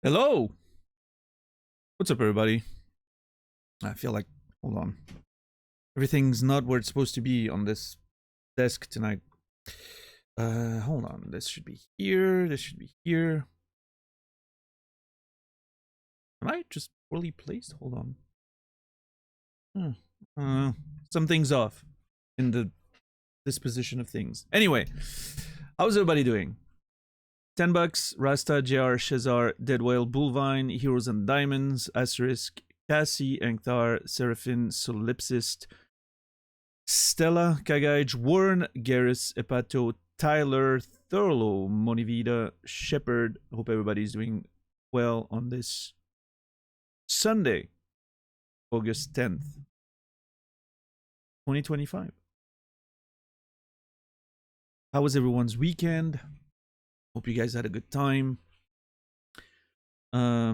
Hello! What's up, everybody? I feel like, hold on. Everything's not where it's supposed to be on this desk tonight. Hold on. This should be here. This should be here. Am I just poorly placed? Hold on. Something's off in the disposition of things. Anyway, how's everybody doing? $10, Rasta, JR, Shazar, Dead Whale, Bullvine, Heroes and Diamonds, Asterisk, Cassie, Engthar, Seraphine, Solipsist, Stella, Kagaij, Warren, Garrus, Epato, Tyler, Thurlow, Monivida, Shepherd. Hope everybody's doing well on this Sunday, August 10th, 2025. How was everyone's weekend? Hope you guys had a good time. Yeah.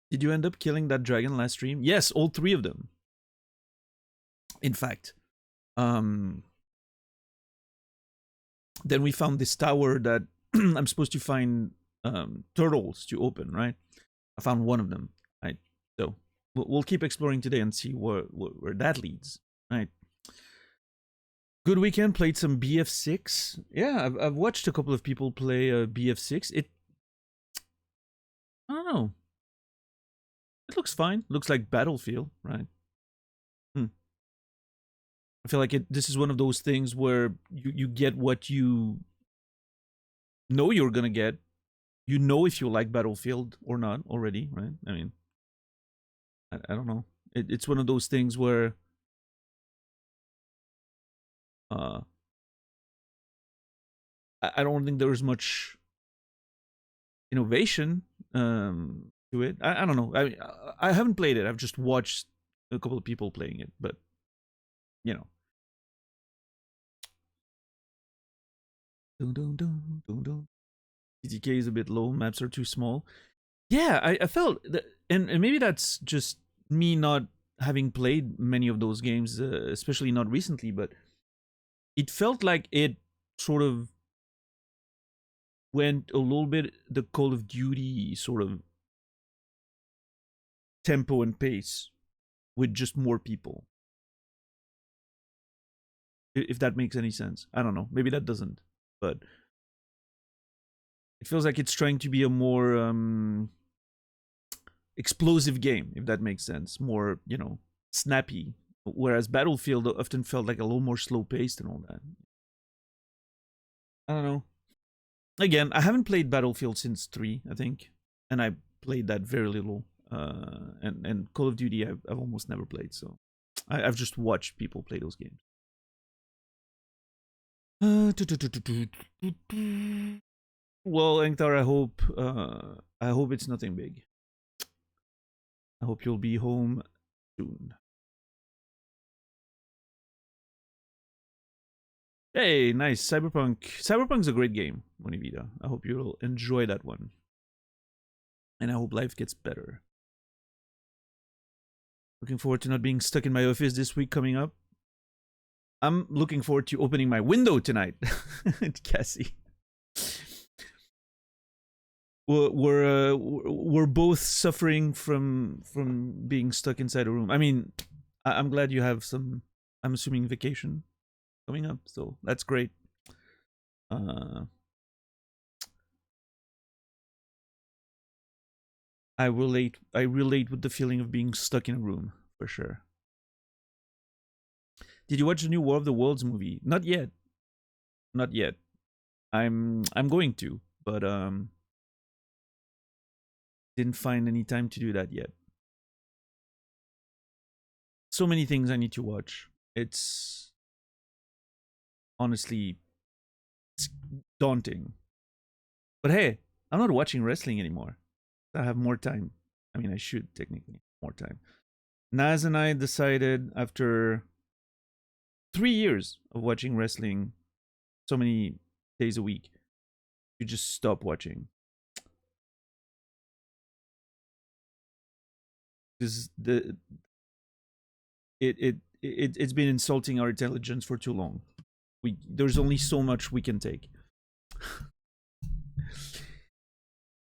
Did you end up killing that dragon last stream? Yes, all three of them. In fact. Then we found this tower that I'm supposed to find turtles to open, right? I found one of them, right? So we'll keep exploring today and see where that leads, right? Good weekend. Played some BF6. Yeah, I've watched a couple of people play BF6. I don't know. It looks fine. Looks like Battlefield, right? I feel like this is one of those things where you get what you know you're gonna get. You know if you like Battlefield or not already, right? I mean, I don't know. It's one of those things where I don't think there's much innovation to it. I don't know. I haven't played it. I've just watched a couple of people playing it, but you know. TTK is a bit low. Maps are too small. Yeah, I felt that, and maybe that's just me not having played many of those games, especially not recently, but it felt like it sort of went a little bit the Call of Duty sort of tempo and pace with just more people. If that makes any sense. I don't know. Maybe that doesn't. But it feels like it's trying to be a more explosive game, if that makes sense. More, snappy. Whereas Battlefield often felt like a little more slow paced and all that. I don't know. Again, I haven't played Battlefield since 3, I think. And I played that very little. And Call of Duty I've almost never played, so I've just watched people play those games. Well, Engtar, I hope it's nothing big. I hope you'll be home soon. Hey, nice. Cyberpunk. Cyberpunk's a great game, Monivida. I hope you'll enjoy that one. And I hope life gets better. Looking forward to not being stuck in my office this week coming up. I'm looking forward to opening my window tonight. Cassie. We're both suffering from being stuck inside a room. I mean, I'm glad you have some, I'm assuming, vacation coming up, so that's great. I relate with the feeling of being stuck in a room for sure. Did you watch the new War of the Worlds movie? Not yet. Not yet. I'm going to, but didn't find any time to do that yet. So many things I need to watch. It's honestly, it's daunting. But hey, I'm not watching wrestling anymore. I have more time. I mean, I should technically more time. Naz and I decided after 3 years of watching wrestling so many days a week to just stop watching. Because it's been insulting our intelligence for too long. There's only so much we can take.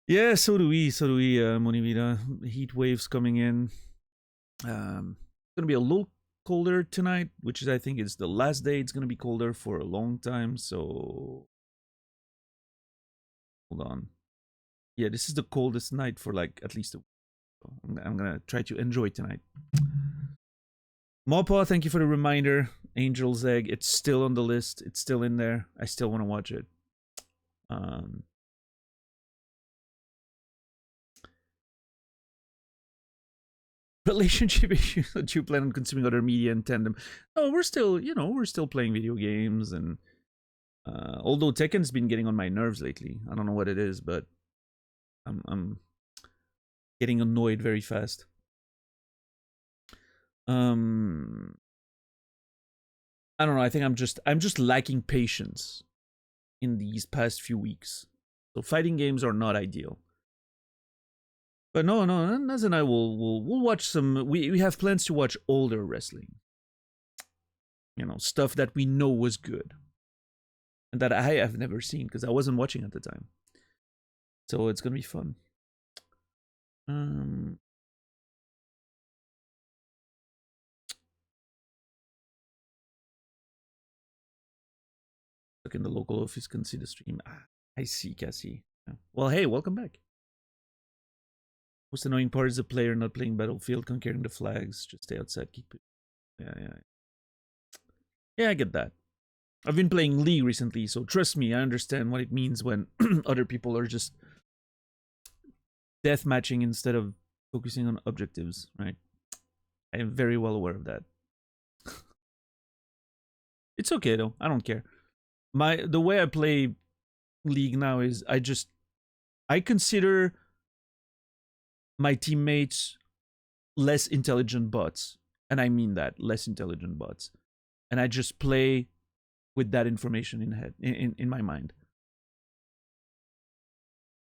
Yeah, so do we, Monivita. Heat waves coming in. It's gonna be a little colder tonight, which is, I think, is the last day it's gonna be colder for a long time. So hold on. Yeah, this is the coldest night for like at least a week. So I'm gonna try to enjoy tonight. Mawpaw, thank you for the reminder. Angel's Egg, it's still on the list. It's still in there. I still want to watch it. Relationship issues that you plan on consuming other media in tandem. No, we're still, we're still playing video games, and although Tekken's been getting on my nerves lately. I don't know what it is, but I'm getting annoyed very fast. I don't know. I think I'm just lacking patience in these past few weeks. So fighting games are not ideal. But no, Naz and I we'll watch some. We have plans to watch older wrestling. Stuff that we know was good, and that I have never seen because I wasn't watching at the time. So it's gonna be fun. Look in the local office, can see the stream. I see, Cassie. Yeah. Well, hey, welcome back. Most annoying part is the player not playing Battlefield, conquering the flags. Just stay outside, keep it. Yeah, I get that. I've been playing League recently, so trust me, I understand what it means when other people are just death matching instead of focusing on objectives, right? I am very well aware of that. It's okay though, I don't care. The way I play League now is I consider my teammates less intelligent bots, and I mean that, less intelligent bots, and I just play with that information in my mind.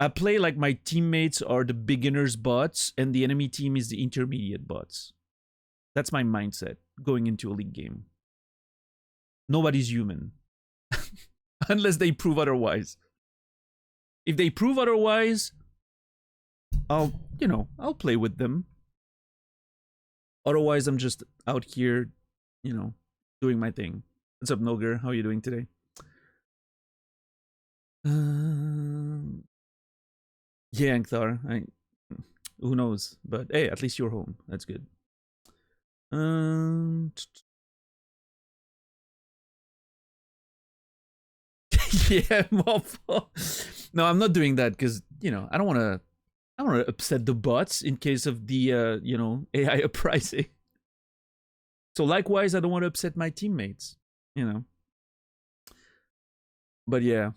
I play like my teammates are the beginners bots and the enemy team is the intermediate bots. That's my mindset going into a League game. Nobody's human. Unless they prove otherwise. If they prove otherwise, I'll play with them. Otherwise, I'm just out here, doing my thing. What's up, Noger? How are you doing today? Yeah, Ankthar. Who knows? But hey, at least you're home. That's good. Yeah, no, I'm not doing that because I don't want to upset the bots in case of the AI uprising. So likewise, I don't want to upset my teammates. But yeah,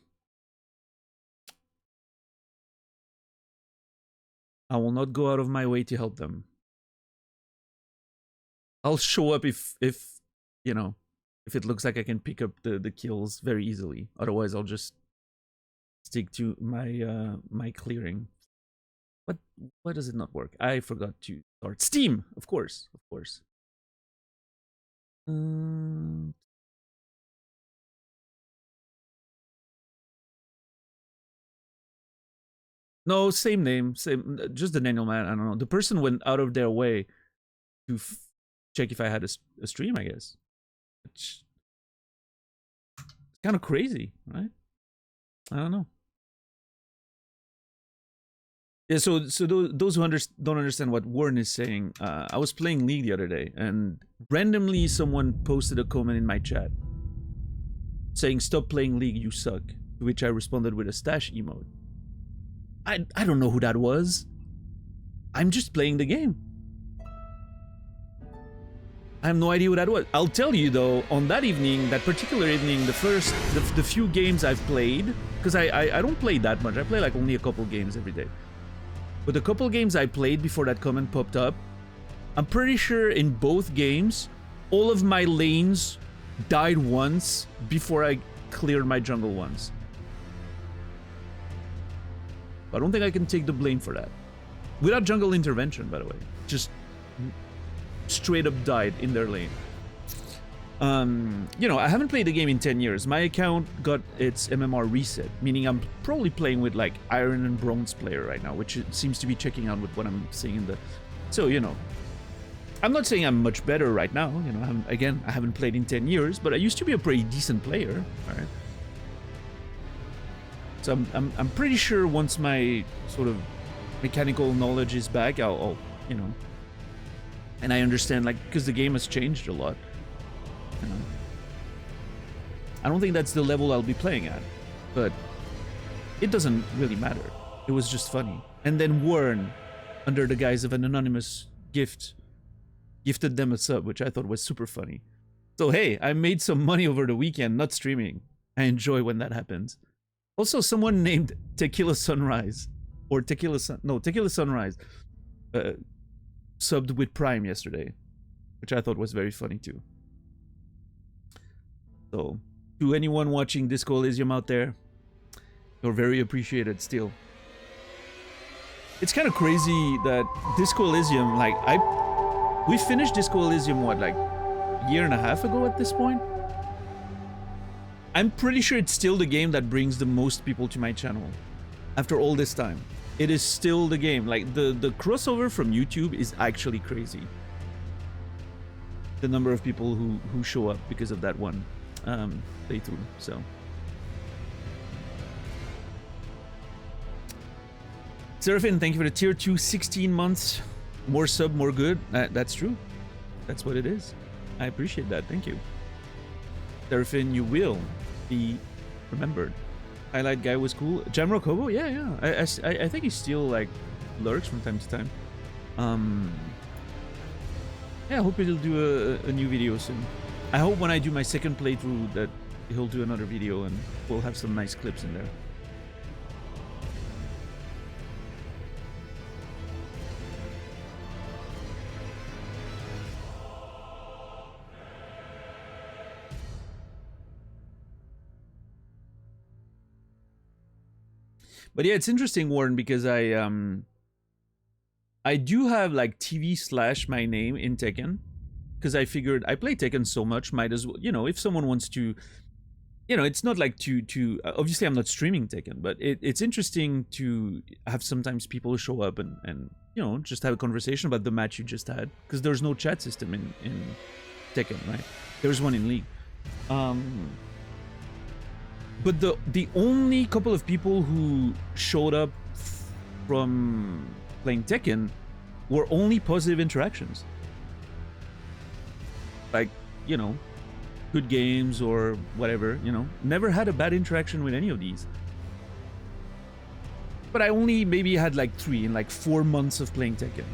I will not go out of my way to help them. I'll show up if it looks like I can pick up the kills very easily. Otherwise, I'll just stick to my clearing. But why does it not work? I forgot to start Steam, of course. No, same name, just the Daniel man. I don't know. The person went out of their way to check if I had a stream, I guess. It's kind of crazy, right? I don't know. Yeah, so those who don't understand what Warren is saying, I was playing League the other day, and randomly someone posted a comment in my chat saying, "Stop playing League, you suck." To which I responded with a stash emote. I don't know who that was. I'm just playing the game. I have no idea who that was. I'll tell you though, on that evening, that particular evening, the few games I've played, because I don't play that much. I play like only a couple games every day. But the couple games I played before that comment popped up, I'm pretty sure in both games, all of my lanes died once before I cleared my jungle once. I don't think I can take the blame for that. Without jungle intervention, by the way. Just straight up died in their lane. You know, I haven't played the game in 10 years. My account got its MMR reset, meaning I'm probably playing with like Iron and Bronze player right now, which it seems to be checking out with what I'm seeing in the... So, you know, I'm not saying I'm much better right now. You know, I haven't played in 10 years, but I used to be a pretty decent player, all right? So I'm pretty sure once my sort of mechanical knowledge is back, I'll you know, and I understand, like, because the game has changed a lot. You know, I don't think that's the level I'll be playing at, but it doesn't really matter. It was just funny. And then Warren, under the guise of an anonymous gift, gifted them a sub, which I thought was super funny. So hey, I made some money over the weekend, not streaming. I enjoy when that happens. Also, someone named Tequila Sunrise, or Tequila Sunrise, subbed with Prime yesterday, which I thought was very funny too. So, to anyone watching Disco Elysium out there, you're very appreciated still. It's kind of crazy that Disco Elysium, like, we finished Disco Elysium, what, like a year and a half ago at this point? I'm pretty sure it's still the game that brings the most people to my channel. After all this time. It is still the game. Like, the crossover from YouTube is actually crazy. The number of people who show up because of that one playthrough, so. Seraphin, thank you for the tier 2, 16 months. More sub, more good. That's true. That's what it is. I appreciate that. Thank you. Seraphin, you will be remembered. Highlight guy was cool. Jamrock Hobo? Yeah. I think he still, like, lurks from time to time. Yeah, I hope he'll do a new video soon. I hope when I do my second playthrough that he'll do another video and we'll have some nice clips in there. But yeah, it's interesting, Warren, because I do have like TV / my name in Tekken, because I figured I play Tekken so much, might as well, you know, if someone wants to, you know, it's not like to obviously I'm not streaming Tekken, but it's interesting to have sometimes people show up and you know, just have a conversation about the match you just had, because there's no chat system in Tekken, right? There's one in League. But the only couple of people who showed up from playing Tekken were only positive interactions. Like, you know, good games or whatever, you know. Never had a bad interaction with any of these. But I only maybe had like 3 in like 4 months of playing Tekken.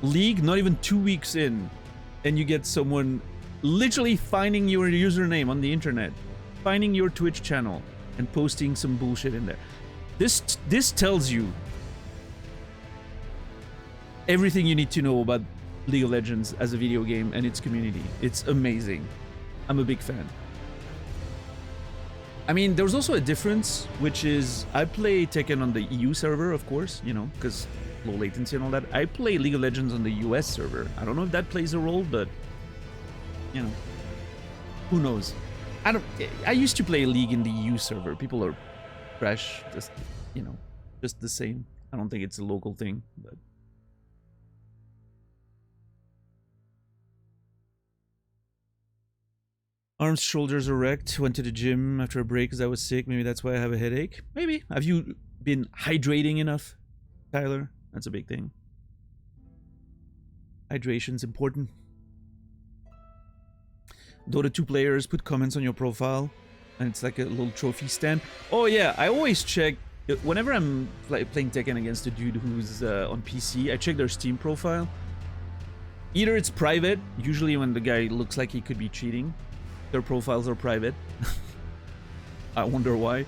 League, not even 2 weeks in, and you get someone literally finding your username on the internet, finding your Twitch channel, and posting some bullshit in there. This tells you everything you need to know about League of Legends as a video game and its community. It's amazing. I'm a big fan. I mean, there's also a difference, which is I play Tekken on the EU server, of course, you know, because low latency and all that. I play League of Legends on the US server. I don't know if that plays a role, but, you know, who knows? I used to play League in the EU server. People are trash, just, you know, just the same. I don't think it's a local thing, but. Arms, shoulders erect. Went to the gym after a break because I was sick. Maybe that's why I have a headache. Maybe. Have you been hydrating enough, Tyler? That's a big thing. Hydration's important. Dota 2 players put comments on your profile, and it's like a little trophy stand. Oh yeah, I always check whenever I'm playing Tekken against a dude who's on PC. I check their Steam profile. Either it's private, usually when the guy looks like he could be cheating. Their profiles are private. I wonder why.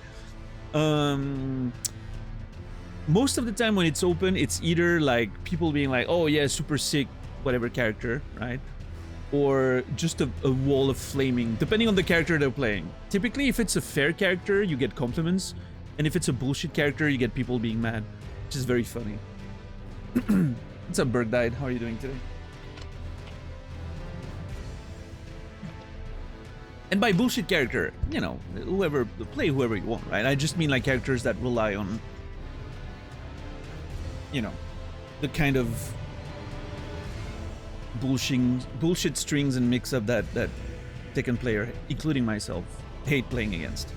Most of the time when it's open, it's either like people being like, oh yeah, super sick, whatever character, right? Or just a wall of flaming, depending on the character they're playing. Typically, if it's a fair character, you get compliments. And if it's a bullshit character, you get people being mad, which is very funny. What's up, Berg Died? How are you doing today? And by bullshit character, you know, play whoever you want, right? I just mean like characters that rely on, you know, the kind of bullshit strings and mix-up that Tekken player, including myself, hate playing against.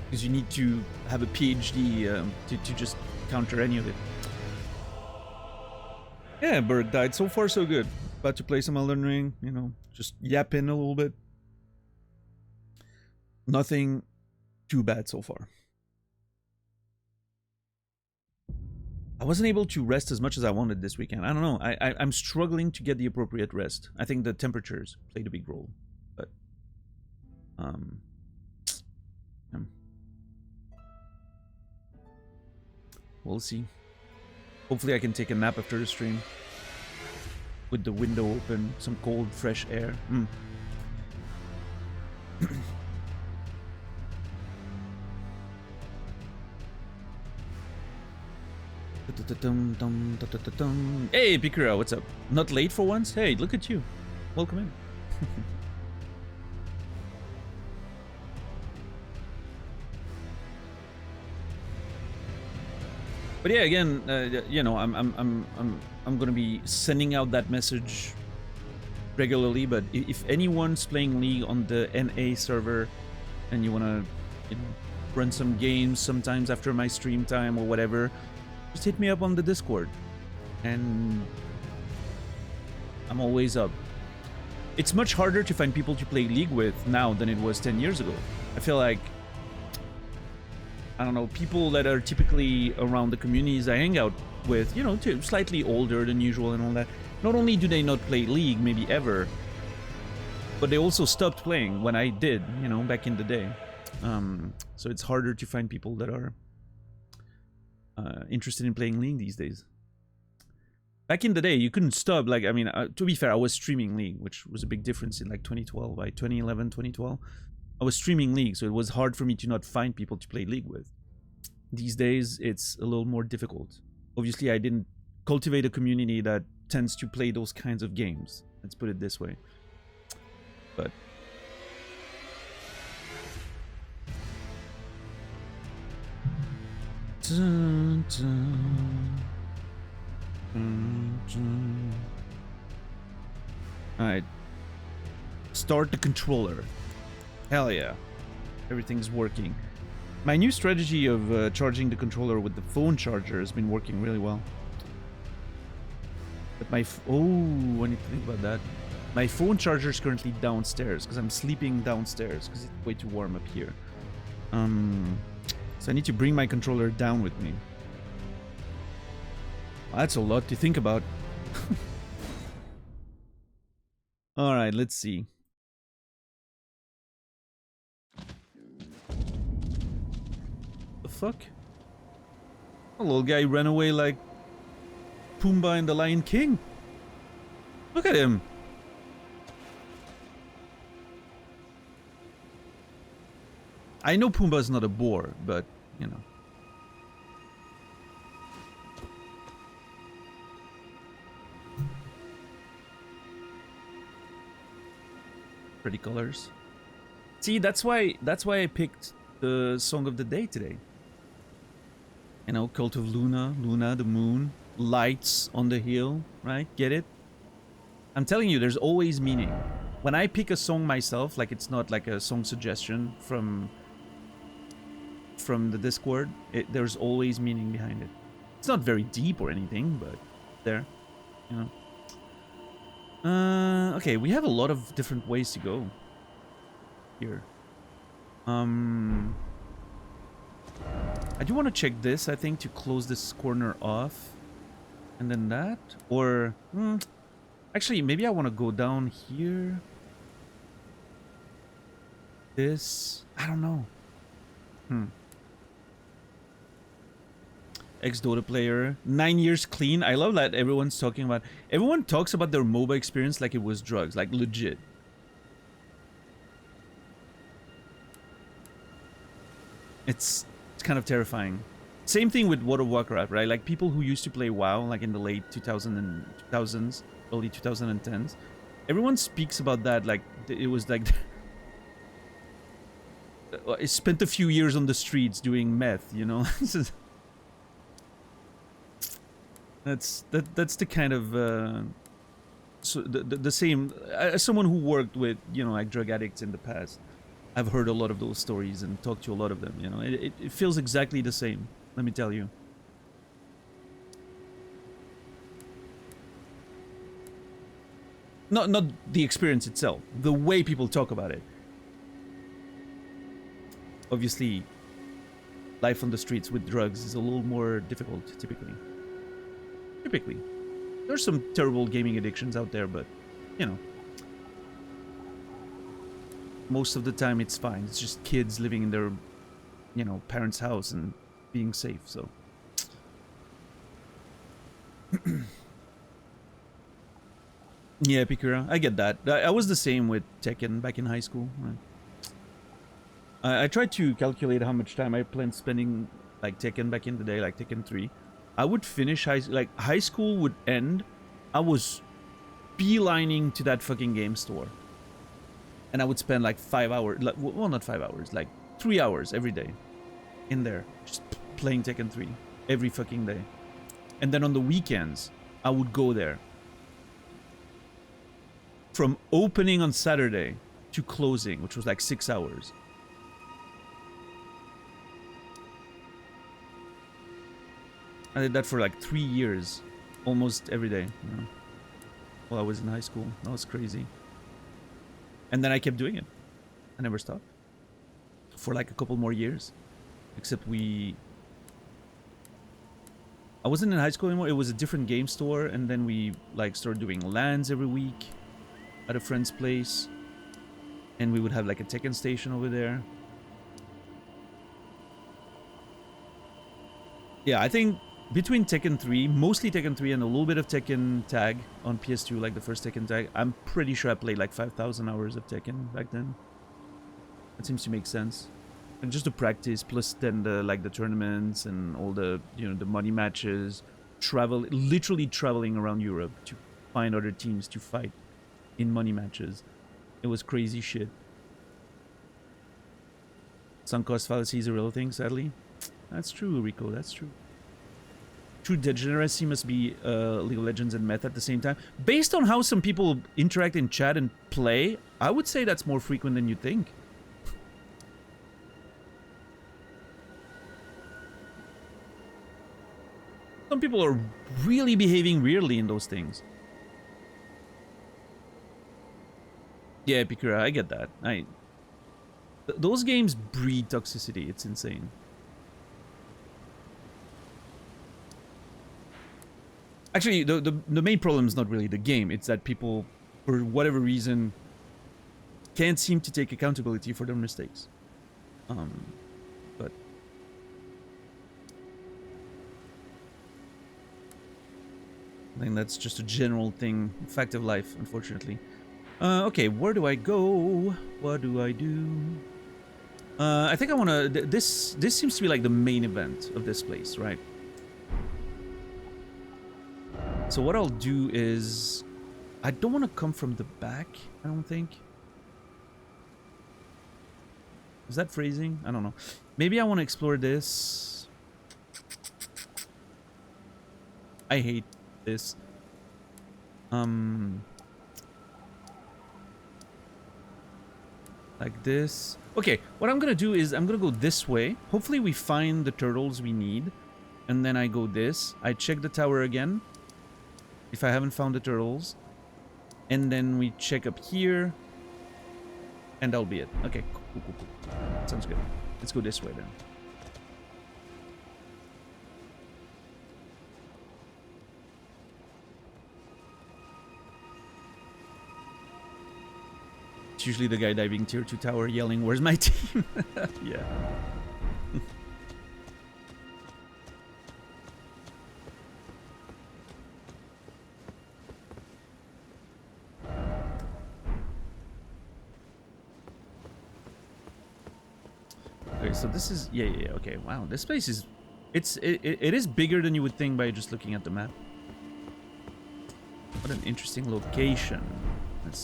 Because you need to have a PhD to just counter any of it. Yeah, Berg died. So far, so good. About to play some Elden Ring, you know, just yapping a little bit. Nothing too bad so far. I wasn't able to rest as much as I wanted this weekend. I don't know. I'm struggling to get the appropriate rest. I think the temperatures played a big role. But, we'll see. Hopefully I can take a nap after the stream. With the window open, some cold, fresh air. Hey, Pikura, what's up? Not late for once? Hey, look at you. Welcome in. But yeah, again, you know, I'm gonna be sending out that message regularly. But if anyone's playing League on the NA server and you wanna, you know, run some games sometimes after my stream time or whatever, just hit me up on the Discord, and I'm always up. It's much harder to find people to play League with now than it was 10 years ago. I feel like, I don't know, people that are typically around the communities I hang out with, you know, slightly older than usual and all that, not only do they not play League, maybe ever, but they also stopped playing when I did, you know, back in the day. So it's harder to find people that are interested in playing League these days. Back in the day, you couldn't stop. Like, I mean, to be fair, I was streaming League, which was a big difference in like 2012, like 2011, 2012. I was streaming League, so it was hard for me to not find people to play League with. These days, it's a little more difficult. Obviously, I didn't cultivate a community that tends to play those kinds of games. Let's put it this way. But alright. Start the controller. Hell yeah. Everything's working. My new strategy of charging the controller with the phone charger has been working really well. But my... oh, I need to think about that. My phone charger is currently downstairs because I'm sleeping downstairs because it's way too warm up here. So I need to bring my controller down with me. That's a lot to think about. Alright, let's see. The fuck? A little guy ran away like Pumbaa and the Lion King. Look at him. I know Pumbaa's not a boar, but, you know. Pretty colors. See, that's why I picked the song of the day today. You know, Cult of Luna, the moon, lights on the hill, right? Get it? I'm telling you, there's always meaning. When I pick a song myself, like it's not like a song suggestion from the Discord, there's always meaning behind it. It's not very deep or anything, but there, you know. Okay, we have a lot of different ways to go here. I do want to check this, I think, to close this corner off. And then that, or... actually, maybe I want to go down here. This... I don't know. Ex-Dota player. 9 years clean. I love that everyone's talking about... Everyone talks about their MOBA experience like it was drugs. Like, legit. It's kind of terrifying. Same thing with World of Warcraft, right? Like, people who used to play WoW, like in the late 2000s, early 2010s. Everyone speaks about that like it was like I spent a few years on the streets doing meth, you know. That's the kind of so the same as someone who worked with, you know, like drug addicts in the past. I've heard a lot of those stories and talked to a lot of them, you know. It feels exactly the same, let me tell you. Not the experience itself, the way people talk about it. Obviously, life on the streets with drugs is a little more difficult, typically. There's some terrible gaming addictions out there, but, you know. Most of the time it's fine. It's just kids living in their, you know, parents' house and being safe, so. Yeah, Pikura, I get that. I was the same with Tekken back in high school. I tried to calculate how much time I planned spending like Tekken back in the day, like Tekken 3. I would finish high school would end. I was beelining to that fucking game store. And I would spend like 5 hours, like, well, not 5 hours, like 3 hours every day in there, just playing Tekken 3 every fucking day. And then on the weekends, I would go there. From opening on Saturday to closing, which was like 6 hours. I did that for like 3 years, almost every day, you know, while I was in high school. That was crazy. And then I kept doing it. I never stopped. For like a couple more years. Except I wasn't in high school anymore. It was a different game store. And then we like started doing LANs every week at a friend's place. And we would have like a Tekken station over there. Yeah, I think between Tekken 3, mostly Tekken 3 and a little bit of Tekken Tag on PS2, like the first Tekken Tag, I'm pretty sure I played like 5,000 hours of Tekken back then. That seems to make sense. And just to practice, plus then the tournaments and all the, you know, the money matches, literally traveling around Europe to find other teams to fight in money matches. It was crazy shit. Sunk cost fallacy is a real thing, sadly. That's true, Rico, that's true. True degeneracy must be League of Legends and meth at the same time. Based on how some people interact in chat and play, I would say that's more frequent than you think. Some people are really behaving weirdly in those things. Yeah, Pikura, I get that. Those games breed toxicity. It's insane. Actually, the main problem is not really the game. It's that people, for whatever reason, can't seem to take accountability for their mistakes. But I think that's just a general thing, fact of life, unfortunately. Okay, where do I go? What do I do? I think I want to... This seems to be like the main event of this place, right? So what I'll do is... I don't want to come from the back, I don't think. Is that phrasing? I don't know. Maybe I want to explore this. I hate this. Like this. Okay, what I'm gonna do is I'm gonna go this way. Hopefully we find the turtles we need. And then I go this. I check the tower again. If I haven't found the turtles. And then we check up here. And that'll be it. Okay, cool. Sounds good. Let's go this way then. It's usually the guy diving tier 2 tower yelling, "Where's my team?" Yeah. Okay, so this is... Yeah, okay. Wow, this place is... It is bigger than you would think by just looking at the map. What an interesting location. Let's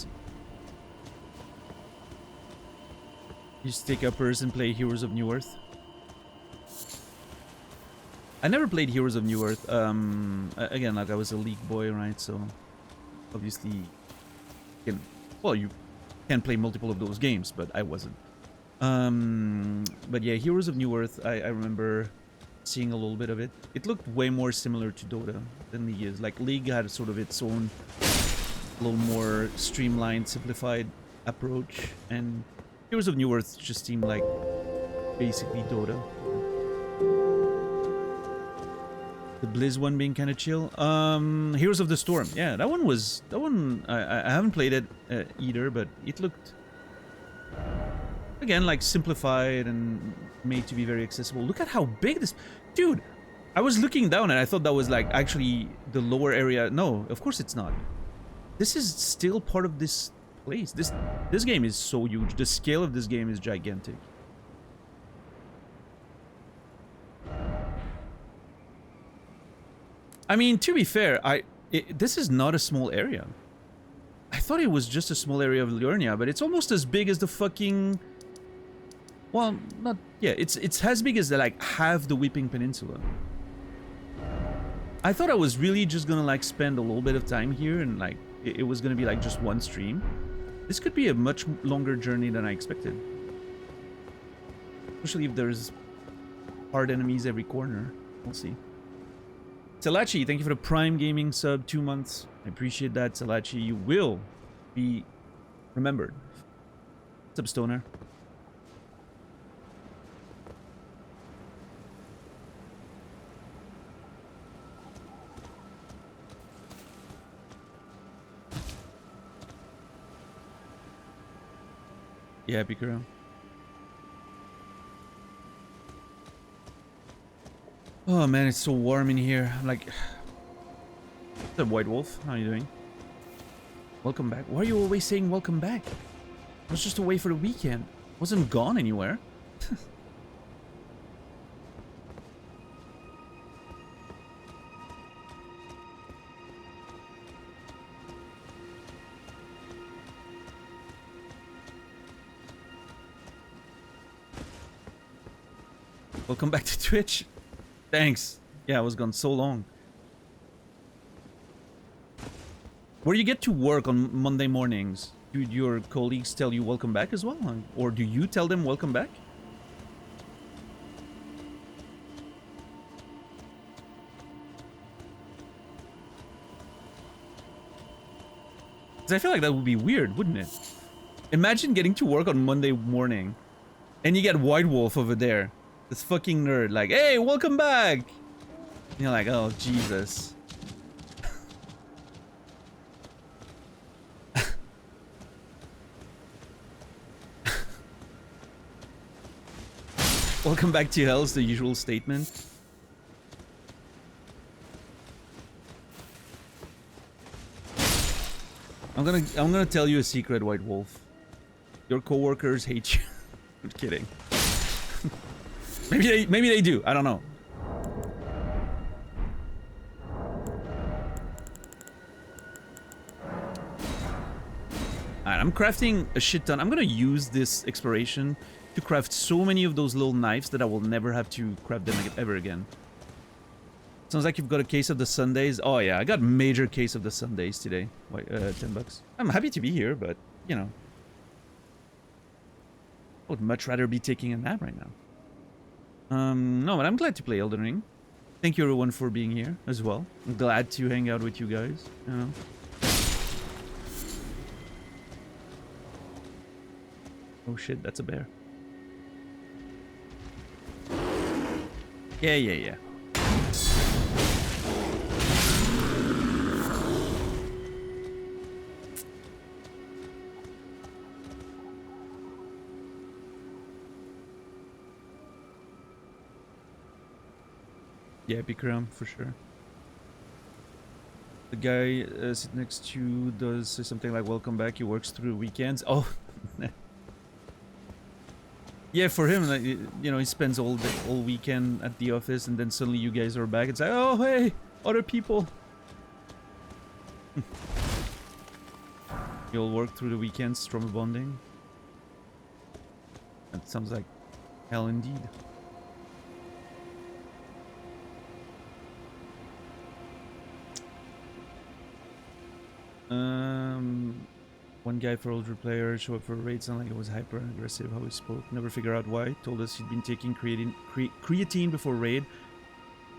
see. Just take uppers and play Heroes of New Earth. I never played Heroes of New Earth. Again, like I was a League boy, right? So obviously, you can play multiple of those games, but I wasn't. But yeah, Heroes of New Earth. I remember seeing a little bit of it. It looked way more similar to Dota than League is. Like League had sort of its own, a little more streamlined, simplified approach, and Heroes of New Earth just seemed like basically Dota. The Blizz one being kind of chill. Heroes of the Storm. Yeah, that one. I haven't played it either, but it looked again like simplified and made to be very accessible. Look at how big this, dude. I was looking down and I thought that was like actually the lower area. No, of course it's not. This is still part of this place. This game is so huge. The scale of this game is gigantic. I mean, to be fair, this is not a small area. I thought it was just a small area of Liurnia, but it's almost as big as the fucking... Well, not... Yeah, it's as big as like half the Weeping Peninsula. I thought I was really just gonna like spend a little bit of time here and like it was gonna be like just one stream. This could be a much longer journey than I expected. Especially if there's hard enemies every corner. We'll see. Salachi, thank you for the Prime Gaming sub, 2 months. I appreciate that, Salachi. You will be remembered. What's up, Stoner? Yeah, Picaro. Oh man, it's so warm in here. I'm like... What's up, White Wolf? How are you doing? Welcome back. Why are you always saying welcome back? I was just away for the weekend. Wasn't gone anywhere. Welcome back to Twitch. Thanks. Yeah, I was gone so long. Where you get to work on Monday mornings, do your colleagues tell you welcome back as well? Or do you tell them welcome back? Because I feel like that would be weird, wouldn't it? Imagine getting to work on Monday morning and you get White Wolf over there. This fucking nerd, like, hey, welcome back! And you're like, oh, Jesus. Welcome back to hell is the usual statement. I'm gonna tell you a secret, White Wolf. Your coworkers hate you. I'm kidding. Maybe they do. I don't know. Alright, I'm crafting a shit ton. I'm gonna use this exploration to craft so many of those little knives that I will never have to craft them ever again. Sounds like you've got a case of the Sundays. Oh yeah, I got a major case of the Sundays today. Wait, $10. I'm happy to be here, but you know, I would much rather be taking a nap right now. No, but I'm glad to play Elden Ring. Thank you everyone for being here as well. I'm glad to hang out with you guys. You know. Oh shit, that's a bear. Yeah. Yeah, Bikram, for sure. The guy sitting next to you does say something like, welcome back, he works through weekends. Oh, yeah, for him, like, you know, he spends all weekend at the office and then suddenly you guys are back. It's like, oh, hey, other people. You'll work through the weekends, trauma bonding. That sounds like hell indeed. One guy for older players show up for a raid, sounded like it was hyper aggressive how he spoke. Never figure out why. Told us he'd been taking creatine before raid.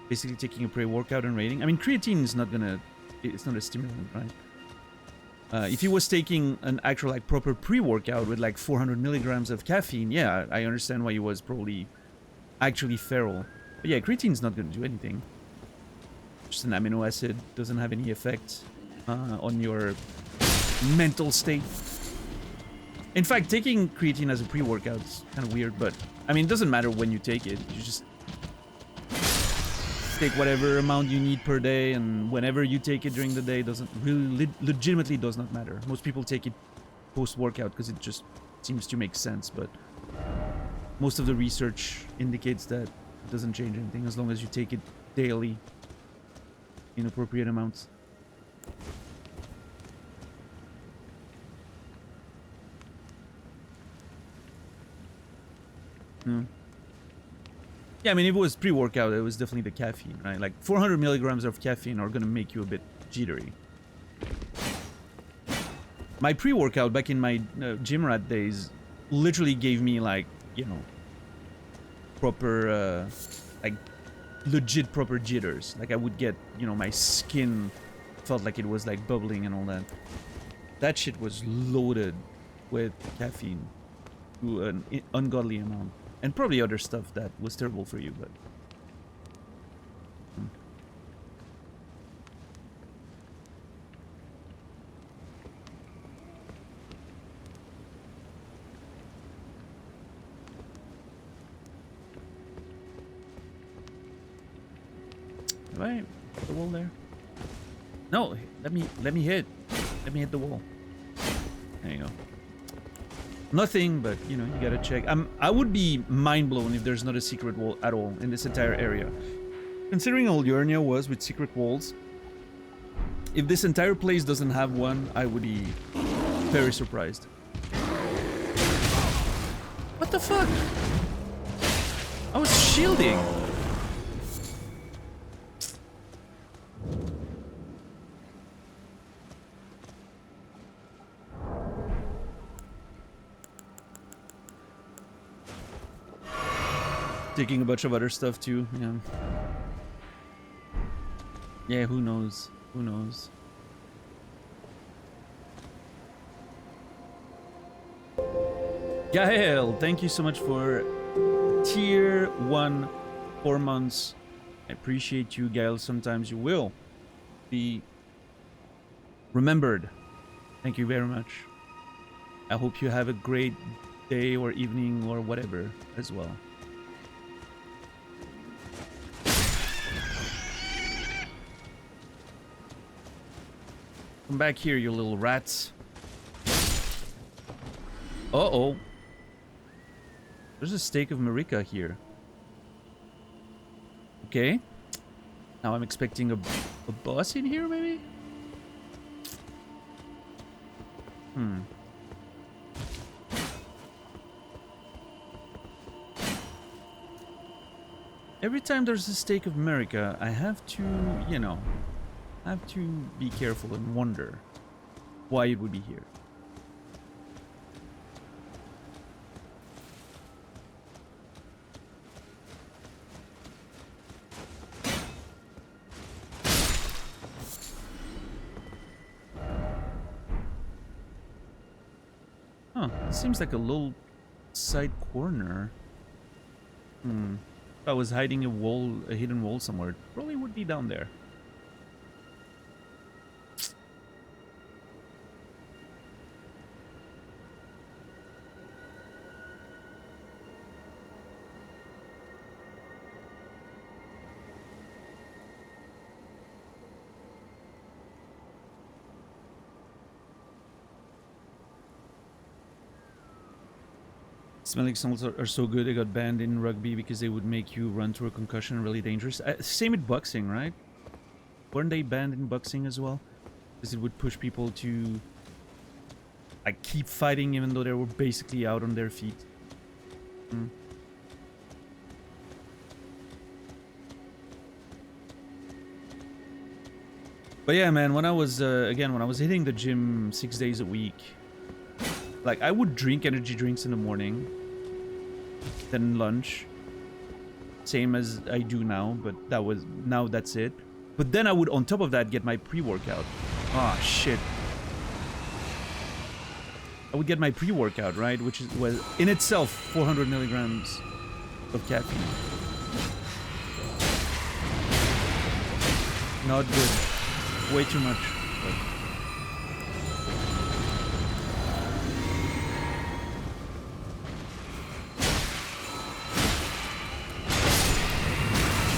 Basically taking a pre-workout and raiding. I mean, creatine is not gonna... It's not a stimulant, right? If he was taking an actual, like, proper pre-workout with, like, 400 milligrams of caffeine, yeah, I understand why he was probably actually feral. But yeah, creatine's not gonna do anything. Just an amino acid. Doesn't have any effect on your mental state. In fact, taking creatine as a pre-workout is kind of weird, but I mean, it doesn't matter when you take it. You just take whatever amount you need per day, and whenever you take it during the day doesn't really legitimately does not matter. Most people take it post-workout because it just seems to make sense, but most of the research indicates that it doesn't change anything as long as you take it daily in appropriate amounts. Yeah, I mean, if it was pre-workout, it was definitely the caffeine, right? Like, 400 milligrams of caffeine are gonna make you a bit jittery. My pre-workout back in my gym rat days literally gave me, like, you know, proper, like, legit proper jitters. Like, I would get, you know, my skin felt like it was, like, bubbling and all that. That shit was loaded with caffeine to an ungodly amount. And probably other stuff that was terrible for you, but... Have I hit the wall there? No, let me hit. Let me hit the wall. There you go. Nothing, but you know, you gotta check. I would be mind blown if there's not a secret wall at all in this entire area. Considering how Liurnia was with secret walls, if this entire place doesn't have one, I would be very surprised. What the fuck? I was shielding. Taking a bunch of other stuff too, yeah. Yeah, who knows? Who knows? Gael, thank you so much for tier 1, 4 months. I appreciate you, Gael. Sometimes you will be remembered. Thank you very much. I hope you have a great day or evening or whatever as well. Come back here, you little rats. Uh-oh. There's a stake of Marika here. Okay. Now I'm expecting a boss in here, maybe? Every time there's a stake of Marika, I have to, you know... I have to be careful and wonder why it would be here. Huh, it seems like a little side corner. If I was hiding a hidden wall somewhere, it probably would be down there. Smelling salts are so good, they got banned in rugby because they would make you run through a concussion, really dangerous. Same with boxing, right? Weren't they banned in boxing as well? Because it would push people to like keep fighting even though they were basically out on their feet. Mm. But yeah, man, when I was, again, when I was hitting the gym 6 days a week, like, I would drink energy drinks in the morning, then lunch, same as I do now, but now that's it. But then I would, on top of that, get my pre-workout. Ah, shit. I would get my pre-workout, right? Which was, in itself, 400 milligrams of caffeine. Not good. Way too much.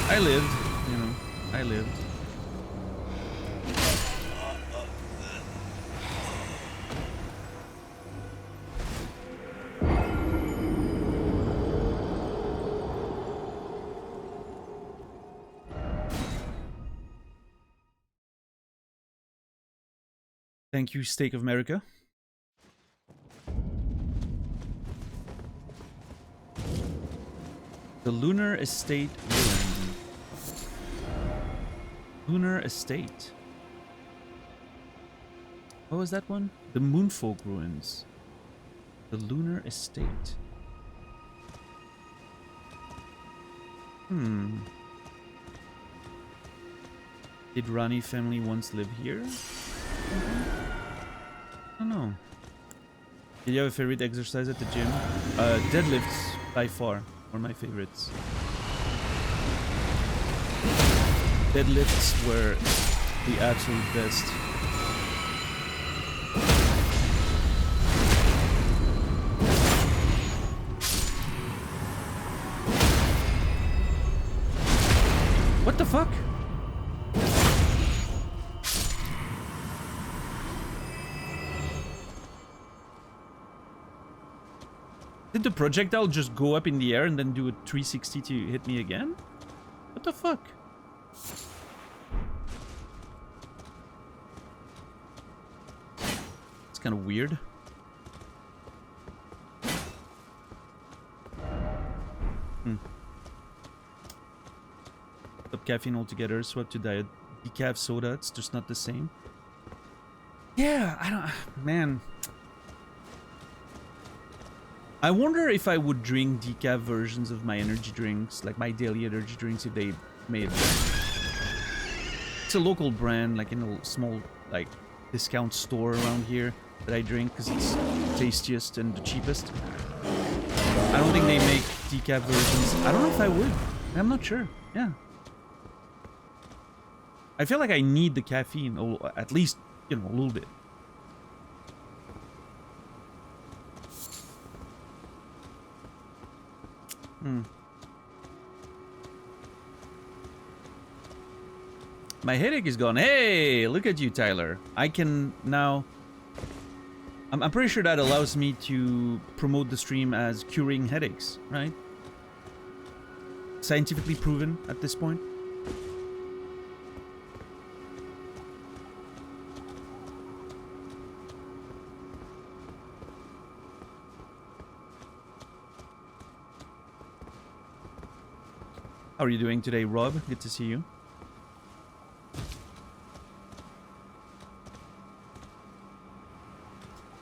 I lived, you know, I lived. Thank you, Steak of America. The Lunar Estate ruin. Lunar Estate. What was that one? The Moonfolk ruins. The Lunar Estate. Did Rani family once live here? I don't know. Did you have a favorite exercise at the gym? Deadlifts, by far, are my favorites. Deadlifts were the absolute best. What the fuck? Did the projectile just go up in the air and then do a 360 to hit me again? What the fuck? It's kind of weird. Stop caffeine altogether, swap to diet. Decaf soda, it's just not the same. Yeah, I don't... Man... I wonder if I would drink decaf versions of my energy drinks, like my daily energy drinks, if they made them. It's a local brand, like in a small, like, discount store around here that I drink because it's tastiest and the cheapest. I don't think they make decaf versions. I don't know if I would. I'm not sure. Yeah. I feel like I need the caffeine, or at least, you know, a little bit. My headache is gone. Hey, look at you, Tyler. I can now... I'm pretty sure that allows me to promote the stream as curing headaches, right? Scientifically proven at this point. How are you doing today, Rob? Good to see you.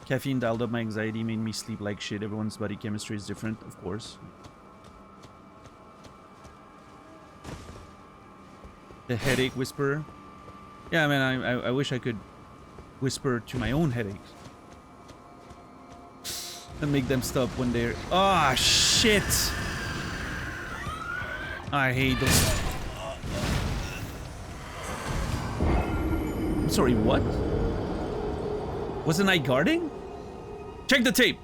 Caffeine dialed up my anxiety, made me sleep like shit. Everyone's body chemistry is different, of course. The headache whisperer. Yeah, man, I wish I could whisper to my own headaches. And make them stop when they're... Ah, oh, shit! I hate those. I'm sorry, what? Wasn't I guarding? Check the tape!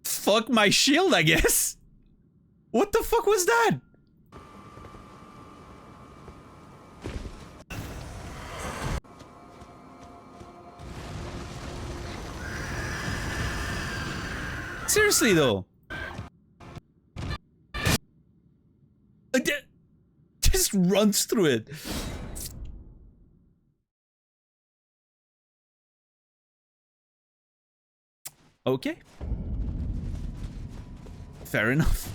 Fuck my shield, I guess. What the fuck was that? Seriously though. Just runs through it. Okay. Fair enough.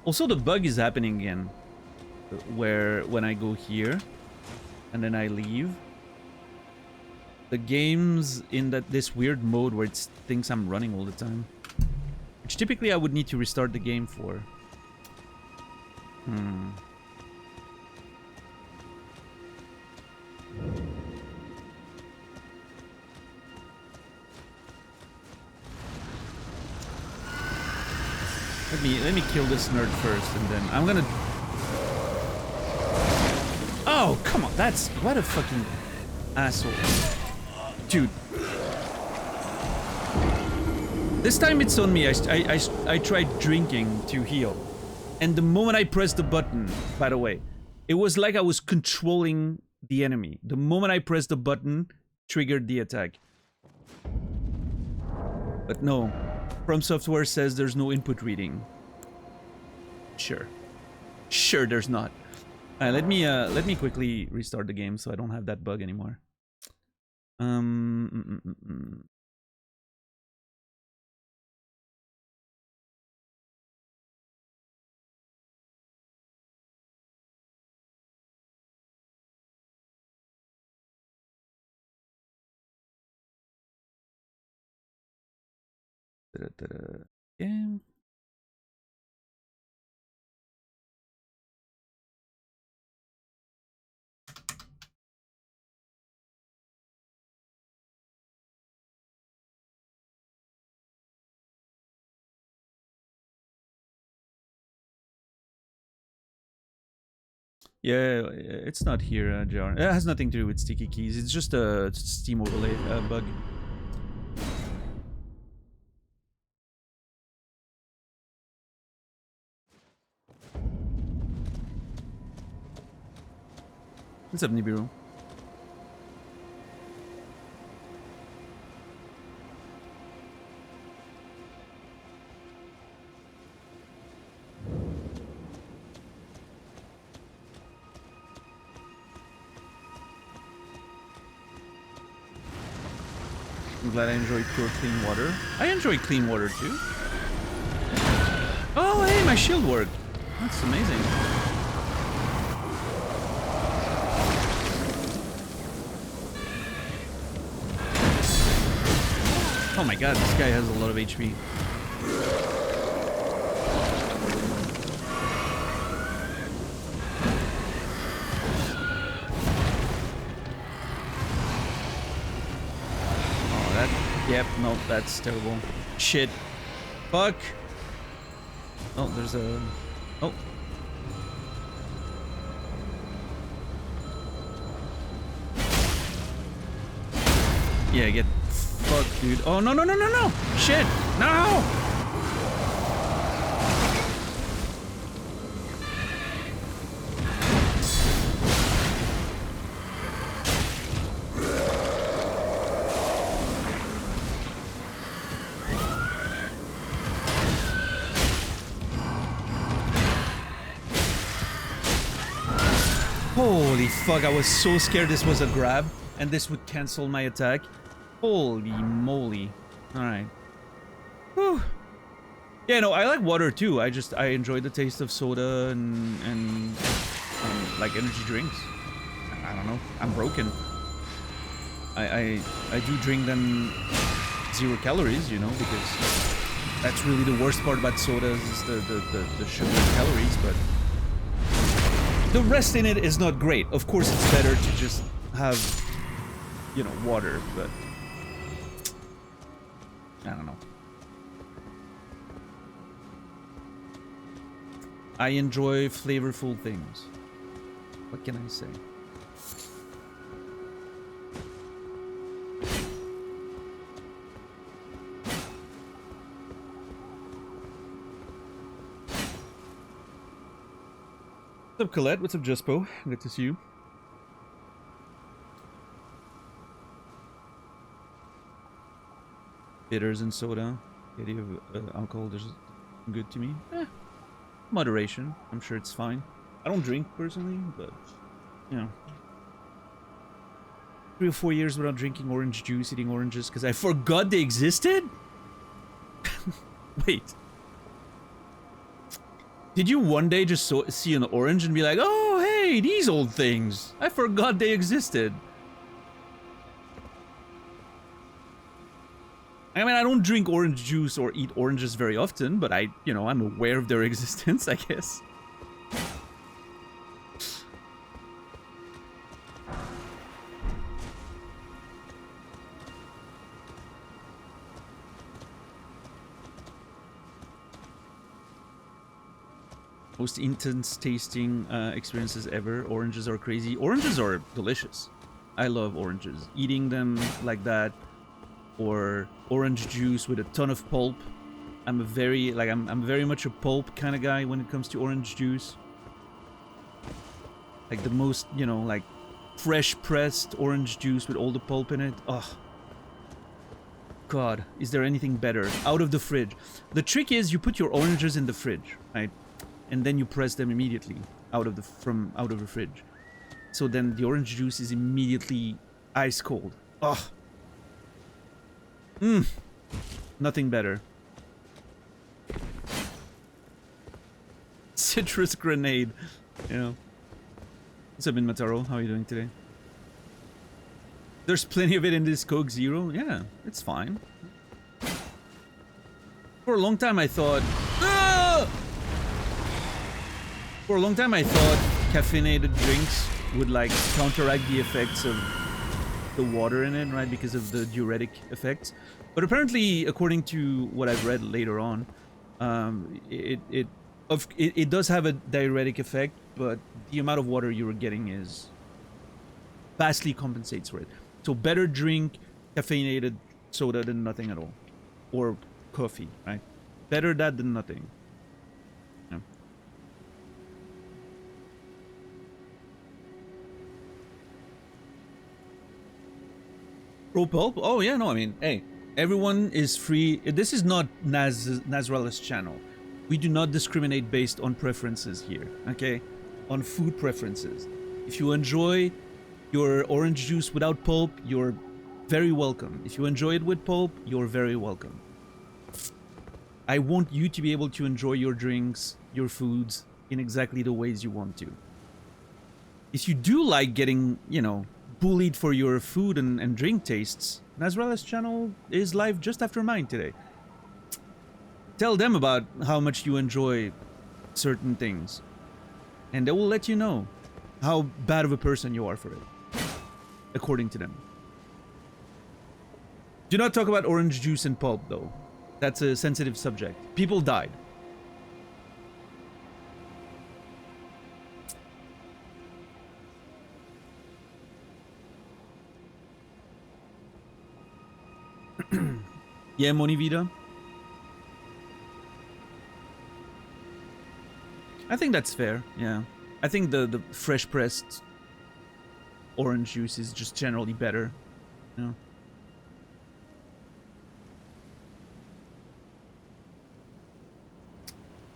Also, the bug is happening again, where when I go here and then I leave, the game's in this weird mode where it thinks I'm running all the time, which typically I would need to restart the game for. Let me kill this nerd first, and then I'm gonna. Oh, come on! That's what a fucking asshole, dude. This time it's on me. I tried drinking to heal, and the moment I pressed the button, by the way, it was like I was controlling the enemy. The moment I pressed the button, triggered the attack. But no. From Software says there's no input reading. Sure. Sure there's not. Let me quickly restart the game so I don't have that bug anymore. Game. Yeah, it's not here, Jar. It has nothing to do with sticky keys. It's just a Steam overlay bug. What's up, Nibiru? I'm glad I enjoy pure clean water. I enjoy clean water too. Oh, hey, my shield worked. That's amazing. Oh my god, this guy has a lot of HP. Yep, nope, that's terrible. Shit. Fuck. Oh, there's a... Oh. Yeah, get fucked, dude. Oh, no, no, no, no, no! Shit! No! Holy fuck, I was so scared this was a grab and this would cancel my attack. Holy moly. Alright. Whew. Yeah, no, I like water too. I enjoy the taste of soda and like energy drinks. I don't know. I'm broken. I do drink them 0 calories, you know, because that's really the worst part about sodas is the sugar and calories, but the rest in it is not great. Of course, it's better to just have, you know, water, but I don't know. I enjoy flavorful things. What can I say? What's up, Colette? What's up, Juspo? Good to see you. Bitters and soda. The idea of alcohol is good to me. Moderation. I'm sure it's fine. I don't drink personally, but you know. 3 or 4 years without drinking orange juice, eating oranges, because I forgot they existed? Wait. Did you one day just see an orange and be like, oh, hey, these old things. I forgot they existed. I mean, I don't drink orange juice or eat oranges very often, but I'm aware of their existence, I guess. Most intense tasting experiences ever. Oranges are crazy. Oranges are delicious. I love oranges. Eating them like that, or orange juice with a ton of pulp. I'm very much a pulp kind of guy when it comes to orange juice. Like the most, like fresh pressed orange juice with all the pulp in it. Oh. God, is there anything better? Out of the fridge. The trick is you put your oranges in the fridge, right? And then you press them immediately out of the fridge. So then the orange juice is immediately ice cold. Ugh. Nothing better. Citrus grenade. What's up, Mataro? How are you doing today? There's plenty of it in this Coke Zero. Yeah, it's fine. For a long time I thought... For a long time I thought caffeinated drinks would like counteract the effects of the water in it, right? Because of the diuretic effects. But apparently, according to what I've read later on, it does have a diuretic effect, but the amount of water you're getting is vastly compensates for it. So better drink caffeinated soda than nothing at all. Or coffee, right? Better that than nothing. Yeah. Pro pulp? Oh yeah, no, I mean, hey, everyone is free. This is not Nazrala's channel. We do not discriminate based on preferences here, okay? On food preferences. If you enjoy your orange juice without pulp, you're very welcome. If you enjoy it with pulp, you're very welcome. I want you to be able to enjoy your drinks, your foods, in exactly the ways you want to. If you do like getting, bullied for your food and drink tastes, Nazrala's channel is live just after mine today. Tell them about how much you enjoy certain things, and they will let you know how bad of a person you are for it, according to them. Do not talk about orange juice and pulp, though. That's a sensitive subject. People died. Yeah, Monivida. I think that's fair, yeah. I think the fresh pressed orange juice is just generally better,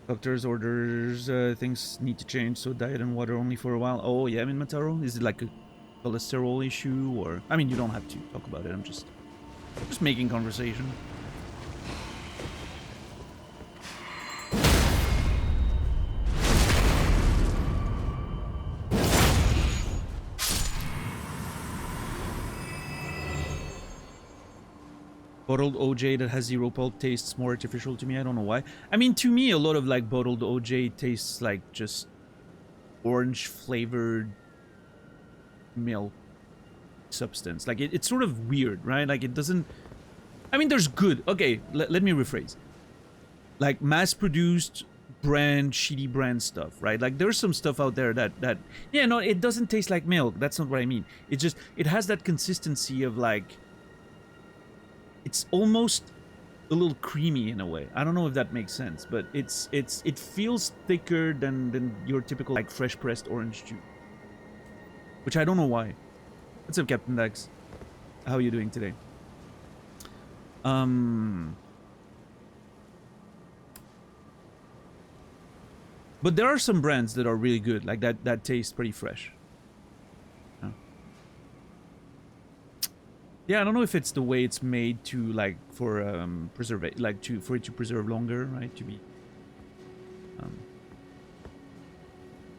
Doctor's orders, things need to change, so diet and water only for a while. Oh yeah, Mataro? Is it like a cholesterol issue, or... I mean, you don't have to talk about it, I'm just making conversation. Bottled OJ that has zero pulp tastes more artificial to me. I don't know why. I mean, to me, a lot of like bottled OJ tastes like just orange flavored milk substance. Like it's sort of weird, right? Like it doesn't... I mean, there's good... Okay, let me rephrase. Like mass-produced brand, shitty brand stuff, right? Like there's some stuff out there that... Yeah, no, it doesn't taste like milk. That's not what I mean. It just... It has that consistency of like... It's almost a little creamy in a way. I don't know if that makes sense, but it feels thicker than your typical like fresh pressed orange juice, which I don't know why. What's up, Captain Dax? How are you doing today? But there are some brands that are really good, like that taste pretty fresh. Yeah, I don't know if it's the way it's made to like for preserve it, like for it to preserve longer, right? To be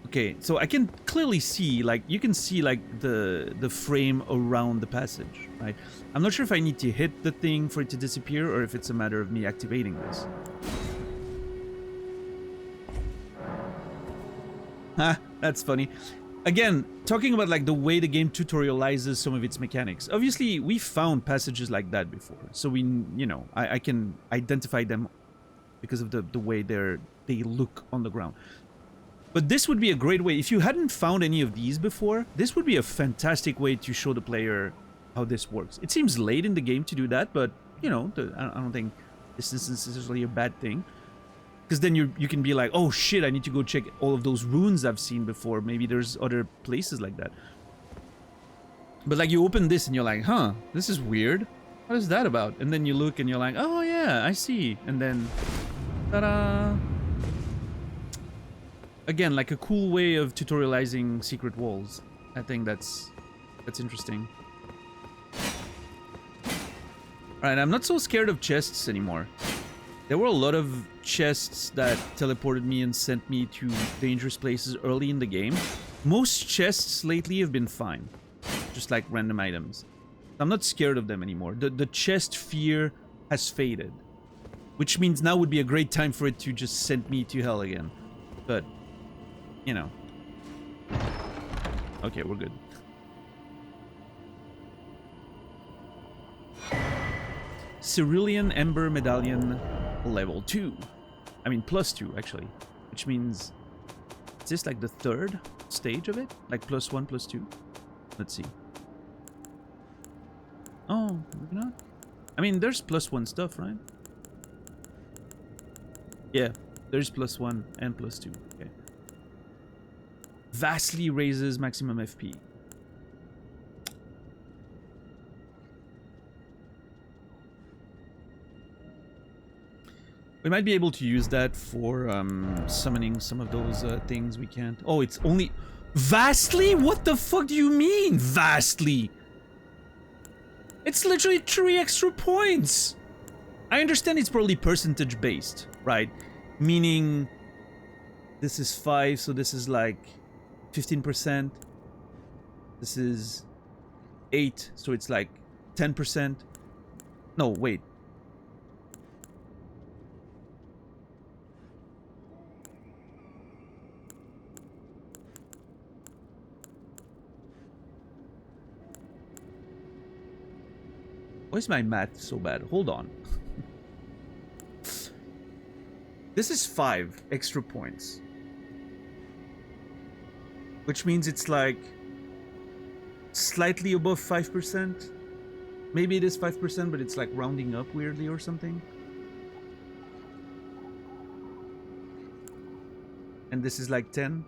okay, so I can clearly see, like, you can see like the frame around the passage, right? I'm not sure if I need to hit the thing for it to disappear or if it's a matter of me activating this. Ha, that's funny. Again, talking about like the way the game tutorializes some of its mechanics. Obviously, we found passages like that before, so we, you know, I can identify them because of the way they look on the ground. But this would be a great way, if you hadn't found any of these before, this would be a fantastic way to show the player how this works. It seems late in the game to do that, but, you know, I don't think this is necessarily a bad thing. Because then you can be like, oh shit, I need to go check all of those runes I've seen before. Maybe there's other places like that. But like you open this and you're like, huh, this is weird. What is that about? And then you look and you're like, oh yeah, I see. And then, ta-da! Again, like a cool way of tutorializing secret walls. I think that's interesting. Alright, I'm not so scared of chests anymore. There were a lot of chests that teleported me and sent me to dangerous places early in the game. Most chests lately have been fine. Just like random items. I'm not scared of them anymore. The chest fear has faded. Which means now would be a great time for it to just send me to hell again. But, you know. Okay, we're good. Cerulean Ember Medallion level 2. I mean, +2, actually. Which means... Is this like the third stage of it? Like +1, +2? Let's see. Oh, maybe not? I mean, there's +1 stuff, right? Yeah, there's +1 and +2. Okay. Vastly raises maximum FP. We might be able to use that for summoning some of those things we can't. Oh, it's only... Vastly? What the fuck do you mean, vastly? It's literally 3 extra points! I understand it's probably percentage based, right? Meaning... This is 5, so this is like 15%. This is 8, so it's like 10%. No, wait. Why is my math so bad? Hold on. This is 5 extra points. Which means it's like slightly above 5%. Maybe it is 5%, but it's like rounding up weirdly or something. And this is like 10.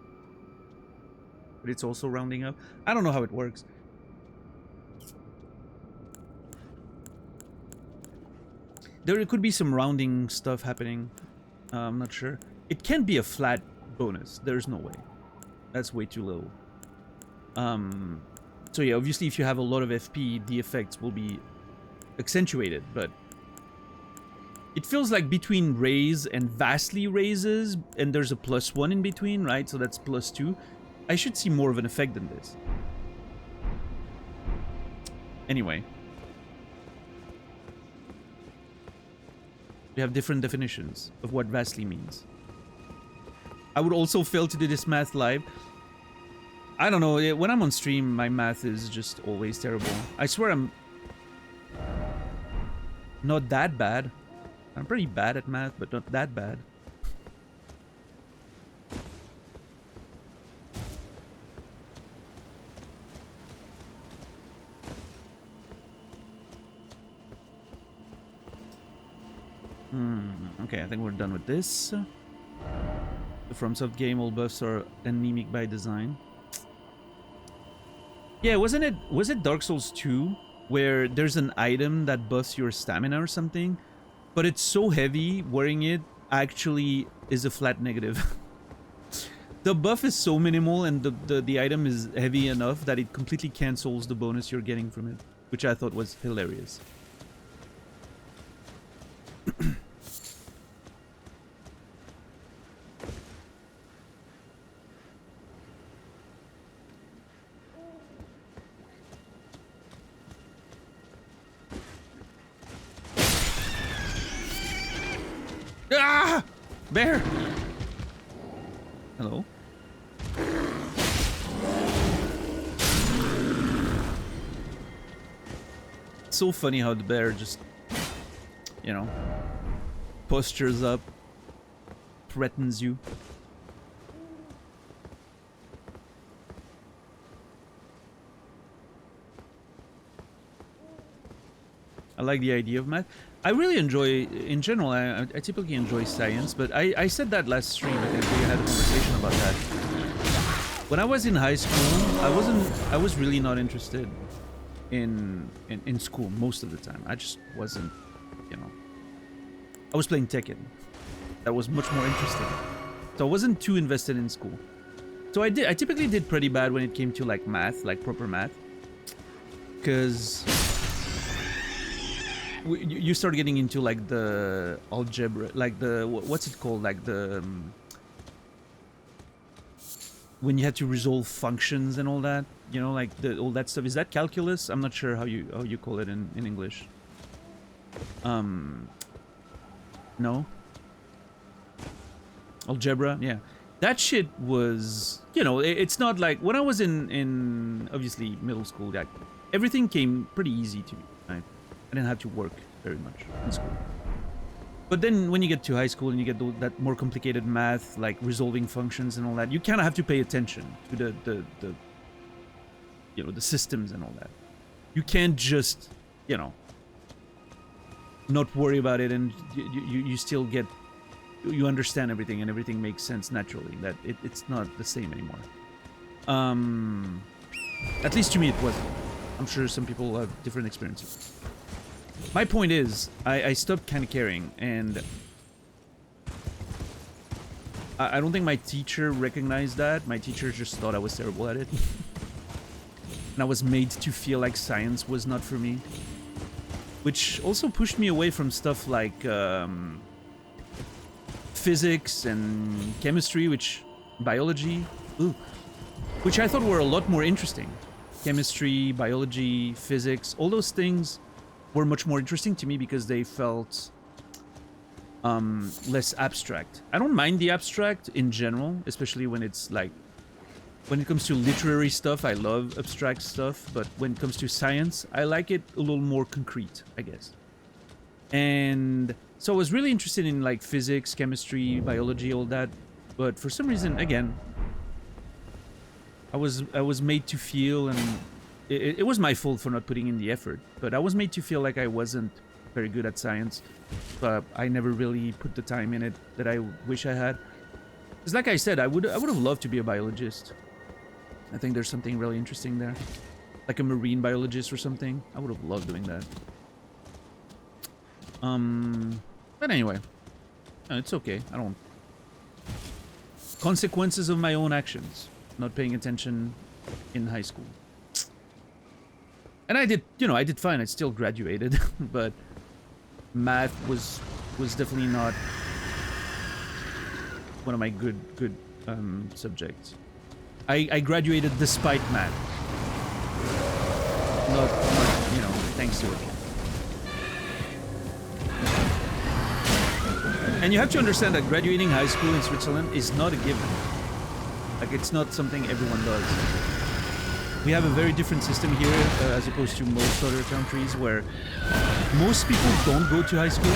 But it's also rounding up. I don't know how it works. There could be some rounding stuff happening. I'm not sure. It can't be a flat bonus. There's no way. That's way too low. So yeah, obviously if you have a lot of FP, the effects will be accentuated, but it feels like between raise and vastly raises, and there's a +1 in between, right? So that's +2. I should see more of an effect than this. Anyway. We have different definitions of what vastly means. I would also fail to do this math live. I don't know, when I'm on stream, my math is just always terrible. I swear I'm not that bad. I'm pretty bad at math, but not that bad. Okay, I think we're done with this. The FromSoft game, all buffs are anemic by design. Yeah, was it Dark Souls 2 where there's an item that buffs your stamina or something, but it's so heavy wearing it actually is a flat negative. The buff is so minimal and the item is heavy enough that it completely cancels the bonus you're getting from it, which I thought was hilarious. Ah! Bear! Hello? It's so funny how the bear just, you know, postures up, threatens you. I like the idea of math. I really enjoy, in general, I typically enjoy science, but I said that last stream. I think we had a conversation about that. When I was in high school, I was really not interested in school most of the time. I just wasn't, you know. I was playing Tekken. That was much more interesting. So I wasn't too invested in school. So I typically did pretty bad when it came to like math, like proper math. Because you start getting into like the algebra, like the what's it called, like the when you had to resolve functions and all that, you know, like all that stuff. Is that calculus? I'm not sure how you call it in English. No, algebra. Yeah, that shit was, you know, it's not like when I was in obviously middle school, like everything came pretty easy to me. Right? I didn't have to work very much in school. But then when you get to high school and you get that more complicated math, like resolving functions and all that, you kind of have to pay attention to the you know, the systems and all that. You can't just, you know, not worry about it, and you still get, you understand everything and everything makes sense naturally. That it's not the same anymore. At least to me it wasn't. I'm sure some people have different experiences. My point is, I stopped kind of caring, and I don't think my teacher recognized that. My teacher just thought I was terrible at it. And I was made to feel like science was not for me. Which also pushed me away from stuff like physics and chemistry, biology, which I thought were a lot more interesting. Chemistry, biology, physics, all those things were much more interesting to me because they felt less abstract. I don't mind the abstract in general, especially when it's like, when it comes to literary stuff, I love abstract stuff, but when it comes to science, I like it a little more concrete, I guess. And so I was really interested in like physics, chemistry, biology, all that, but for some reason, again, I was made to feel, and it was my fault for not putting in the effort, but I was made to feel like I wasn't very good at science, but I never really put the time in it that I wish I had. Because like I said, I would have loved to be a biologist. I think there's something really interesting there. Like a marine biologist or something. I would have loved doing that. But anyway. No, it's okay. I don't... Consequences of my own actions. Not paying attention in high school. And I did, you know, I did fine. I still graduated. But math was definitely not one of my good subjects. I graduated despite math. Not, you know, thanks to it. And you have to understand that graduating high school in Switzerland is not a given. Like, it's not something everyone does. We have a very different system here as opposed to most other countries where most people don't go to high school.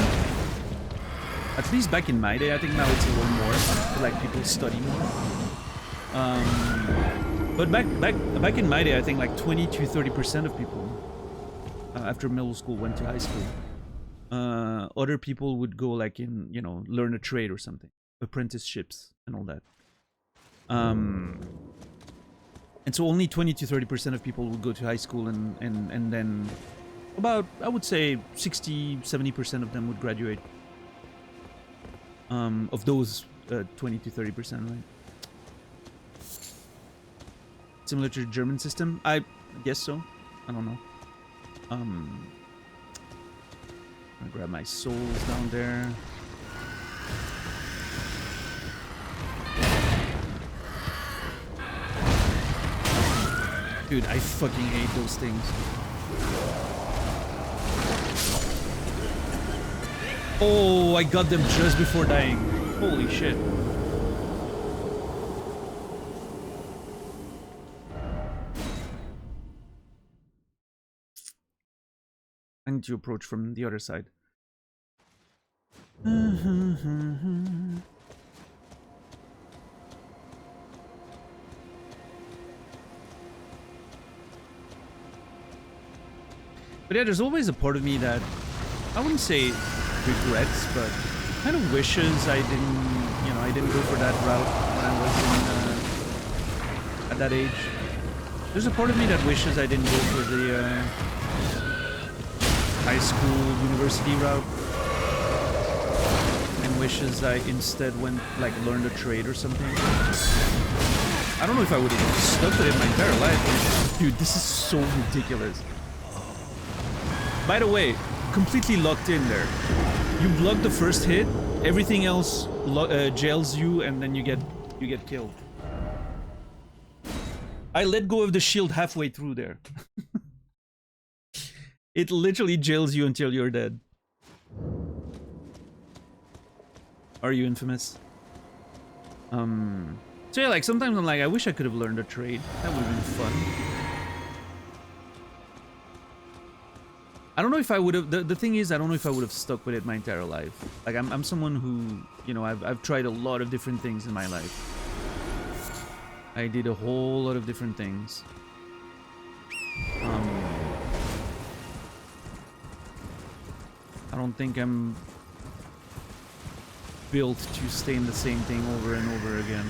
At least back in my day, I think now it's a little more, like people study more. But back in my day, I think like 20 to 30% of people after middle school went to high school. Other people would go like in, you know, learn a trade or something, apprenticeships and all that. And so only 20 to 30% of people would go to high school, and then about, I would say 60-70% of them would graduate. Of those 20 to 30%, right? Similar to the German system? I guess so. I don't know. I'm gonna grab my souls down there. Dude, I fucking hate those things. Oh, I got them just before dying. Holy shit. I need to approach from the other side. But yeah, there's always a part of me that, I wouldn't say regrets, but kind of wishes I didn't, you know, I didn't go for that route when I was in, at that age. There's a part of me that wishes I didn't go for the high school, university route, and wishes I instead went, like, learned a trade or something. I don't know if I would have stuck with it my entire life. Dude, this is so ridiculous. By the way, completely locked in there. You block the first hit, everything else jails you, and then you get killed. I let go of the shield halfway through there. It literally jails you until you're dead. Are you infamous? So yeah, like sometimes I'm like, I wish I could have learned a trade. That would have been fun. I don't know if I would have. The thing is, I don't know if I would have stuck with it my entire life. Like I'm someone who, you know, I've tried a lot of different things in my life. I did a whole lot of different things. I don't think I'm built to stay in the same thing over and over again.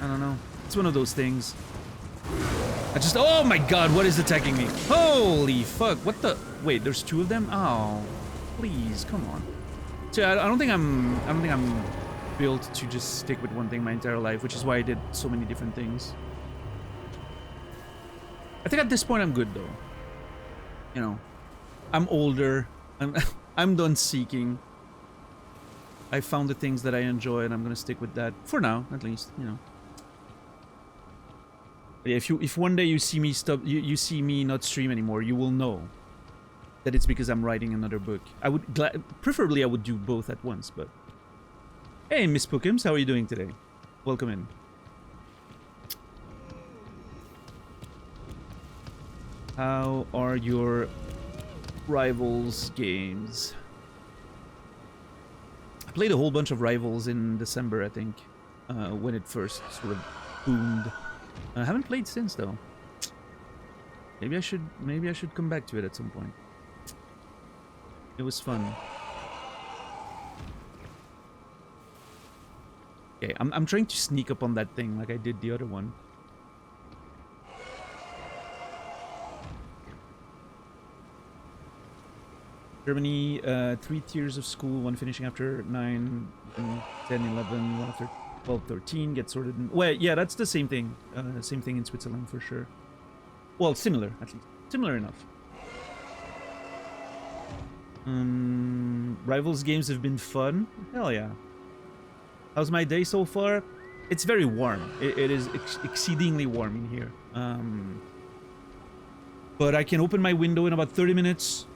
I don't know. It's one of those things. I just... Oh my god, what is attacking me? Holy fuck, what the... Wait, there's two of them? Oh, please, come on. So I don't think I'm built to just stick with one thing my entire life, which is why I did so many different things. I think at this point I'm good though. You know, I'm older. I'm done seeking. I found the things that I enjoy, and I'm gonna stick with that for now, at least. You know. But yeah, if one day you see me you see me not stream anymore, you will know that it's because I'm writing another book. I would preferably I would do both at once, but hey, Miss Pookums, how are you doing today? Welcome in. How are your Rivals games? I played a whole bunch of Rivals in December, I think, when it first sort of boomed. I haven't played since though. Maybe I should come back to it at some point. It was fun. Okay, I'm trying to sneak up on that thing like I did the other one. Germany, 3 tiers of school, one finishing after 9, 10, 11, one after 12, 13, get sorted in... Well, yeah, that's the same thing. Same thing in Switzerland, for sure. Well, similar, at least. Similar enough. Rivals games have been fun. Hell yeah. How's my day so far? It's very warm. It is exceedingly warm in here. But I can open my window in about 30 minutes.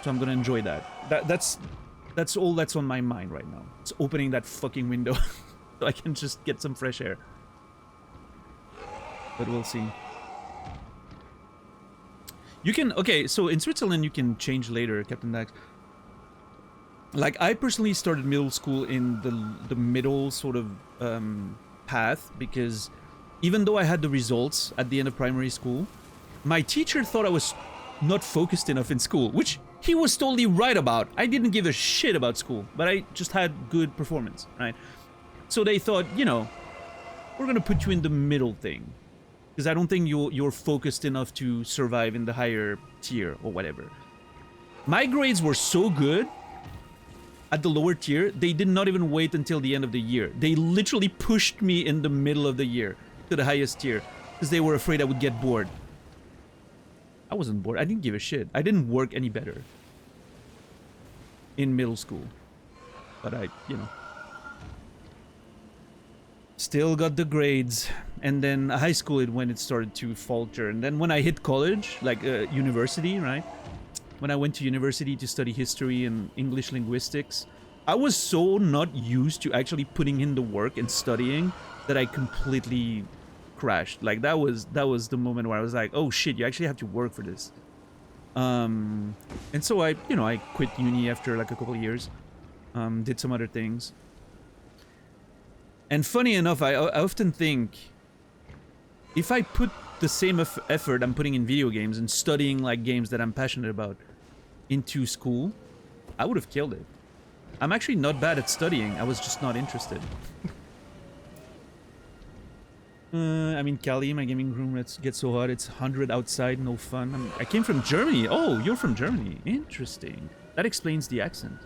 So I'm gonna enjoy that. That's all that's on my mind right now. It's opening that fucking window so I can just get some fresh air. But we'll see. You can... Okay, so in Switzerland you can change later, Captain Dax. Like, I personally started middle school in the middle sort of path, because even though I had the results at the end of primary school, my teacher thought I was not focused enough in school, which he was totally right about. I didn't give a shit about school, but I just had good performance, right? So they thought, you know, we're gonna put you in the middle thing, because I don't think you're focused enough to survive in the higher tier or whatever. My grades were so good at the lower tier, they did not even wait until the end of the year. They literally pushed me in the middle of the year to the highest tier because they were afraid I would get bored. I wasn't bored. I didn't give a shit. I didn't work any better in middle school. But I, you know, still got the grades. And then high school is when it started to falter. And then when I hit college, like university, right? When I went to university to study history and English linguistics, I was so not used to actually putting in the work and studying that I completely crashed. Like that was the moment where I was like, oh shit, you actually have to work for this. And so I quit uni after like a couple of years, did some other things. And funny enough, I often think if I put the same effort I'm putting in video games and studying like games that I'm passionate about into school, I would have killed it. I'm actually not bad at studying, I was just not interested. I'm in Cali, my gaming room gets so hot, it's 100 outside, no fun. I came from Germany. Oh, you're from Germany. Interesting. That explains the accent.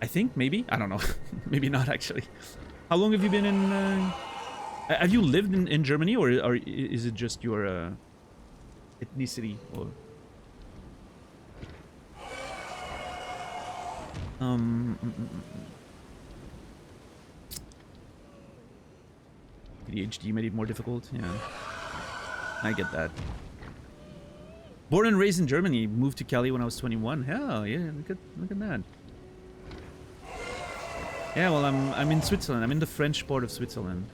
I think, maybe? I don't know. Maybe not, actually. How long have you been in... have you lived in Germany, or is it just your ethnicity? Or... ADHD made it more difficult. Yeah, I get that. Born and raised in Germany, moved to Cali when I was 21. Hell yeah, look at that. Yeah, well, I'm in Switzerland. I'm in the French part of Switzerland.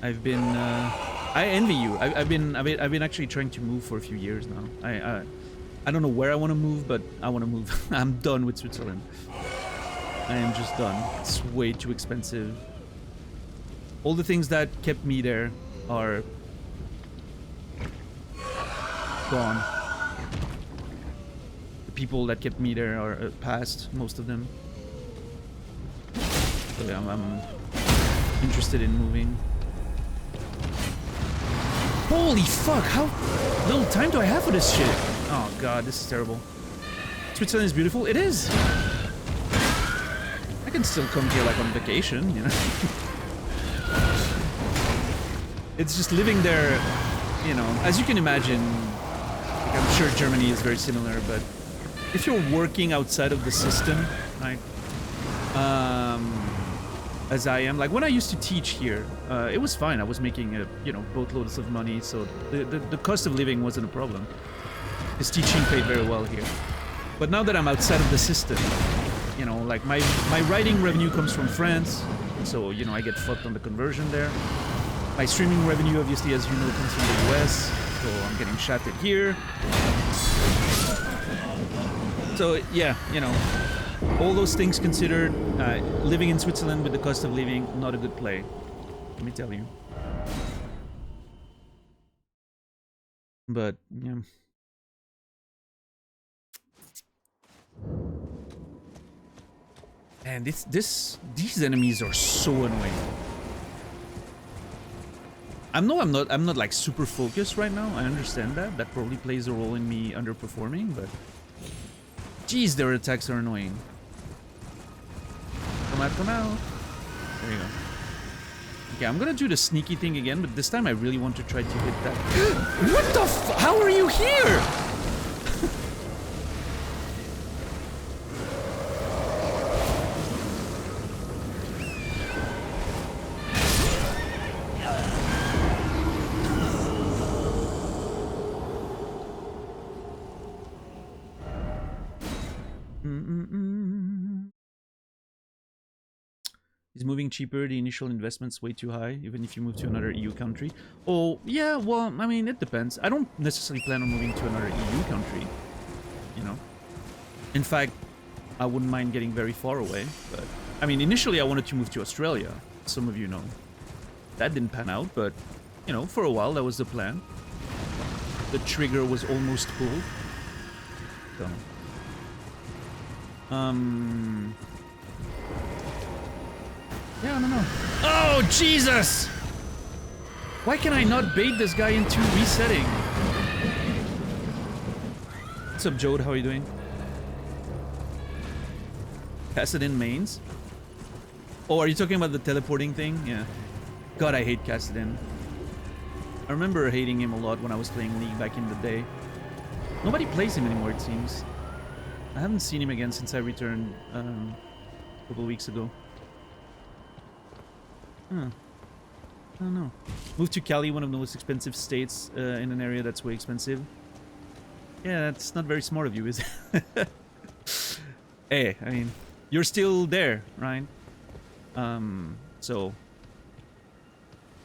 I've been I envy you. I've been actually trying to move for a few years now. I don't know where I want to move, but I want to move. I'm done with Switzerland. I am just done. It's way too expensive. All the things that kept me there are gone. The people that kept me there are past, most of them. So yeah, I'm interested in moving. Holy fuck, how little time do I have for this shit? Oh god, this is terrible. Switzerland is beautiful. It is. I can still come here like on vacation, you know. It's just living there, you know, as you can imagine, like I'm sure Germany is very similar, but if you're working outside of the system, right, as I am, like when I used to teach here, it was fine. I was making you know, boatloads of money, so the cost of living wasn't a problem. This teaching paid very well here. But now that I'm outside of the system, you know, like my writing revenue comes from France, so you know I get fucked on the conversion there. My streaming revenue, obviously, as you know, comes from the US, so I'm getting shafted here. So yeah, you know, all those things considered, living in Switzerland with the cost of living, not a good play. Let me tell you. But yeah. And these enemies are so annoying. I'm not like super focused right now. I understand that. That probably plays a role in me underperforming, but jeez, their attacks are annoying. Come out, come out. There you go. Okay, I'm gonna do the sneaky thing again, but this time I really want to try to hit that. What the f- How are you here? Is moving cheaper? The initial investment's way too high, even if you move to another EU country. Oh, yeah, well, I mean, it depends. I don't necessarily plan on moving to another EU country, you know. In fact, I wouldn't mind getting very far away, but... I mean, initially I wanted to move to Australia, some of you know. That didn't pan out, but you know, for a while that was the plan. The trigger was almost pulled. So, yeah, I don't know. Oh, Jesus! Why can I not bait this guy into resetting? What's up, Jode? How are you doing? Kassadin mains? Oh, are you talking about the teleporting thing? Yeah. God, I hate Kassadin. I remember hating him a lot when I was playing League back in the day. Nobody plays him anymore, it seems. I haven't seen him again since I returned a couple of weeks ago. Huh. I don't know. Moved to Cali, one of the most expensive states in an area that's way expensive. Yeah, that's not very smart of you, is it? Hey, I mean, you're still there, right? So,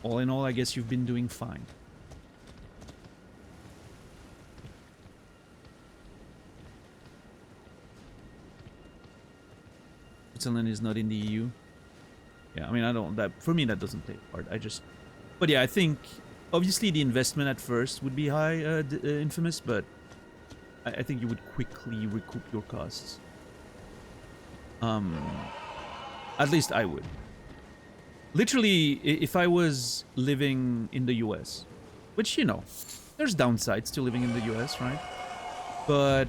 all in all, I guess you've been doing fine. Switzerland is not in the EU. Yeah, I mean, I don't, that, for me, that doesn't play a part. I just, but yeah, I think, obviously the investment at first would be high, Infamous, but I think you would quickly recoup your costs. At least I would. Literally, if I was living in the US, which, you know, there's downsides to living in the US, right? But,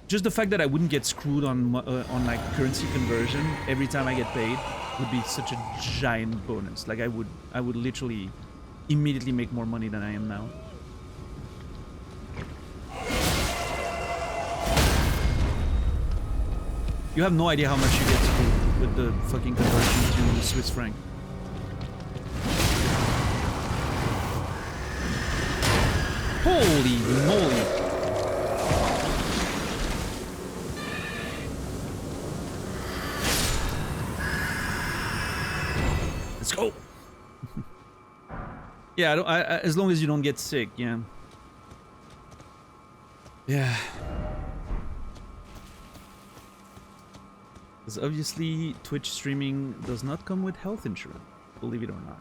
just the fact that I wouldn't get screwed on like currency conversion every time I get paid would be such a giant bonus. Like I would literally immediately make more money than I am now. You have no idea how much you get screwed with the fucking conversion to Swiss franc. Holy moly! Let's go. Yeah, as long as you don't get sick, yeah. Yeah. Because obviously Twitch streaming does not come with health insurance, believe it or not.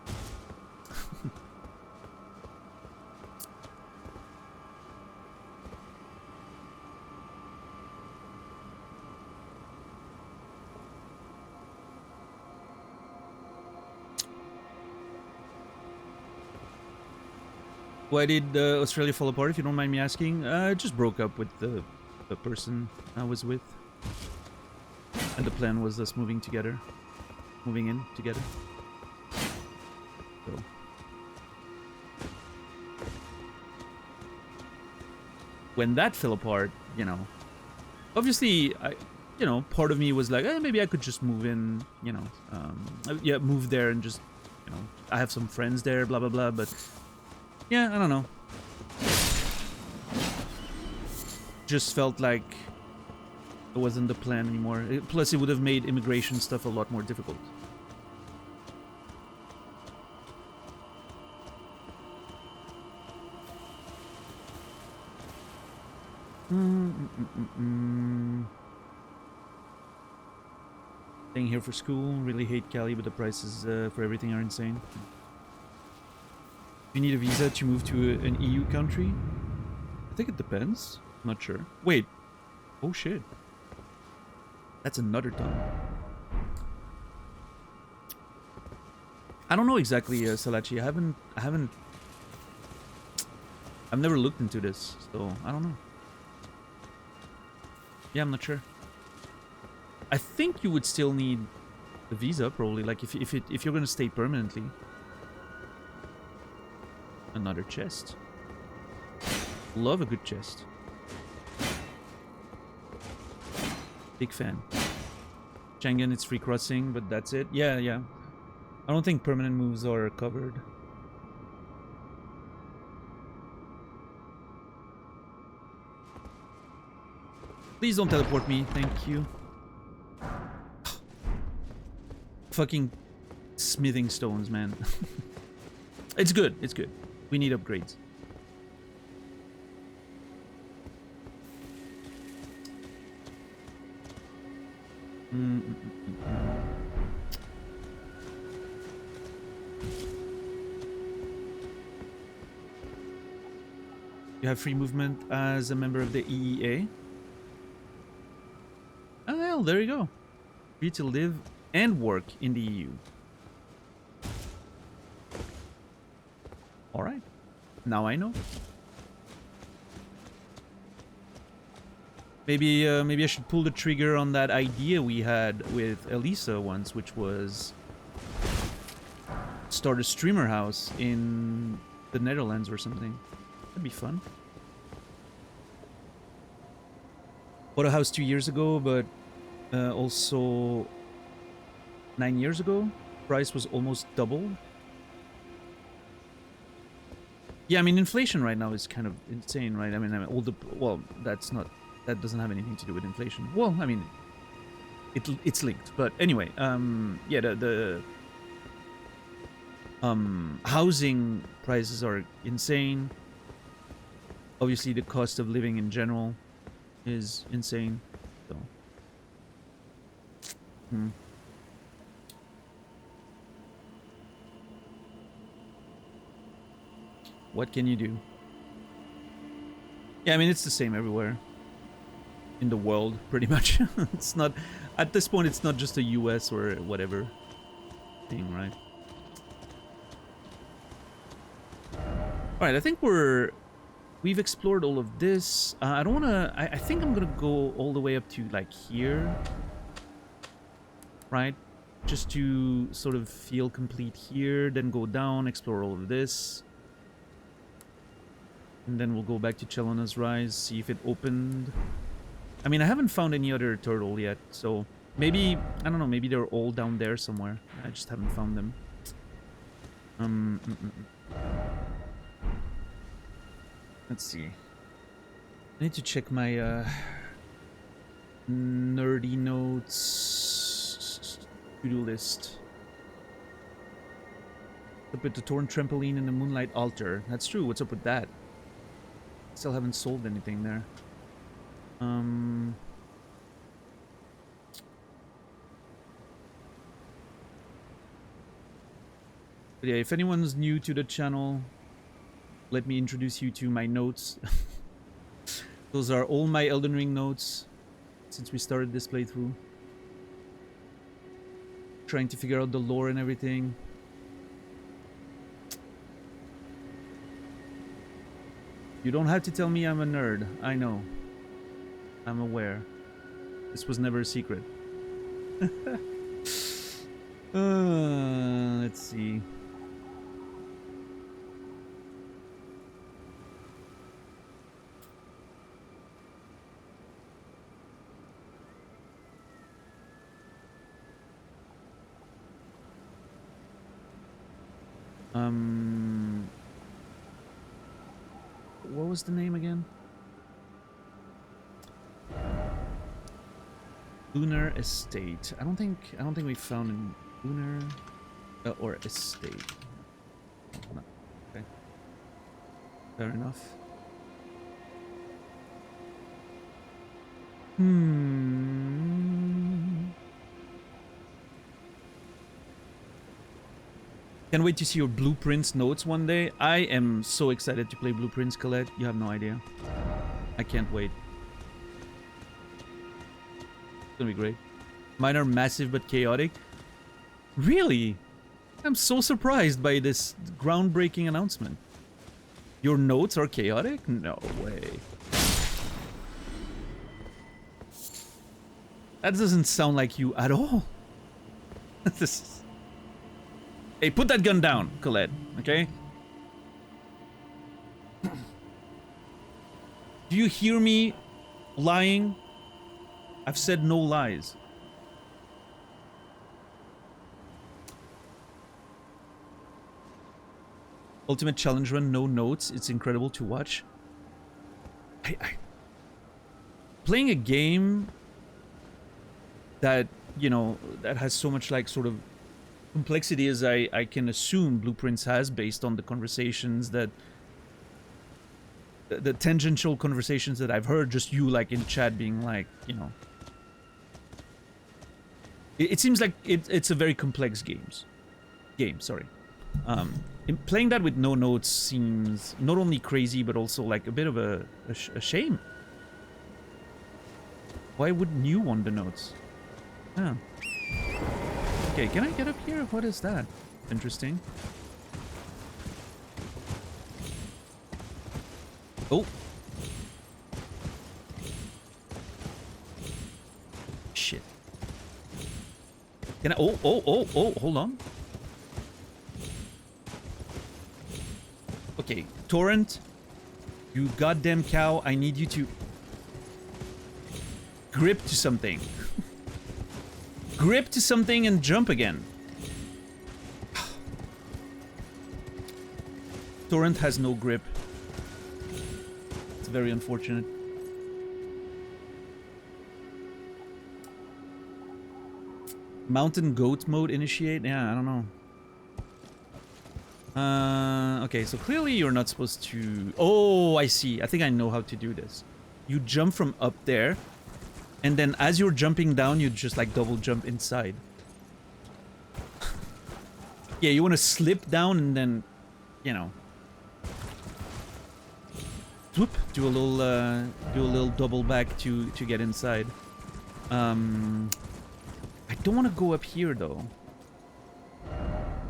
Why did Australia fall apart, if you don't mind me asking? I just broke up with the person I was with. And the plan was us moving together. Moving in together. So. When that fell apart, you know, obviously, you know, part of me was like, maybe I could just move in, you know, yeah, move there and just, you know, I have some friends there, blah, blah, blah, but yeah, I don't know. Just felt like it wasn't the plan anymore. Plus, it would have made immigration stuff a lot more difficult. Staying here for school. Really hate Cali, but the prices for everything are insane. You need a visa to move to an EU country? I think it depends. Not sure. Wait. Oh shit. That's another ton. I don't know exactly, Salachi. I've never looked into this, so I don't know. Yeah, I'm not sure. I think you would still need a visa, probably. Like if you're gonna stay permanently. Another chest. Love a good chest. Big fan. Schengen, it's free crossing, but that's it. Yeah, yeah. I don't think permanent moves are covered. Please don't teleport me, thank you. Fucking smithing stones, man. It's good, it's good. We need upgrades. You have free movement as a member of the EEA. Oh, well, there you go. Free to live and work in the EU. Alright. Now I know. Maybe maybe I should pull the trigger on that idea we had with Elisa once, which was start a streamer house in the Netherlands or something. That'd be fun. Bought a house 2 years ago, but also 9 years ago. Price was almost double. Yeah, I mean, inflation right now is kind of insane, right? I mean all the... Well, that's not... That doesn't have anything to do with inflation. Well, I mean, it's linked. But anyway, yeah, the housing prices are insane. Obviously, the cost of living in general is insane. So, what can you do? Yeah, I mean, it's the same everywhere in the world, pretty much. It's not, at this point, it's not just a US or whatever thing, right? Alright, I think we've explored all of this. I don't want to... I think I'm going to go all the way up to, like, here. Right? Just to sort of feel complete here, then go down, explore all of this. And then we'll go back to Chelona's Rise, see if it opened. I mean, I haven't found any other turtle yet, so maybe... I don't know, maybe they're all down there somewhere. I just haven't found them. Let's see. I need to check my nerdy notes to-do list. Up with the torn trampoline and the Moonlight altar. That's true. What's up with that? Still haven't sold anything there. But yeah, if anyone's new to the channel, let me introduce you to my notes. Those are all my Elden Ring notes since we started this playthrough. Trying to figure out the lore and everything. You don't have to tell me I'm a nerd. I know. I'm aware. This was never a secret. Let's see. What was the name again? Lunar Estate. I don't think we found an Lunar or Estate. No. Okay. Fair enough. Can't wait to see your Blueprints notes one day. I am so excited to play Blueprints, Colette. You have no idea. I can't wait. It's gonna be great. Mine are massive but chaotic. Really? I'm so surprised by this groundbreaking announcement. Your notes are chaotic? No way. That doesn't sound like you at all. This... Hey, put that gun down, Colette, okay? Do you hear me lying? I've said no lies. Ultimate Challenge Run, no notes. It's incredible to watch. Playing a game that, you know, that has so much, like, sort of complexity as I can assume Blueprints has based on the conversations that... The tangential conversations that I've heard, just you, like, in chat being like, you know... It seems like it's a very complex game, sorry. Playing that with no notes seems not only crazy, but also like a bit of a shame. Why wouldn't you want the notes? Yeah. Okay, can I get up here? What is that? Interesting. Oh. Shit. Can I? Oh, hold on. Okay, Torrent, you goddamn cow, I need you to grip to something. Grip to something and jump again. Torrent has no grip. It's very unfortunate. Mountain goat mode initiate? Yeah, I don't know. Okay, so clearly you're not supposed to... Oh, I see. I think I know how to do this. You jump from up there, and then as you're jumping down, you just like double jump inside. Yeah, you want to slip down and then, you know, whoop, do a little double back to get inside. I don't want to go up here though.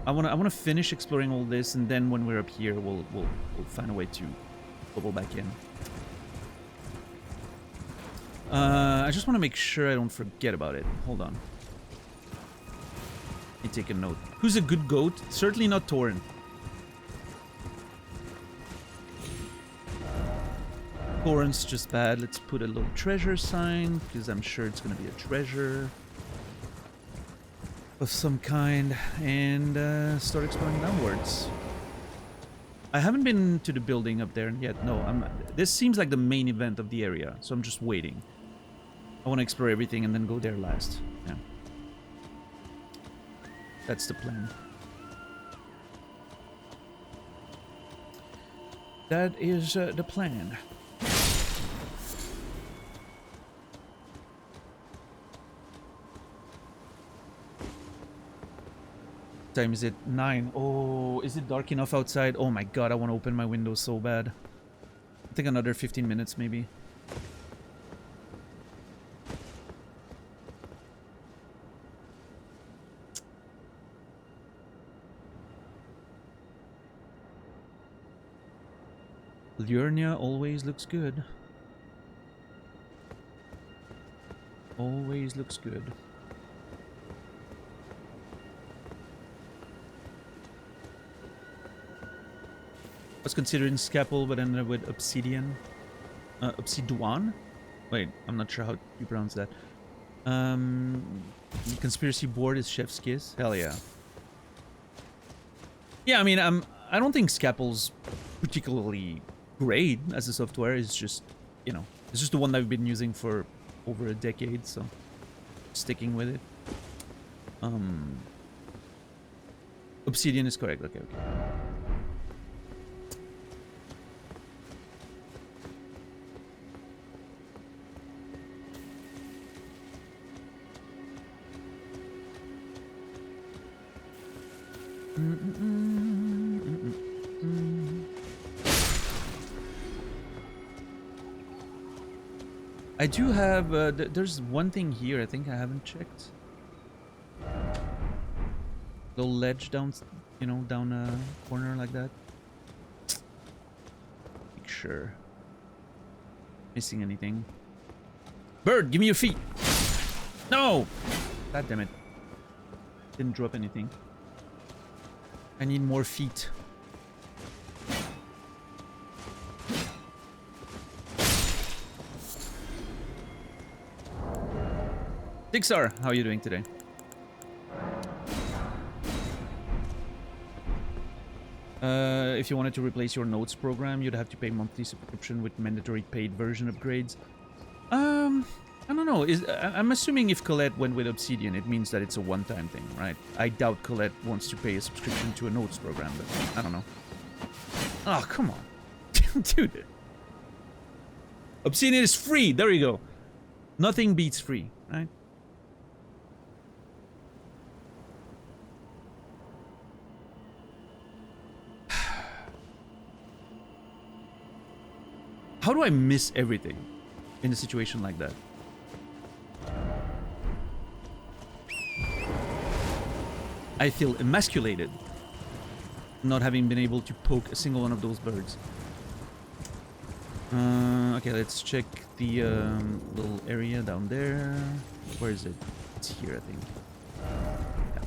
I wanna finish exploring all this, and then when we're up here, we'll find a way to double back in. I just want to make sure I don't forget about it. Hold on. Let me take a note. Who's a good goat? Certainly not Torrent. Torrent's just bad. Let's put a little treasure sign, because I'm sure it's gonna be a treasure of some kind, and start exploring downwards. I haven't been to the building up there yet. No, this seems like the main event of the area, so I'm just waiting. I want to explore everything and then go there last. Yeah. That's the plan. That is the plan. Time is it? 9. Oh, is it dark enough outside? Oh my god, I want to open my window so bad. I think another 15 minutes maybe. Liurnia always looks good. Always looks good. I was considering Scalpel, but ended up with Obsidian. Obsiduan? Wait, I'm not sure how you pronounce that. The conspiracy board is Chef's Kiss. Hell yeah. Yeah, I mean, I don't think Scalpel's particularly great as a software. It's just, you know, it's just the one that I've been using for over a decade, so sticking with it. Obsidian is correct. Okay, okay. I do have, there's one thing here I think I haven't checked. Little ledge down, you know, down a corner like that. Make sure. Missing anything. Bird, give me your feet! No! God damn it. Didn't drop anything. I need more feet. Dixar, how are you doing today? If you wanted to replace your notes program, you'd have to pay monthly subscription with mandatory paid version upgrades. I don't know. I'm assuming if Colette went with Obsidian, it means that it's a one-time thing, right? I doubt Colette wants to pay a subscription to a notes program, but I don't know. Oh, come on. Dude. Obsidian is free. There you go. Nothing beats free, right? How do I miss everything in a situation like that? I feel emasculated not having been able to poke a single one of those birds. Okay, let's check the little area down there. Where is it? It's here, I think. Yeah.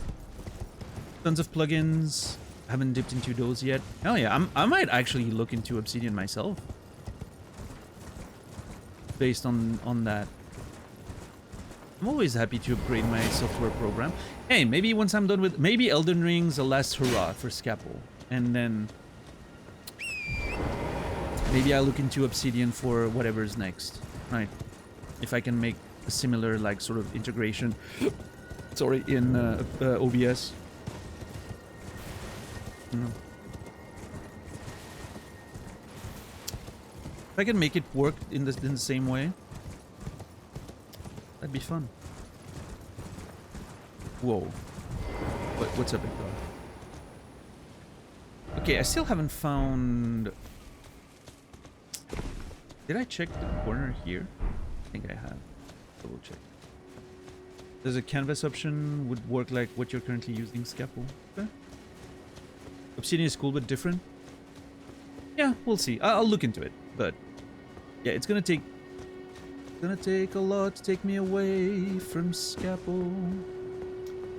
Tons of plugins. Haven't dipped into those yet. Oh yeah, I might actually look into Obsidian myself. Based on that. I'm always happy to upgrade my software program. Hey, maybe once I'm done with... Maybe Elden Ring's a last hurrah for Scapple. And then... maybe I'll look into Obsidian for whatever's next. Right. If I can make a similar, like, sort of integration. Sorry, in OBS. If I can make it work in the same way, that'd be fun. Whoa. What's up, Victor? Okay, I still haven't found... Did I check the corner here? I think I have. Double check. There's a canvas option, would work like what you're currently using, Scapple. Okay. Obsidian is cool but different. Yeah, we'll see. I'll look into it, but yeah, it's gonna take a lot to take me away from Scapple.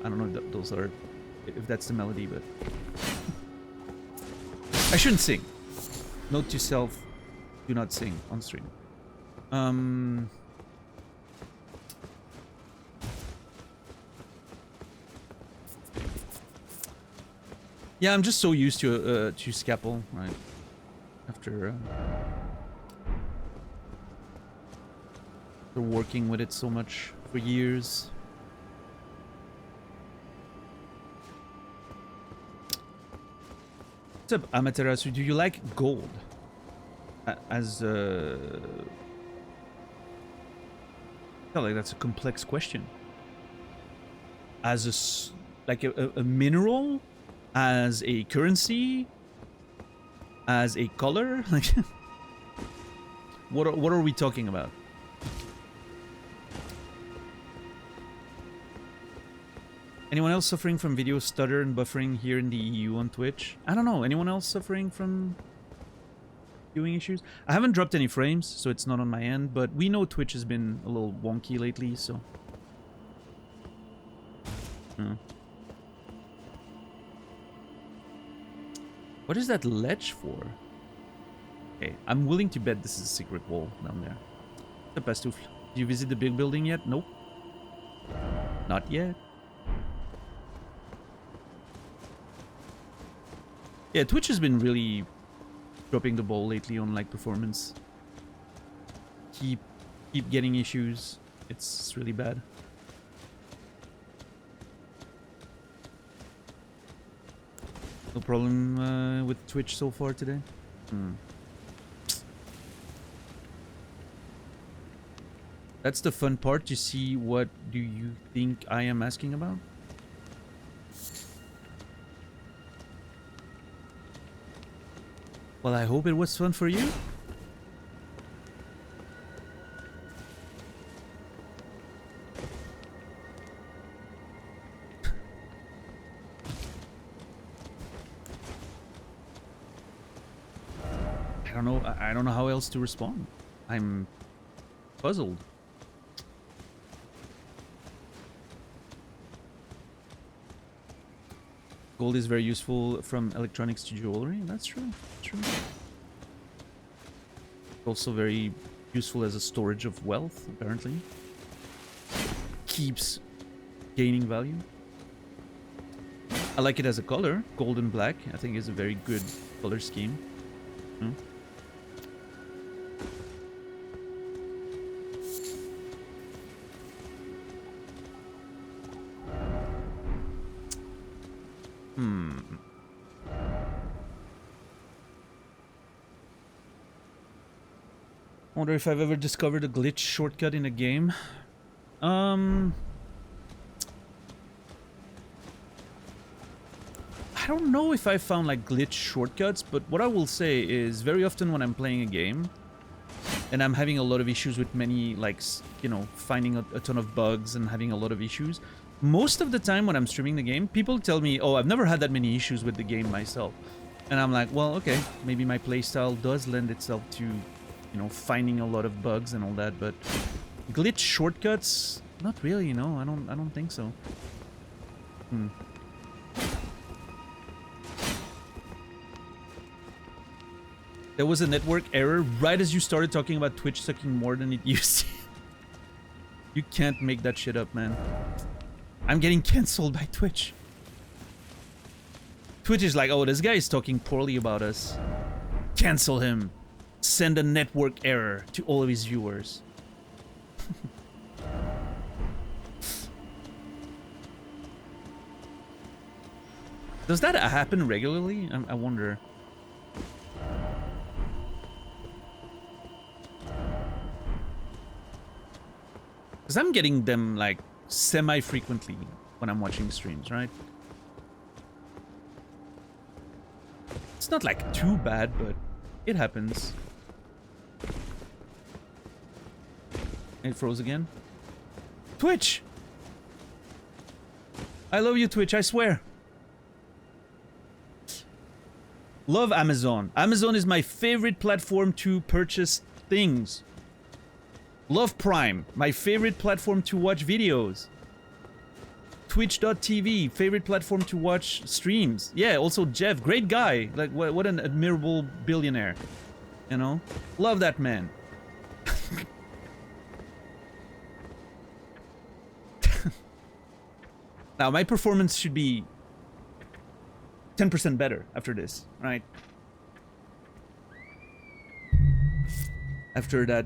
I don't know if those are, if that's the melody, but I shouldn't sing. Note to self: do not sing on stream. Yeah, I'm just so used to Scapple, right? After working with it so much for years. What's up, Amaterasu? Do you like gold? As I feel like that's a complex question. As a mineral? As a currency? As a color? Like, what are we talking about? Anyone else suffering from video stutter and buffering here in the EU on Twitch? I don't know. Anyone else suffering from viewing issues? I haven't dropped any frames, so it's not on my end, but we know Twitch has been a little wonky lately, so... What is that ledge for? Okay, I'm willing to bet this is a secret wall down there. The Pastouf. Did you visit the big building yet? Nope. Not yet. Yeah, Twitch has been really dropping the ball lately on like performance. Keep getting issues. It's really bad. No problem with Twitch so far today? That's the fun part, to see what do you think I am asking about? Well, I hope it was fun for you. I don't know how else to respond. I'm puzzled. Gold is very useful from electronics to jewelry. That's true. That's true. Also very useful as a storage of wealth, apparently. Keeps gaining value. I like it as a color. Gold and black, I think, is a very good color scheme. I wonder if I've ever discovered a glitch shortcut in a game. I don't know if I found like glitch shortcuts, but what I will say is very often when I'm playing a game, and I'm having a lot of issues with many, like, you know, finding a ton of bugs and having a lot of issues. Most of the time when I'm streaming the game, people tell me, oh, I've never had that many issues with the game myself. And I'm like, well, okay, maybe my playstyle does lend itself to, you know, finding a lot of bugs and all that, but glitch shortcuts, not really, you know, I don't think so. There was a network error right as you started talking about Twitch sucking more than it used to. You can't make that shit up, man. I'm getting cancelled by Twitch. Twitch is like, oh, this guy is talking poorly about us. Cancel him. Send a network error to all of his viewers. Does that happen regularly? I wonder. Because I'm getting them, like, semi-frequently when I'm watching streams, right? It's not, like, too bad, but it happens. It froze again. Twitch! I love you, Twitch, I swear. Love Amazon. Amazon is my favorite platform to purchase things. Love Prime, my favorite platform to watch videos. Twitch.tv, favorite platform to watch streams. Yeah, also Jeff, great guy. Like, what an admirable billionaire. You know? Love that man. Now, my performance should be 10% better after this, right? After that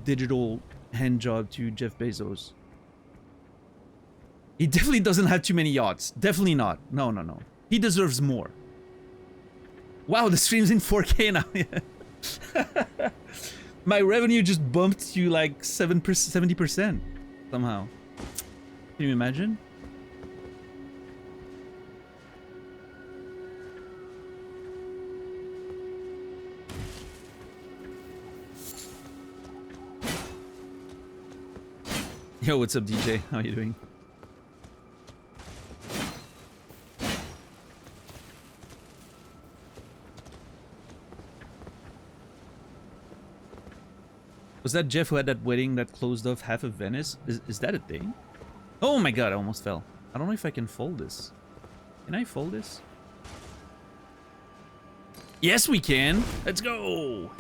digital hand job to Jeff Bezos. He definitely doesn't have too many yachts. Definitely not. No, no, no. He deserves more. Wow, the stream's in 4K now. My revenue just bumped to like 70% somehow. Can you imagine? Yo, what's up, DJ? How are you doing? Was that Jeff who had that wedding that closed off half of Venice? Is that a thing? Oh my god, I almost fell. I don't know if I can fold this. Can I fold this? Yes, we can! Let's go!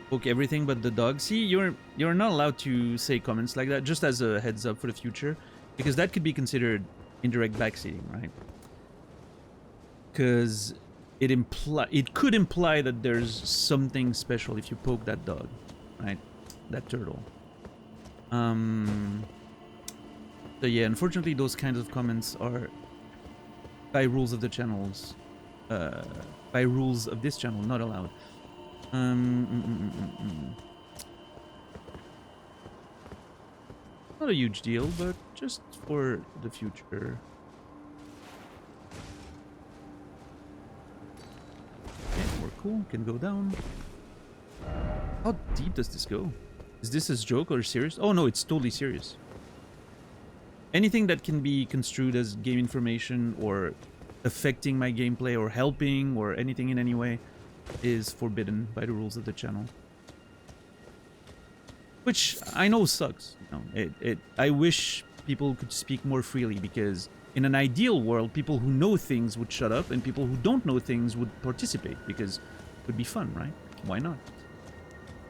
Poke everything but the dog. See, you're not allowed to say comments like that, just as a heads up for the future, because that could be considered indirect backseating, right? Because it could imply that there's something special if you poke that dog, right? That turtle. So yeah, unfortunately, those kinds of comments are, by rules of the channels, by rules of this channel, not allowed. Not a huge deal, but just for the future. Okay, we're cool. Can go down. How deep does this go? Is this a joke or serious? Oh no, it's totally serious. Anything that can be construed as game information or affecting my gameplay or helping or anything in any way is forbidden by the rules of the channel. Which I know sucks. You know, I wish people could speak more freely, because in an ideal world, people who know things would shut up and people who don't know things would participate, because it would be fun, right? Why not?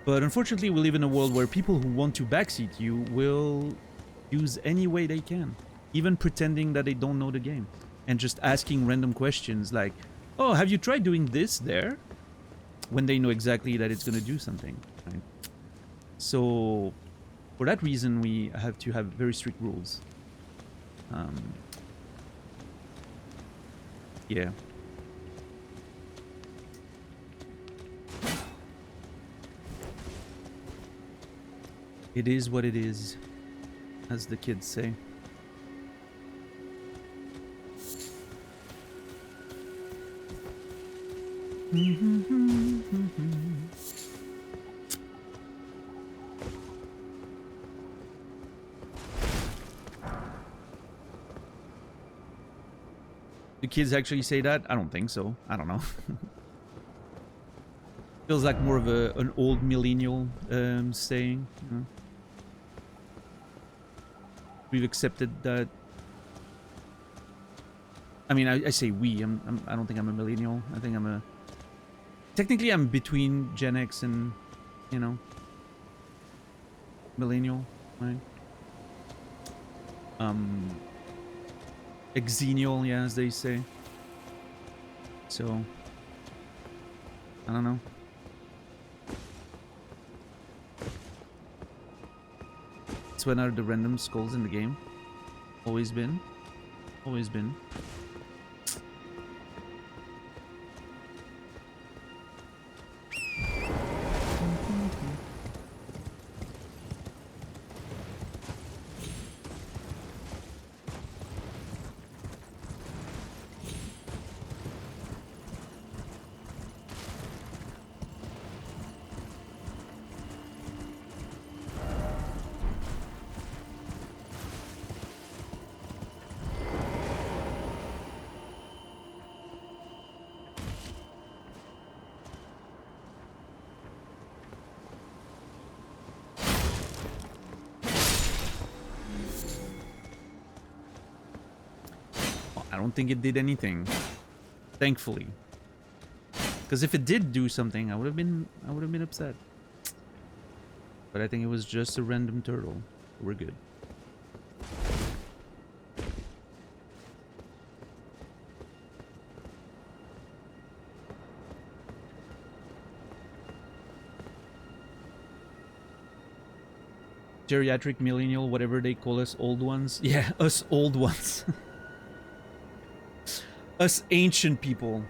But unfortunately, we live in a world where people who want to backseat you will use any way they can, even pretending that they don't know the game and just asking random questions like, oh, have you tried doing this there? When they know exactly that it's going to do something, right? So for that reason, we have to have very strict rules Yeah. It is what it is, as the kids say. Do kids actually say that? I don't think so. I don't know. Feels like more of an old millennial saying. You know? We've accepted that. I mean, I say we. I don't think I'm a millennial. I think I'm a. Technically, I'm between Gen X and, you know, millennial, right? Exennial, yeah, as they say. So, I don't know. It's when are the random skulls in the game? Always been. Always been. I don't think it did anything. Thankfully. Because if it did do something, I would have been upset. But I think it was just a random turtle. We're good. Geriatric, millennial, whatever they call us, old ones. Yeah, us old ones. Us ancient people.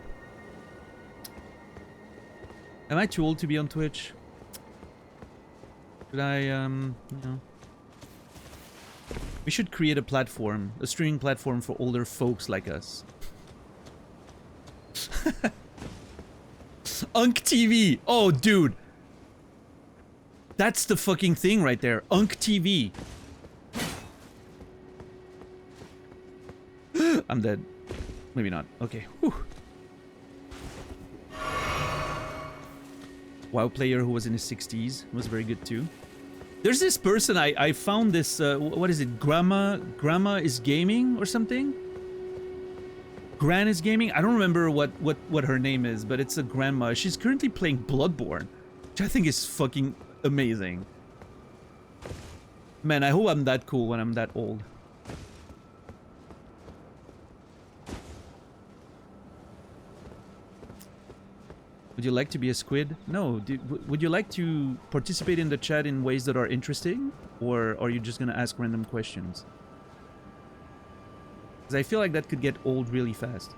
Am I too old to be on Twitch? Should I, you know... We should create a platform, a streaming platform for older folks like us. Unk TV! Oh, dude! That's the fucking thing right there. Unk TV. I'm dead. Maybe not. Okay. Whew. WoW player who was in his 60s was very good too. There's this person I found this what is it? Grandma is gaming or something? Gran is gaming? I don't remember what her name is, but it's a grandma. She's currently playing Bloodborne, which I think is fucking amazing. Man, I hope I'm that cool when I'm that old. Would you like to be a squid? No. Would you like to participate in the chat in ways that are interesting? Or are you just gonna ask random questions? Because I feel like that could get old really fast.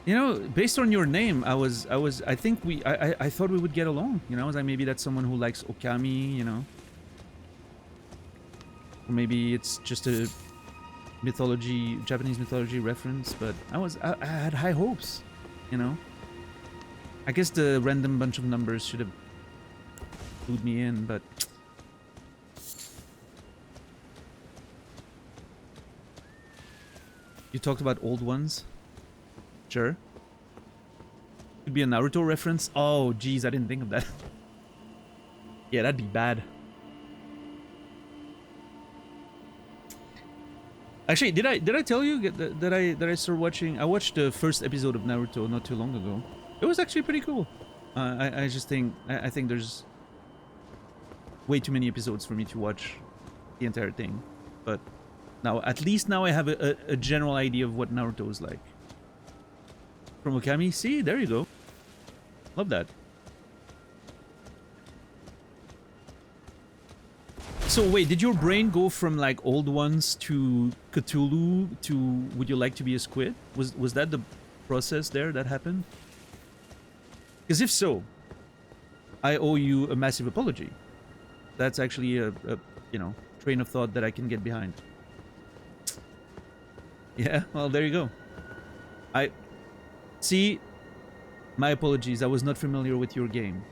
You know, based on your name, I thought we would get along. You know, I was like, maybe that's someone who likes Okami, you know. Or maybe it's just a mythology, Japanese mythology reference, but I had high hopes, you know. I guess the random bunch of numbers should have clued me in, but you talked about old ones. Sure. Could be a Naruto reference. Oh, geez, I didn't think of that. Yeah, that'd be bad. Actually, did I tell you that I started watching? I watched the first episode of Naruto not too long ago. It was actually pretty cool. I just think I think there's way too many episodes for me to watch the entire thing. But now, at least now I have a general idea of what Naruto is like. From Okami, see, there you go. Love that. So wait, did your brain go from like old ones to Cthulhu to would you like to be a squid? Was that the process there that happened? Because if so, I owe you a massive apology. That's actually a you know, train of thought that I can get behind. Yeah, well, there you go. I see. My apologies. I was not familiar with your game.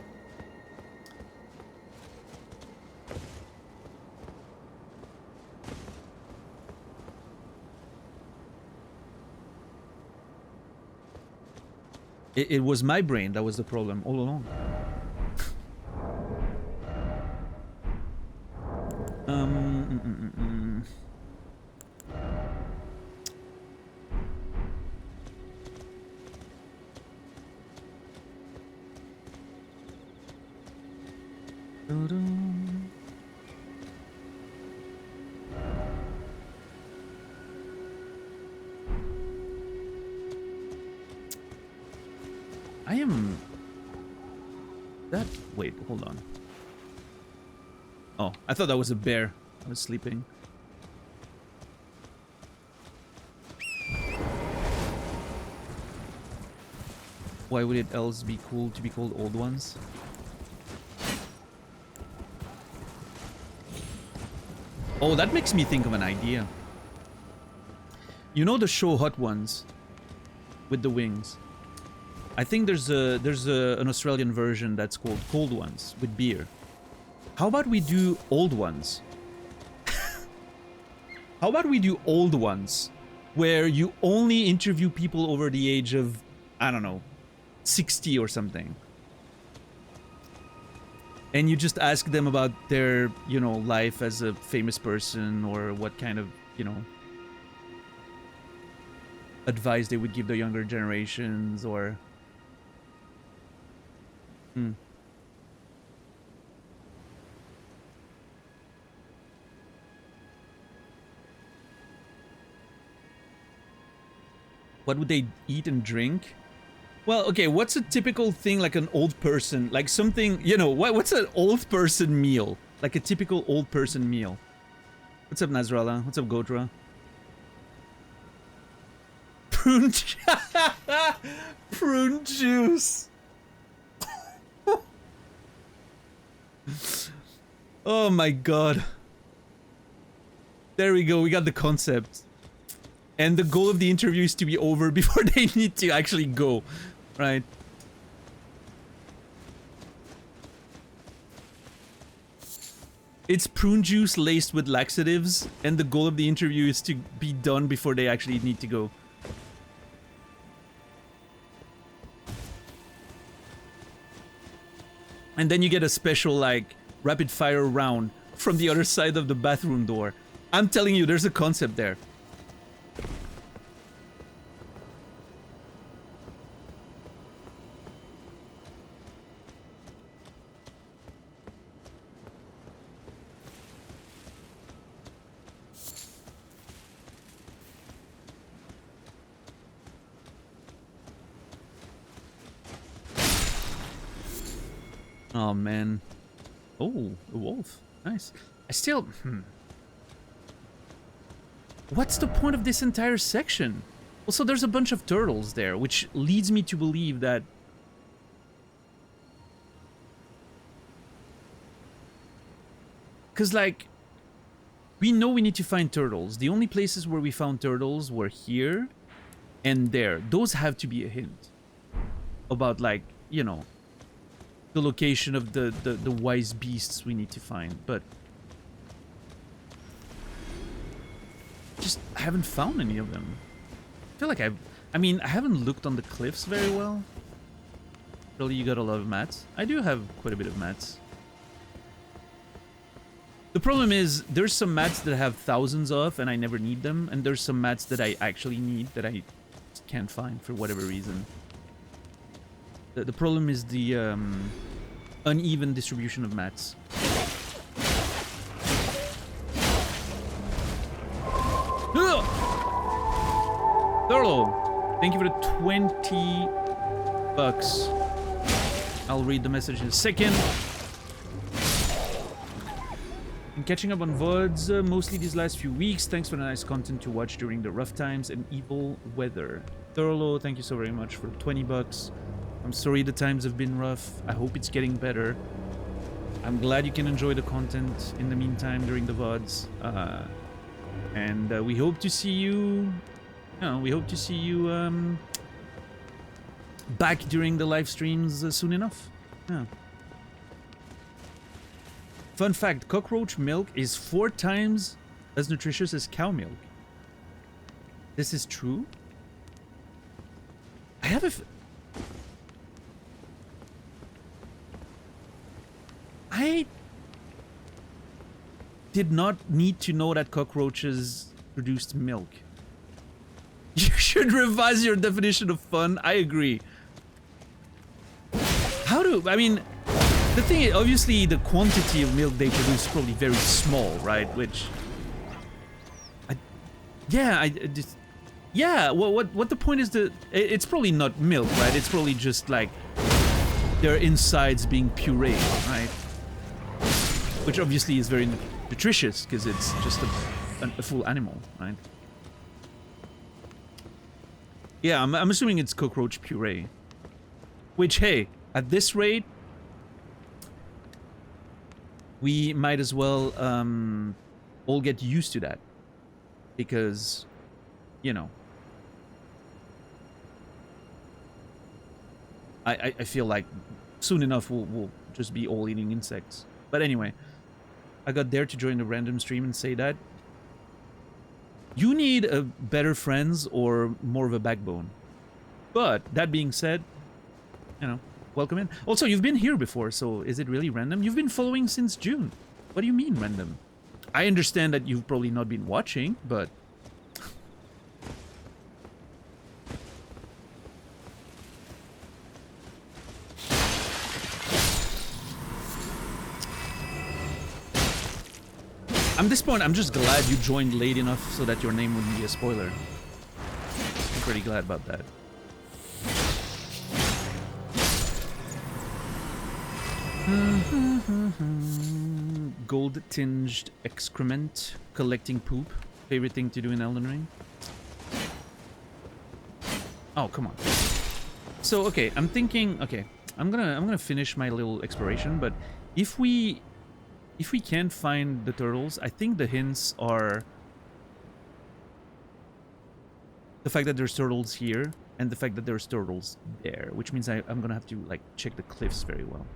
It was my brain that was the problem all along. I am... That... Wait, hold on. Oh, I thought that was a bear. I was sleeping. Why would it else be cool to be called old ones? Oh, that makes me think of an idea. You know the show Hot Ones? With the wings. I think there's an Australian version that's called Cold Ones with beer. How about we do Old Ones? How about we do Old Ones, where you only interview people over the age of, I don't know, 60 or something. And you just ask them about their, you know, life as a famous person or what kind of, you know, advice they would give the younger generations or... What would they eat and drink? Well, okay, what's a typical thing like an old person? Like something, you know, what's an old person meal? Like a typical old person meal. What's up, Nasrallah? What's up, Godra? Prune prune juice. Oh my god. There we go, we got the concept. And the goal of the interview is to be over before they need to actually go. Right. It's prune juice laced with laxatives, and the goal of the interview is to be done before they actually need to go. And then you get a special, like, rapid fire round from the other side of the bathroom door. I'm telling you, there's a concept there. Oh, man. Oh, a wolf. Nice. I still... What's the point of this entire section? Also, there's a bunch of turtles there, which leads me to believe that... Because, like... We know we need to find turtles. The only places where we found turtles were here and there. Those have to be a hint. About, like, you know... the location of the wise beasts we need to find, but just haven't found any of them. I feel like I mean, I haven't looked on the cliffs very well. Really, you got a lot of mats? I do have quite a bit of mats. The problem is, there's some mats that I have thousands of and I never need them, and there's some mats that I actually need that I just can't find for whatever reason. The problem is the uneven distribution of mats. Thurlow, thank you for the 20 bucks. I'll read the message in a second. I'm catching up on VODs mostly these last few weeks. Thanks for the nice content to watch during the rough times and evil weather. Thurlow, thank you so very much for 20 bucks. I'm sorry the times have been rough. I hope it's getting better. I'm glad you can enjoy the content in the meantime during the VODs. And we hope to see you... we hope to see you back during the live streams soon enough. Yeah. Fun fact, cockroach milk is 4 times as nutritious as cow milk. This is true? I have a... I did not need to know that cockroaches produced milk. You should revise your definition of fun. I agree. How do... I mean... The thing is, obviously, the quantity of milk they produce is probably very small, right? Which... what the point is that... It's probably not milk, right? It's probably just, like... their insides being pureed, right? Which obviously is very nutritious, because it's just a full animal, right? Yeah, I'm assuming it's cockroach puree. Which, hey, at this rate... we might as well all get used to that. Because, you know... I feel like soon enough we'll just be all eating insects. But anyway, I got there to join the random stream and say that you need a better friends or more of a backbone. But that being said, you know, welcome in. Also, you've been here before, so is it really random? You've been following since June. What do you mean random? I understand that you've probably not been watching, but... At this point, I'm just glad you joined late enough so that your name wouldn't be a spoiler. I'm pretty glad about that. Gold-tinged excrement, collecting poop. Favorite thing to do in Elden Ring? Oh, come on. So, okay, I'm thinking... Okay, I'm gonna finish my little exploration, but if we can't find the turtles, I think the hints are the fact that there's turtles here and the fact that there's turtles there, which means I'm gonna have to like check the cliffs very well.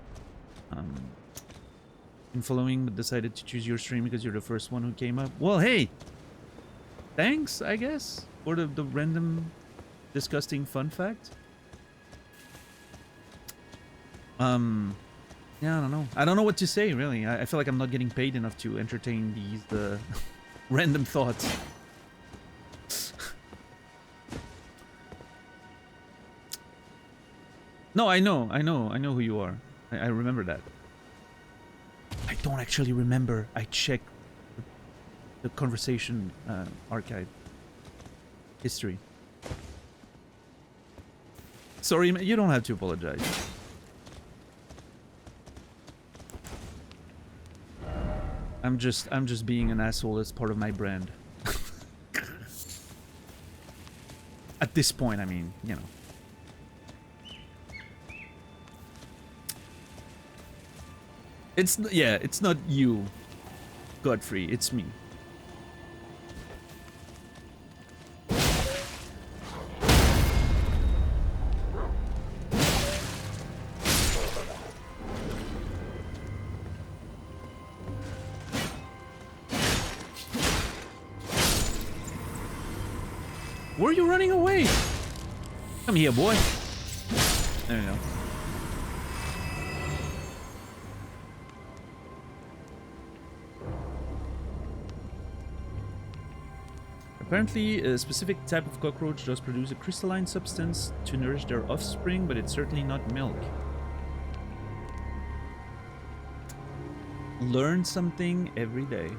In following, but decided to choose your stream because you're the first one who came up. Well, hey, thanks, I guess, for the random, disgusting fun fact. Yeah, I don't know. I don't know what to say, really. I feel like I'm not getting paid enough to entertain these random thoughts. No, I know who you are. I remember that. I don't actually remember. I checked the conversation archive history. Sorry, you don't have to apologize. I'm just being an asshole as part of my brand. At this point, I mean, you know. It's not you, Godfrey, it's me. Where are you running away? Come here, boy. There we go. Apparently, a specific type of cockroach does produce a crystalline substance to nourish their offspring, but it's certainly not milk. Learn something every day.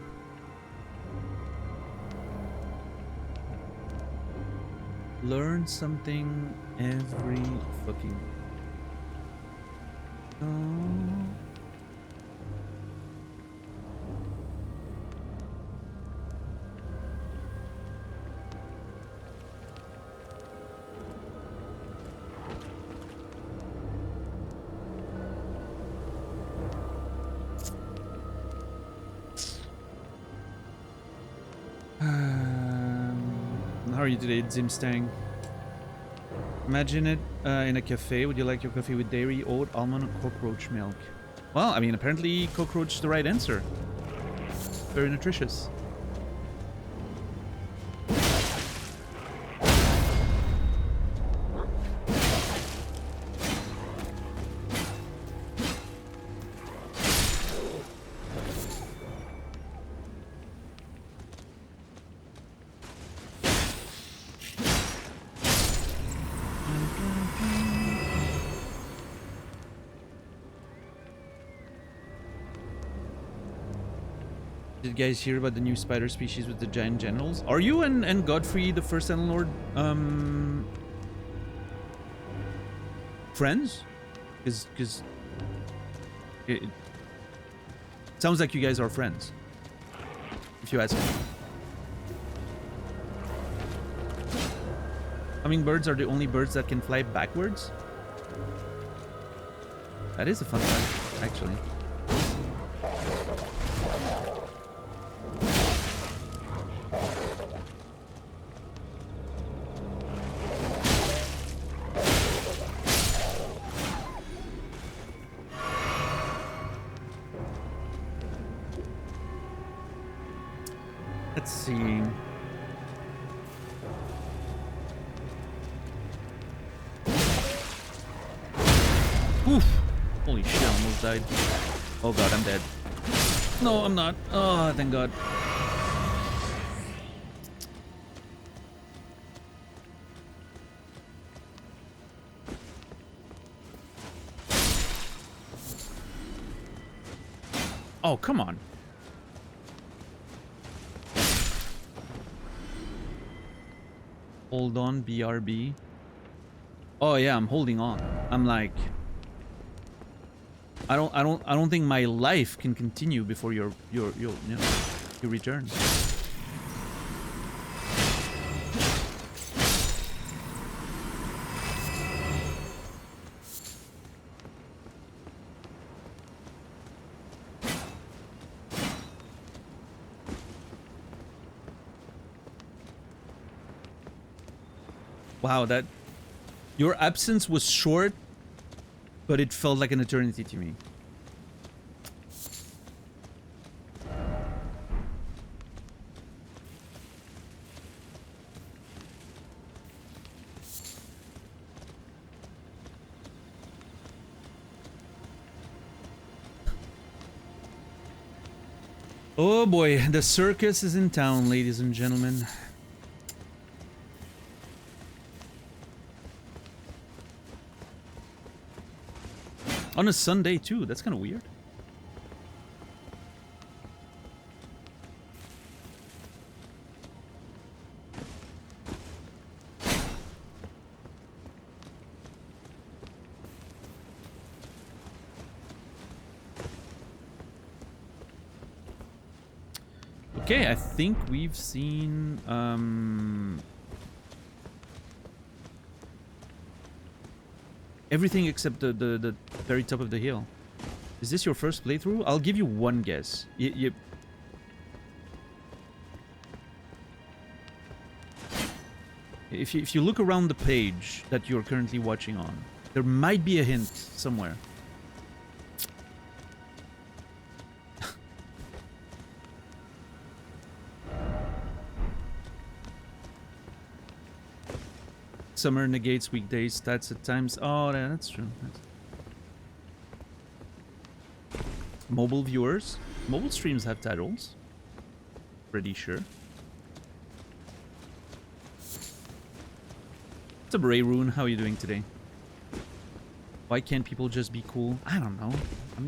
Learn something every fucking day. How are you today, Zimstang? Imagine it in a cafe. Would you like your coffee with dairy, oat, almond, or cockroach milk? Well, I mean, apparently cockroach is the right answer. Very nutritious. Did you guys hear about the new spider species with the giant genitals? Are you and Godfrey, the first Lord, friends? Because it sounds like you guys are friends, if you ask me. Hummingbirds are the only birds that can fly backwards? That is a fun fact, actually. Let's see. Oof! Holy shit, I almost died. Oh god, I'm dead. No, I'm not. Oh, thank god. Oh, come on. Hold on, BRB. Oh yeah, I'm holding on. I'm like, I don't think my life can continue before your return. Wow, that your absence was short, but it felt like an eternity to me. Oh boy, the circus is in town, ladies and gentlemen. On a Sunday too, that's kind of weird. Okay, I think we've seen everything except the very top of the hill. Is this your first playthrough? I'll give you one guess. If you look around the page that you're currently watching on, there might be a hint somewhere. Summer negates weekdays stats at times. Oh, yeah, that's true. Mobile viewers. Mobile streams have titles. Pretty sure. What's up, Ray Rune? How are you doing today? Why can't people just be cool? I don't know.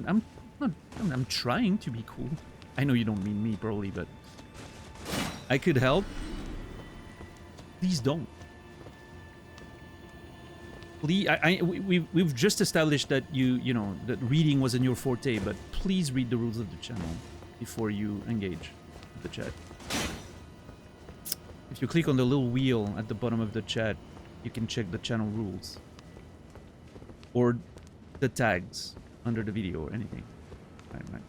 I'm trying to be cool. I know you don't mean me, probably, but I could help. Please don't. Please, we've just established that you know that reading wasn't your forte, but please read the rules of the channel before you engage with the chat. If you click on the little wheel at the bottom of the chat, you can check the channel rules or the tags under the video or anything. Right.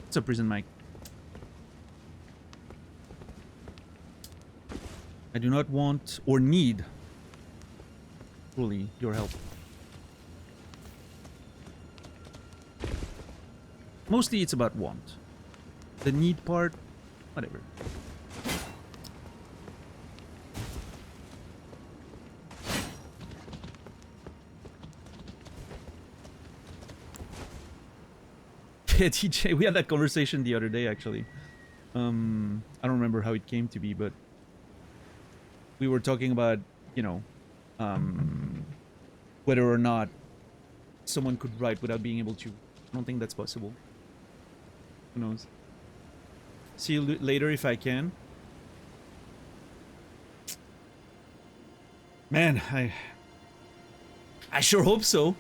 It's a prison mic. I do not want or need fully your help. Mostly it's about want. The need part, whatever. Yeah, TJ, we had that conversation the other day actually. I don't remember how it came to be, but we were talking about, you know, whether or not someone could write without being able to. I don't think that's possible. Who knows? See you later if I can. Man, I sure hope so.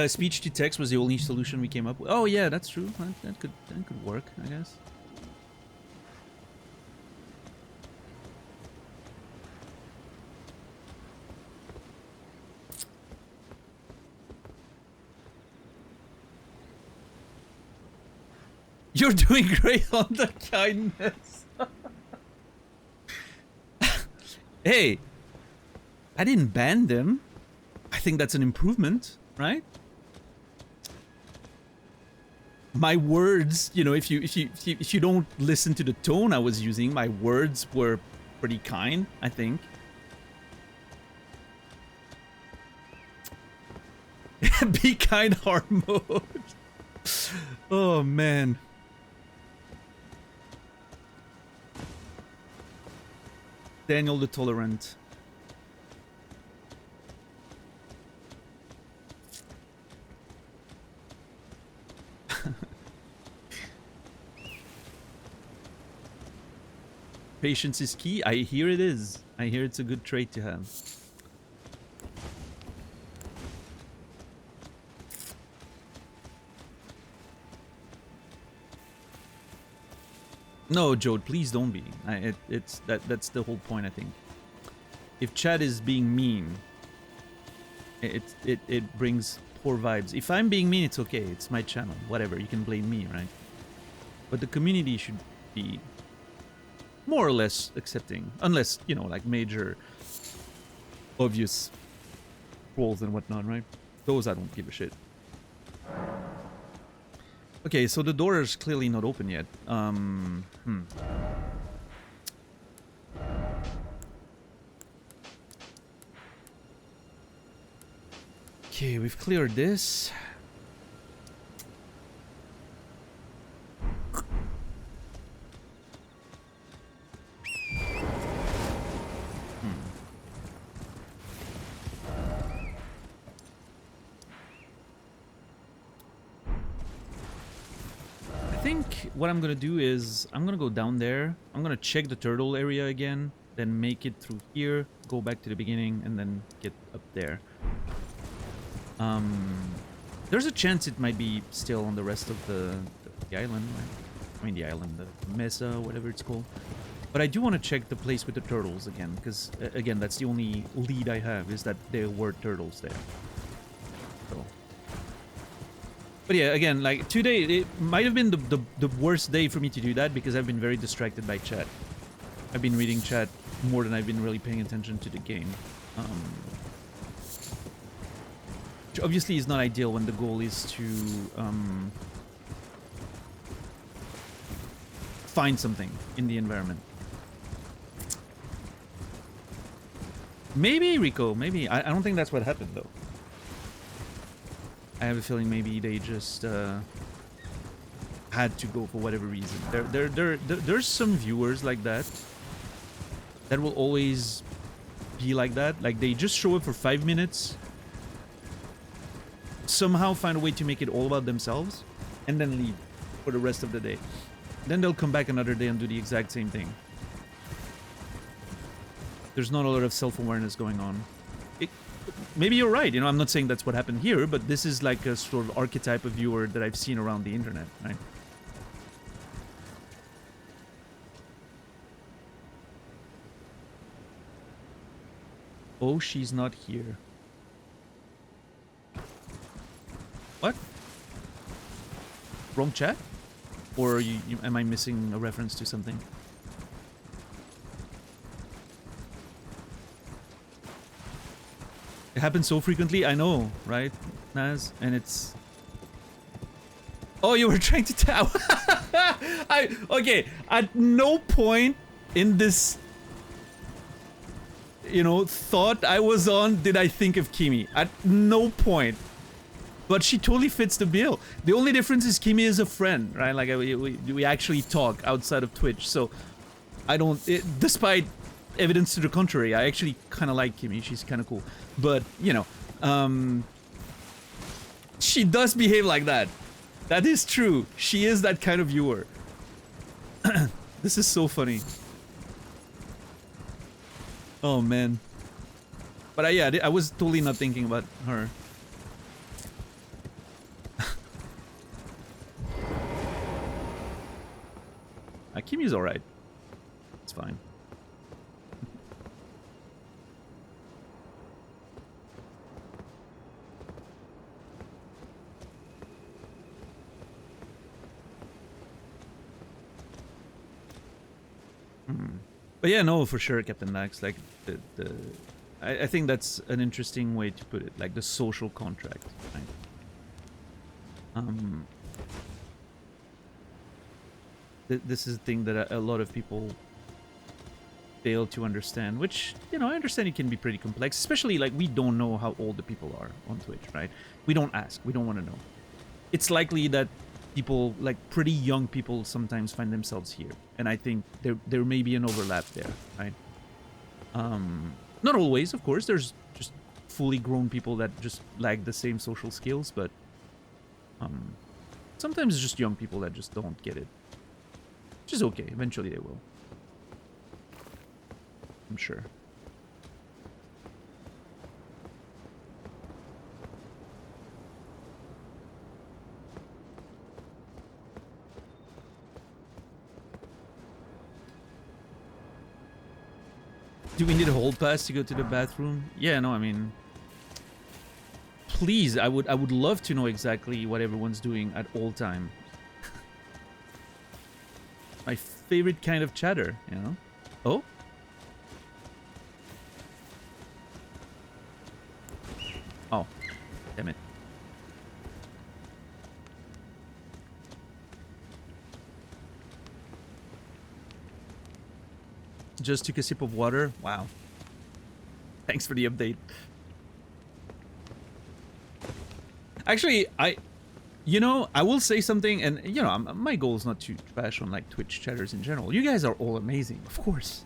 Speech to text was the only solution we came up with. Oh yeah, that's true. That could work, I guess. You're doing great on the kindness. Hey, I didn't ban them. I think that's an improvement, right? My words, you know, if you don't listen to the tone I was using, my words were pretty kind, I think. Be kind hard mode. Oh man. Daniel the Tolerant. Patience is key. I hear it is. I hear it's a good trait to have. No, Jode, please don't be. That's the whole point, I think. If chat is being mean, it brings poor vibes. If I'm being mean, it's okay. It's my channel. Whatever. You can blame me, right? But the community should be more or less accepting, unless, you know, like major obvious trolls and whatnot, right? Those I don't give a shit. Okay, so the door is clearly not open yet. Okay, we've cleared this. What I'm gonna do is I'm gonna go down there. I'm gonna check the turtle area again, then make it through here, go back to the beginning, and then get up there. There's a chance it might be still on the rest of the island, right? I mean the island, the mesa, whatever it's called. But I do want to check the place with the turtles again, because again, that's the only lead I have, is that there were turtles there. So. But yeah, again, like today, it might have been the worst day for me to do that because I've been very distracted by chat. I've been reading chat more than I've been really paying attention to the game. Which obviously is not ideal when the goal is to find something in the environment. Maybe, Rico, maybe. I don't think that's what happened, though. I have a feeling maybe they just had to go for whatever reason. There's some viewers like that will always be like that. Like they just show up for 5 minutes, somehow find a way to make it all about themselves, and then leave. for the rest of the day. Then they'll come back another day and do the exact same thing. There's not a lot of self-awareness going on. Maybe you're right, you know, I'm not saying that's what happened here, but this is like a sort of archetype of viewer that I've seen around the internet, right? Oh, she's not here. What? Wrong chat? Or am I missing a reference to something? It happens so frequently, I know, right, Naz? And it's... Oh, you were trying to tell... Okay, at no point in this, you know, thought I was on did I think of Kimi. At no point. But she totally fits the bill. The only difference is Kimi is a friend, right? Like, we actually talk outside of Twitch, so I don't... despite evidence to the contrary, I actually kind of like Kimi. She's kind of cool. But, you know, she does behave like that. That is true. She is that kind of viewer. This is so funny. Oh, man. But yeah, I was totally not thinking about her. Kimi's alright. It's fine. But yeah, no, for sure, Captain Max. Like, I think that's an interesting way to put it. Like, the social contract, right? This is a thing that a lot of people fail to understand, which, you know, I understand it can be pretty complex, especially, like, we don't know how old the people are on Twitch, right? We don't ask. We don't want to know. It's likely that people, like, pretty young people sometimes find themselves here, and I think there may be an overlap there, right? Not always, of course. There's just fully grown people that just lack the same social skills, but sometimes it's just young people that just don't get it. Which is okay. Eventually they will. I'm sure. Do we need a hold pass to go to the bathroom? Yeah, no, I mean... Please, I would love to know exactly what everyone's doing at all time. My favorite kind of chatter, you know? Oh? Oh. Damn it. Just took a sip of water? Wow. Thanks for the update. Actually, you know, I will say something, and, you know, my goal is not to trash on, like, Twitch chatters in general. You guys are all amazing, of course.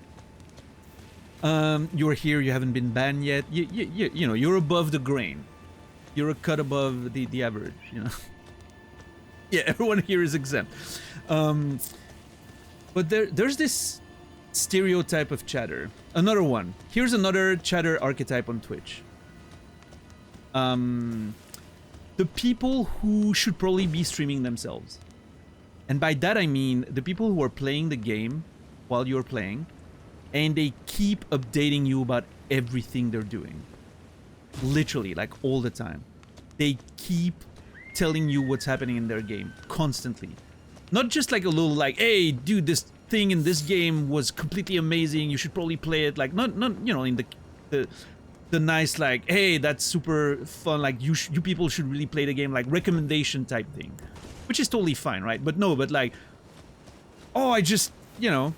You're here, you haven't been banned yet. You know, you're above the grain. You're a cut above the average, you know. Yeah, everyone here is exempt. But there's this stereotype of chatter. Another one. Here's another chatter archetype on Twitch. The people who should probably be streaming themselves. And by that I mean the people who are playing the game while you're playing, and they keep updating you about everything they're doing. Literally, like all the time. They keep telling you what's happening in their game constantly. Not just like a little like, hey, dude, this thing in this game was completely amazing, you should probably play it. Like, not you know, in the nice, like, hey, that's super fun, like, you people should really play the game, like, recommendation type thing. Which is totally fine, right? But no, but like, oh, I just, you know.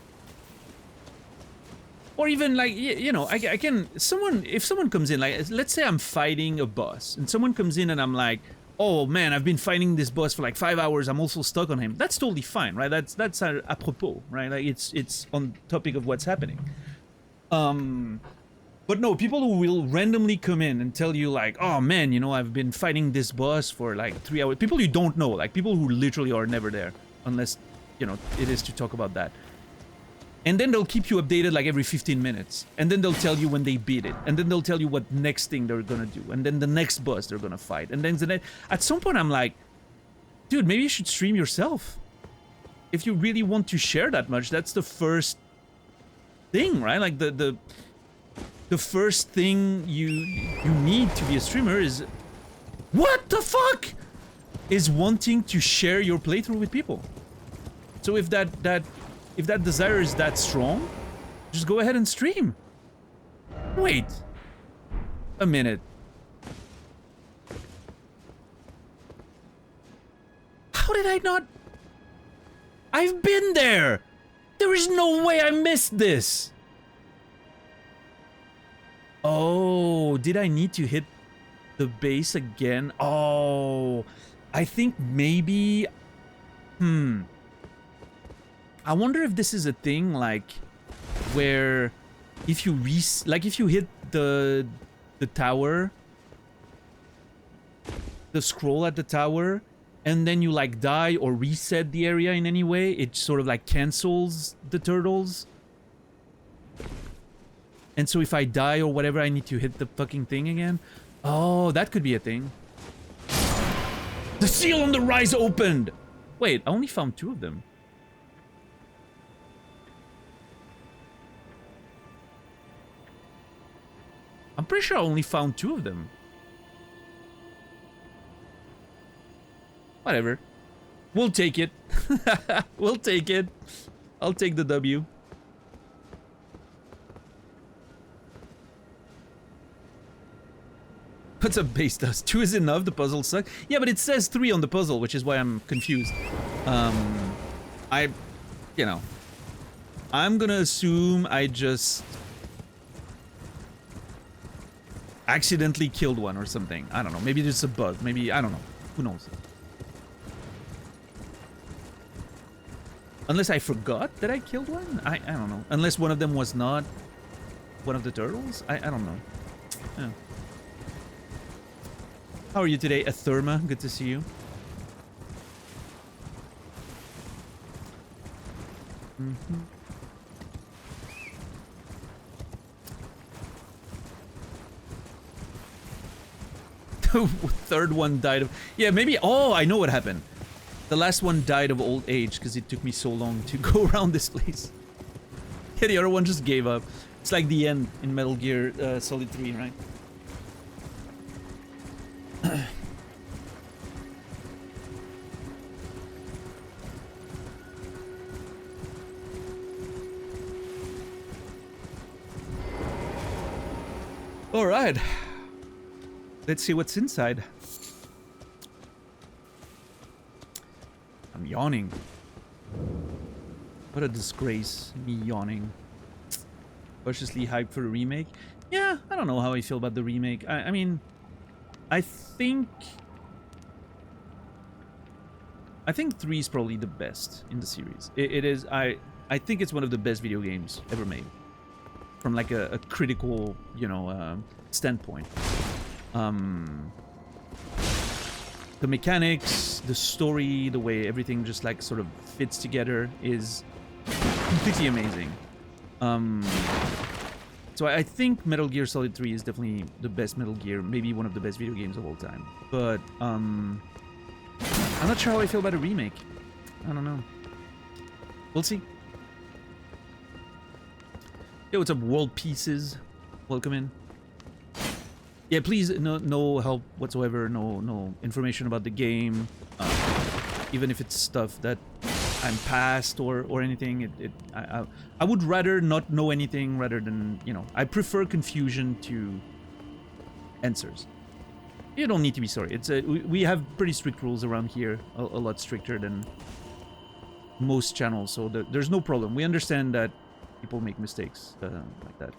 Or even like, you know, I can, if someone comes in, like, let's say I'm fighting a boss, and someone comes in and I'm like, oh man, I've been fighting this boss for like 5 hours, I'm also stuck on him. That's totally fine, right? That's apropos, right? Like, it's on topic of what's happening. But no, people who will randomly come in and tell you like, oh man, you know, I've been fighting this boss for like 3 hours. People you don't know, like people who literally are never there. unless, you know, it is to talk about that. And then they'll keep you updated like every 15 minutes. And then they'll tell you when they beat it. And then they'll tell you what next thing they're gonna do. And then the next boss they're gonna fight. And then at some point I'm like, dude, maybe you should stream yourself. If you really want to share that much, that's the first thing, right? Like the first thing you need to be a streamer is, what the fuck? Is wanting to share your playthrough with people. So if that desire is that strong, just go ahead and stream. Wait a minute. How did I not? I've been there. There is no way I missed this. Oh, did I need to hit the base again? Oh, I think maybe. I wonder if this is a thing like where if you if you hit the tower, the scroll at the tower, and then you like die or reset the area in any way, it sort of like cancels the turtles. And so if I die or whatever, I need to hit the fucking thing again. Oh, that could be a thing. The seal on the rise opened! Wait, I only found 2 of them. I'm pretty sure I only found 2 of them. Whatever. We'll take it. We'll take it. I'll take the W. What's up, base dust? 2 is enough, the puzzle sucks. Yeah, but it says 3 on the puzzle, which is why I'm confused. You know, I'm gonna assume I just accidentally killed one or something. I don't know. Maybe it's a bug. Maybe, I don't know. Who knows? Unless I forgot that I killed one? I don't know. Unless one of them was not one of the turtles? I don't know. Yeah. How are you today, Atherma? Good to see you. The third one died of... Yeah, maybe... Oh, I know what happened. The last one died of old age because it took me so long to go around this place. Yeah, the other one just gave up. It's like the end in Metal Gear Solid 3, right? All right. Let's see what's inside. I'm yawning. What a disgrace, me yawning. Cautiously hyped for the remake. Yeah, I don't know how I feel about the remake. I mean, I think 3 is probably the best in the series. It is. I think it's one of the best video games ever made, from like a critical, you know, standpoint. The mechanics, the story, the way everything just like sort of fits together is completely amazing. So I think Metal Gear Solid 3 is definitely the best Metal Gear, maybe one of the best video games of all time. But I'm not sure how I feel about a remake. I don't know. We'll see. Yo, what's up, World Pieces? Welcome in. Yeah, please, no help whatsoever, no information about the game, even if it's stuff that I'm past or anything. I would rather not know anything rather than, you know, I prefer confusion to answers. You don't need to be sorry. It's we have pretty strict rules around here, a lot stricter than most channels, so there's no problem. We understand that people make mistakes like that.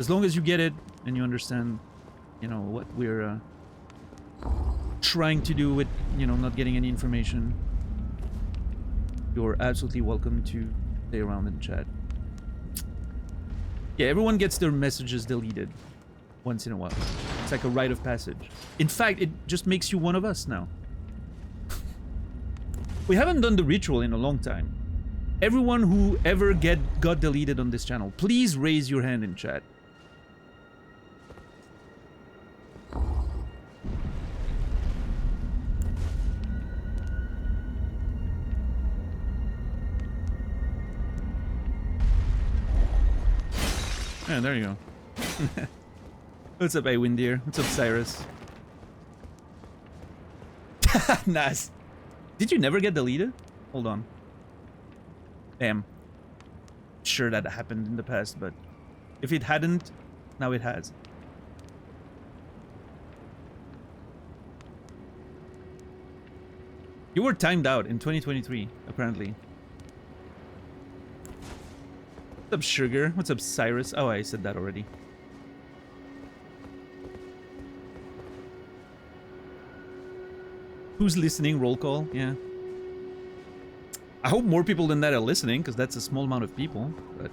As long as you get it and you understand, you know, what we're trying to do with, you know, not getting any information, you're absolutely welcome to stay around and chat. Yeah, everyone gets their messages deleted once in a while. It's like a rite of passage. In fact, it just makes you one of us now. We haven't done the ritual in a long time. Everyone who ever got deleted on this channel, please raise your hand in chat. Yeah, there you go. What's up, Windier? What's up, Cyrus? Nice. Did you never get deleted? Hold on. Damn. Sure that happened in the past, but if it hadn't, now it has. You were timed out in 2023, apparently. What's up, Sugar? What's up, Cyrus? Oh, I said that already. Who's listening? Roll call? Yeah. I hope more people than that are listening, because that's a small amount of people. But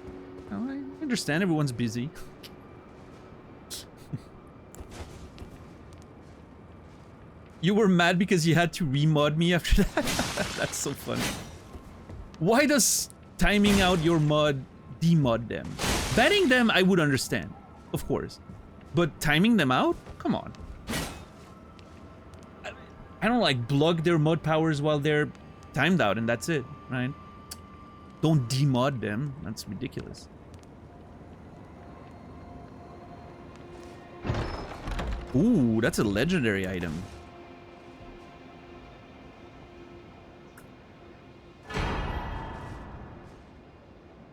you know, I understand everyone's busy. You were mad because you had to remod me after that? That's so funny. Why does timing out your mod demod them? Banning them, I would understand. Of course. But timing them out? Come on. I don't like block their mod powers while they're timed out and that's it, right? Don't demod them. That's ridiculous. Ooh, that's a legendary item.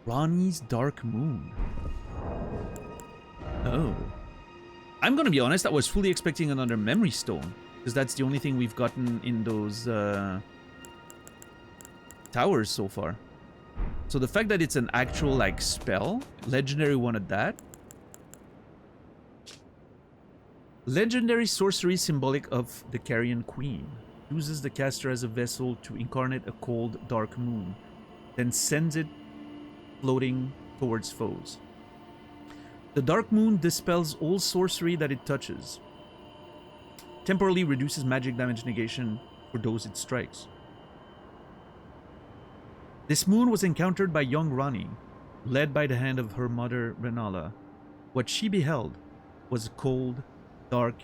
Ronnie's Dark Moon. Oh. I'm gonna be honest, I was fully expecting another memory stone. Because that's the only thing we've gotten in those towers so far. So the fact that it's an actual, like, spell, legendary one at that. Legendary sorcery symbolic of the Carrion Queen. Uses the caster as a vessel to incarnate a cold, dark moon. Then sends it floating towards foes. The dark moon dispels all sorcery that it touches. Temporarily reduces magic damage negation for those it strikes. This moon was encountered by young Rani, led by the hand of her mother Renala. What she beheld was cold, dark,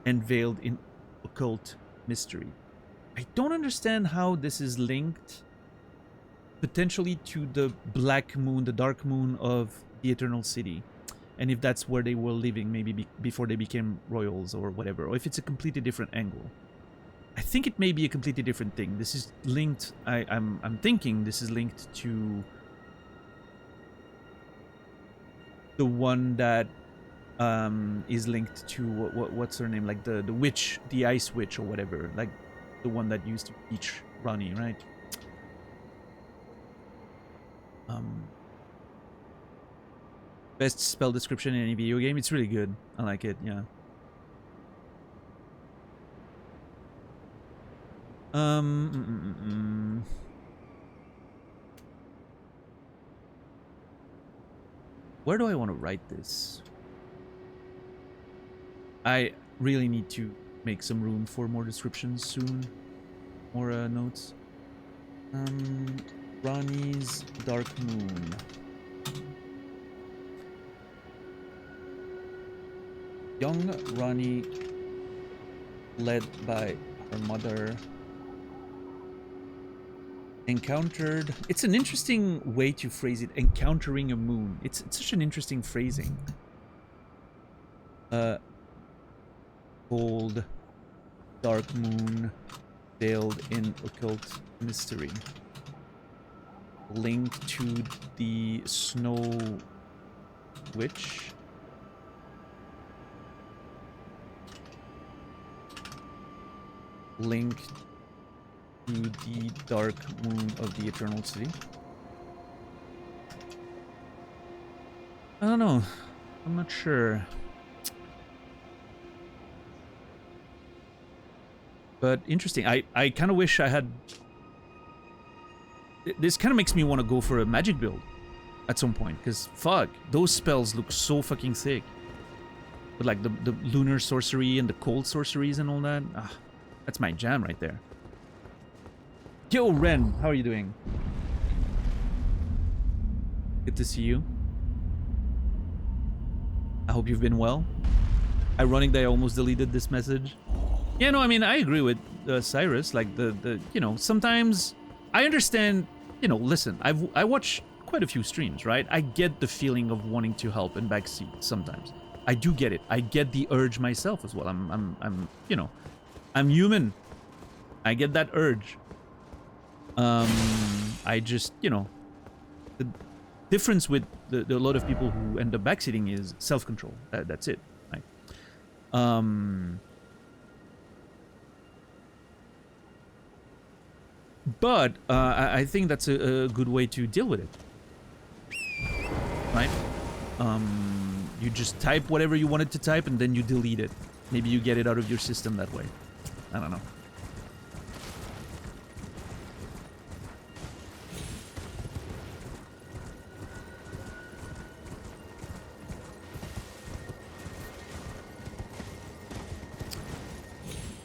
and veiled in occult mystery. I don't understand how this is linked potentially to the black moon, the dark moon of the Eternal City. And if that's where they were living, maybe before they became royals or whatever. Or if it's a completely different angle. I think it may be a completely different thing. This is linked, I'm thinking this is linked to the one that is linked to, what's her name? Like the witch, the ice witch or whatever. Like the one that used to teach Ronnie, right? Best spell description in any video game. It's really good. I like it, yeah. Where do I want to write this? I really need to make some room for more descriptions soon. More notes. Ronnie's Dark Moon. Young Ronnie, led by her mother, encountered... It's an interesting way to phrase it, encountering a moon. It's such an interesting phrasing. Cold, dark moon, veiled in occult mystery. Linked to the Snow Witch. Linked to the dark moon of the Eternal City. I don't know. I'm not sure. But interesting. I kind of wish I had... This kind of makes me want to go for a magic build at some point. Because, fuck, those spells look so fucking sick. But like the lunar sorcery and the cold sorceries and all that. Ah, that's my jam right there. Yo, Ren, how are you doing? Good to see you. I hope you've been well. Ironic that I almost deleted this message. Yeah, no, I mean, I agree with Cyrus. Like, you know, sometimes I understand, you know, listen, I watch quite a few streams, right? I get the feeling of wanting to help and backseat sometimes. I do get it. I get the urge myself as well. You know, I'm human. I get that urge. I just, you know, the difference with a lot of people who end up backseating is self-control. That's it, right? But I think that's a good way to deal with it, right? You just type whatever you wanted to type and then you delete it. Maybe you get it out of your system that way. I don't know.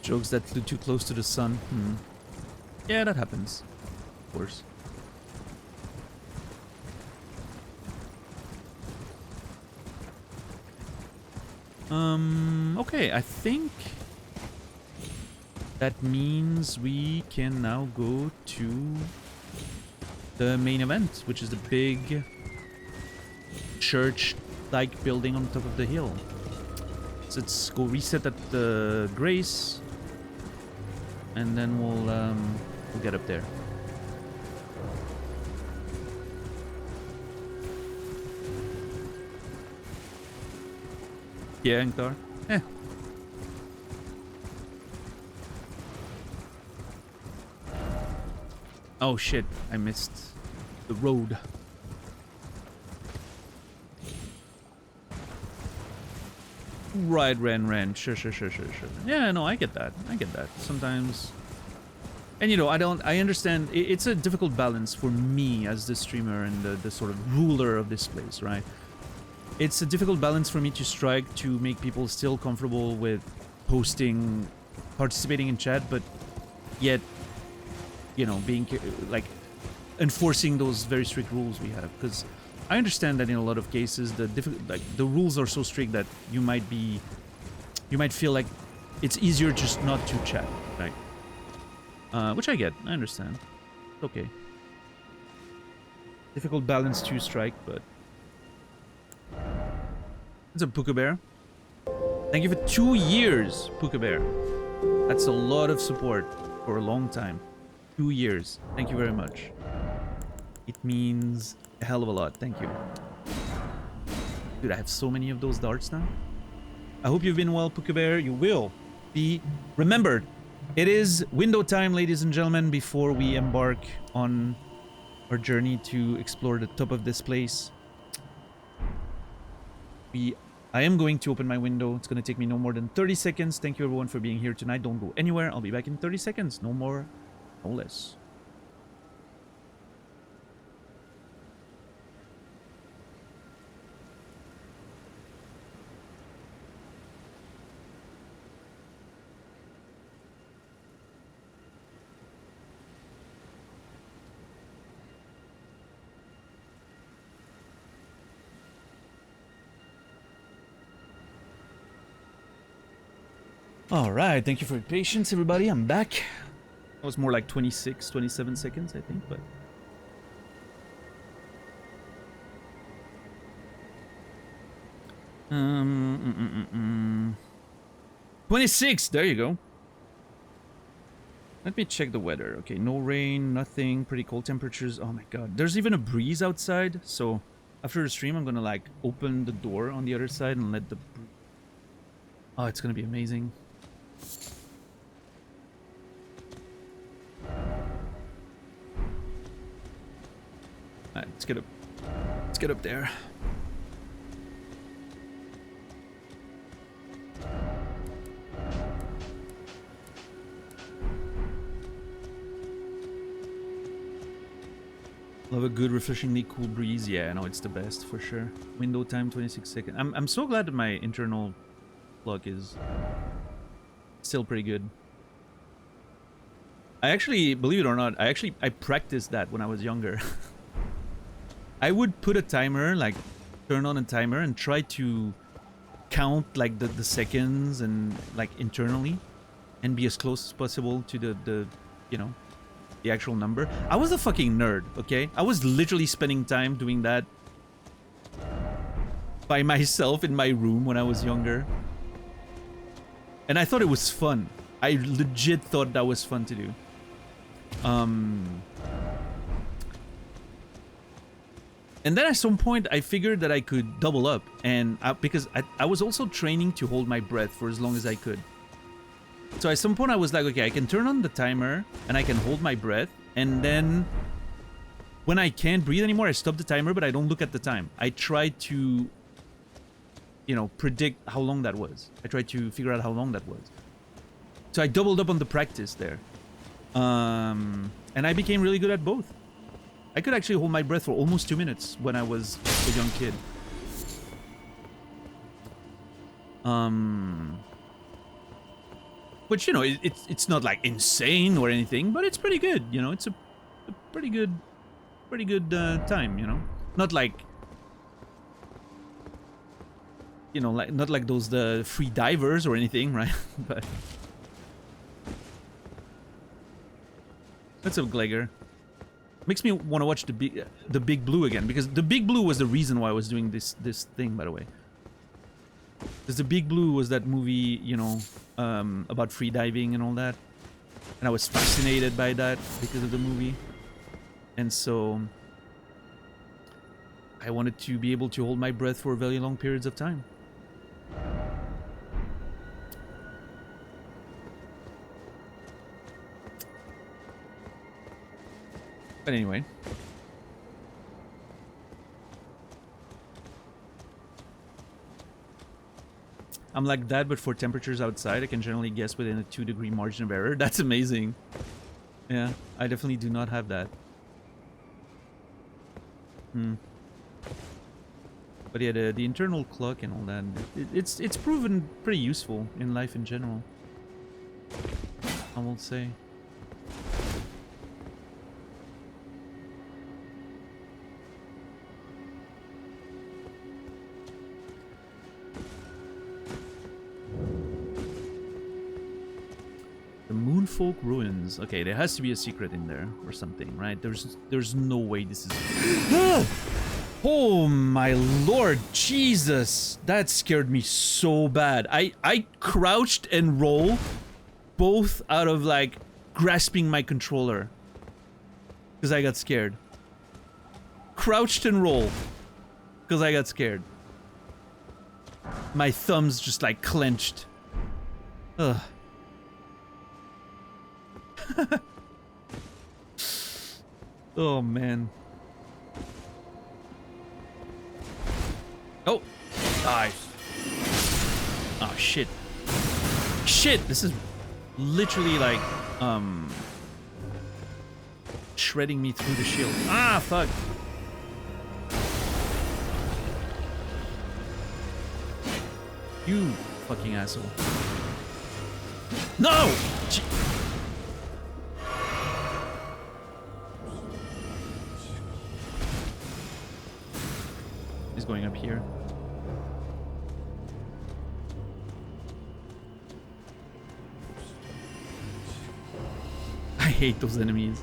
Jokes that flew too close to the sun. Yeah, that happens. Of course. Okay, I think that means we can now go to the main event, which is the big church-like building on top of the hill. So let's go reset at the Grace, and then we'll get up there. Yeah, Ankar. Oh shit, I missed the road. Right, Ren. Sure. Yeah, no, I get that. Sometimes... And you know, I understand, it's a difficult balance for me as the streamer and the sort of ruler of this place, right? It's a difficult balance for me to strike to make people still comfortable with posting, participating in chat, but yet, you know, being like enforcing those very strict rules we have. Because I understand that in a lot of cases, the rules are so strict that you might feel like it's easier just not to chat, right? Which I get, I understand. It's okay. Difficult balance to strike, but... It's a Puka Bear. Thank you for 2 years, Puka Bear. That's a lot of support for a long time. 2 years. Thank you very much. It means a hell of a lot. Thank you. Dude, I have so many of those darts now. I hope you've been well, Puka Bear. You will be remembered. It is window time, ladies and gentlemen, before we embark on our journey to explore the top of this place. I am going to open my window. It's going to take me no more than 30 seconds. Thank you everyone for being here tonight. Don't go anywhere. I'll be back in 30 seconds. No more, no less. All right, thank you for your patience, everybody. I'm back. It was more like 26, 27 seconds, I think, but... 26, there you go. Let me check the weather. Okay, no rain, nothing, pretty cold temperatures. Oh my god, there's even a breeze outside, so after the stream, I'm gonna like open the door on the other side and let the... Oh, it's gonna be amazing. Alright, let's get up. Let's get up there. Love a good, refreshingly cool breeze. Yeah, no, it's the best for sure. Window time 26 seconds. I'm so glad that my internal clock is still pretty good. I actually, believe it or not, I practiced that when I was younger. I would put a timer, like turn on a timer and try to count like the seconds and like internally and be as close as possible to the you know, the actual number. I was a fucking nerd, okay? I was literally spending time doing that by myself in my room when I was younger. And I thought it was fun. I legit thought that was fun to do. And then at some point I figured that I could double up, and because I was also training to hold my breath for as long as I could. So at some point I was like, okay, I can turn on the timer and I can hold my breath, and then when I can't breathe anymore, I stop the timer, but I don't look at the time. I try to, you know, predict how long that was. I tried to figure out how long that was. So I doubled up on the practice there. And I became really good at both. I could actually hold my breath for almost 2 minutes when I was a young kid. Which, you know, it's not like insane or anything, but it's pretty good, you know. It's a pretty good time, you know. Not like, you know, like not like those the free divers or anything, right? But what's up, Glegor? Makes me want to watch the Big Blue again, because the Big Blue was the reason why I was doing this thing, by the way. Because the Big Blue was that movie, you know, about free diving and all that, and I was fascinated by that because of the movie, and so I wanted to be able to hold my breath for very long periods of time. But anyway. I'm like that, but for temperatures outside, I can generally guess within a 2-degree margin of error. That's amazing. Yeah, I definitely do not have that. But yeah, the internal clock and all that, it's proven pretty useful in life in general, I will say. The Moonfolk Ruins. Okay, there has to be a secret in there or something, right? There's no way this is... Oh my lord, Jesus! That scared me so bad. I crouched and rolled, both out of like grasping my controller, because I got scared. Crouched and roll, because I got scared. My thumbs just like clenched. Ugh. Oh man. Oh, nice. Oh shit. Shit, this is literally like shredding me through the shield. Ah, fuck. You fucking asshole. No! He's going up here. I hate those enemies.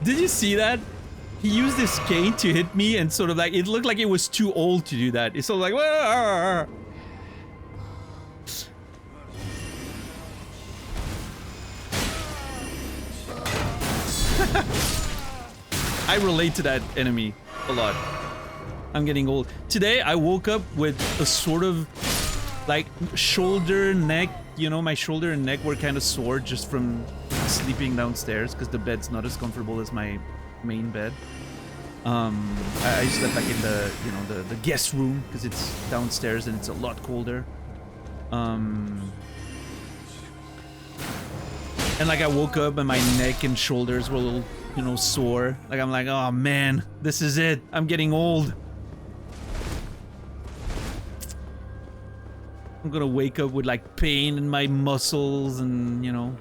Did you see that? He used his cane to hit me, and sort of like it looked like it was too old to do that. It's sort of like, Wah! I relate to that enemy a lot. I'm getting old. Today I woke up with a sort of like shoulder, neck, you know, my shoulder and neck were kind of sore just from sleeping downstairs because the bed's not as comfortable as my main bed. I slept like in the, you know, the guest room because it's downstairs and it's a lot colder. And like I woke up and my neck and shoulders were a little, you know, sore. Like I'm like, oh man, this is it. I'm getting old. I'm gonna wake up with like pain in my muscles and, you know.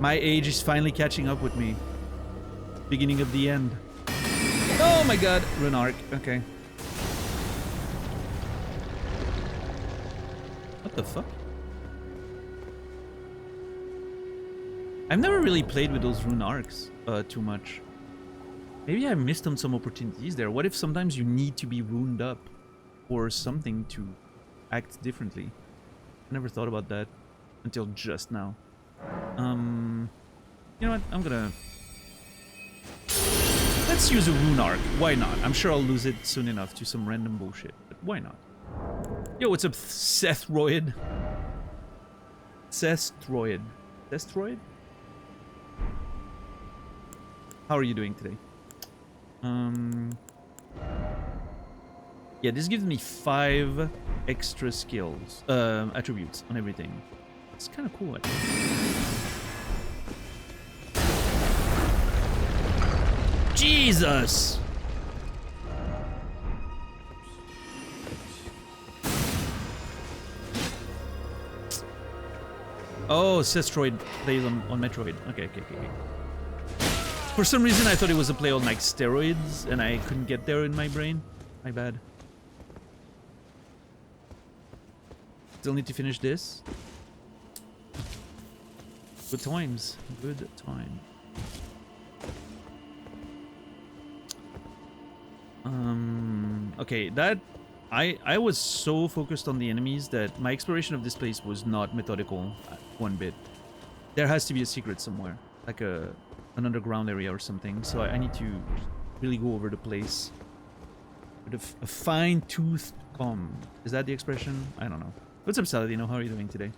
My age is finally catching up with me. Beginning of the end. Oh my god, rune arc. Okay. What the fuck? I've never really played with those rune arcs too much. Maybe I missed on some opportunities there. What if sometimes you need to be runed up or something to act differently? I never thought about that until just now. You know what? I'm gonna... Let's use a rune arc. Why not? I'm sure I'll lose it soon enough to some random bullshit, but why not? Yo, what's up, Sethroid? Sethroid. Sethroid? How are you doing today? Yeah, this gives me 5 extra skills, attributes on everything. It's kind of cool, actually. Jesus! Oh, Sethroid plays on Metroid. Okay. For some reason, I thought it was a play on like steroids, and I couldn't get there in my brain. My bad. Still need to finish this. Good times. Good time. Okay, that... I was so focused on the enemies that my exploration of this place was not methodical one bit. There has to be a secret somewhere. Like an underground area or something. So I need to really go over the place with a fine-toothed comb. Is that the expression? I don't know. What's up, Saladino? How are you doing today?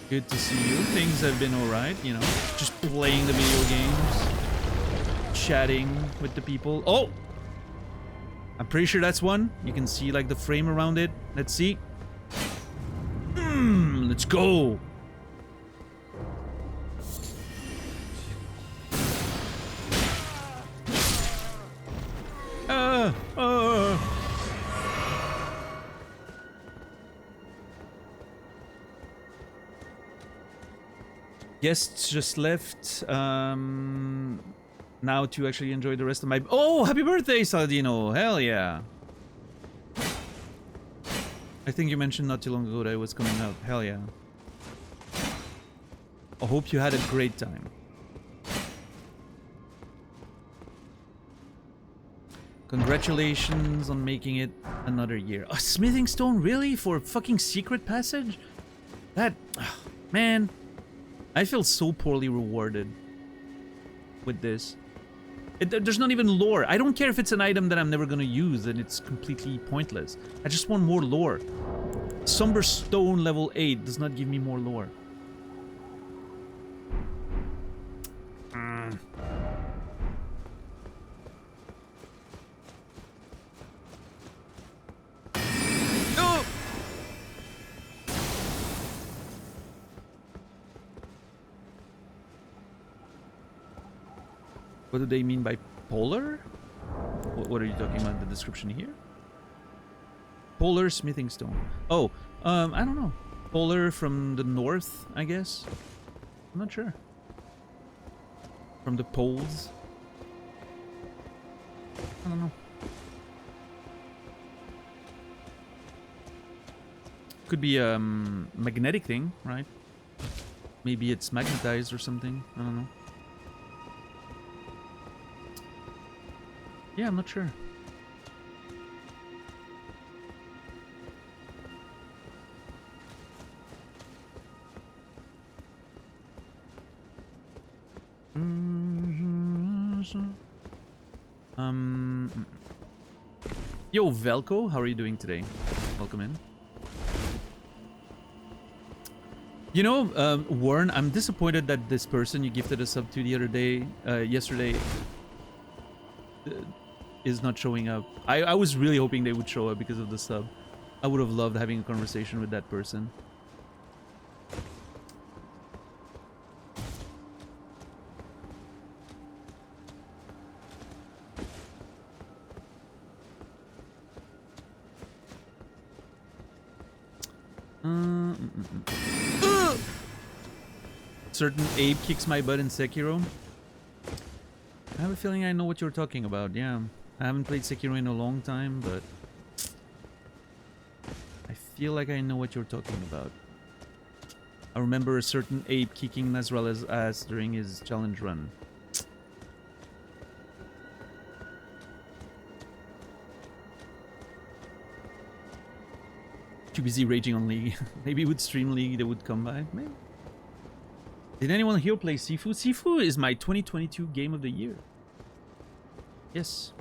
Good to see you. Things have been alright, you know. Just playing the video games. Chatting with the people. Oh! I'm pretty sure that's one. You can see like the frame around it. Let's see. Let's go. Guests just left. Now to actually enjoy the rest of my... Oh, happy birthday, Saladino! Hell yeah! I think you mentioned not too long ago that it was coming out. Hell yeah. I hope you had a great time. Congratulations on making it another year. A smithing stone, really? For a fucking secret passage? That... man. I feel so poorly rewarded with this. There's not even lore. I don't care if it's an item that I'm never gonna use and it's completely pointless. I just want more lore. Somber Stone level 8 does not give me more lore. Oh! What do they mean by polar? What are you talking about in the description here? Polar smithing stone. Oh, I don't know. Polar from the north, I guess. I'm not sure. From the poles. I don't know. Could be a magnetic thing, right? Maybe it's magnetized or something. I don't know. Yeah, I'm not sure. Yo, Velko, how are you doing today? Welcome in. You know, Warren, I'm disappointed that this person you gifted a sub to the other day, yesterday, uh, is not showing up. I was really hoping they would show up because of the sub. I would have loved having a conversation with that person. Certain Abe kicks my butt in Sekiro. I have a feeling I know what you're talking about, yeah. I haven't played Sekiro in a long time, but I feel like I know what you're talking about. I remember a certain Abe kicking Nasrallah's ass during his challenge run. Too busy raging on League. Maybe with Stream League they would come by. Maybe. Did anyone here play Sifu? Sifu is my 2022 game of the year. Yes.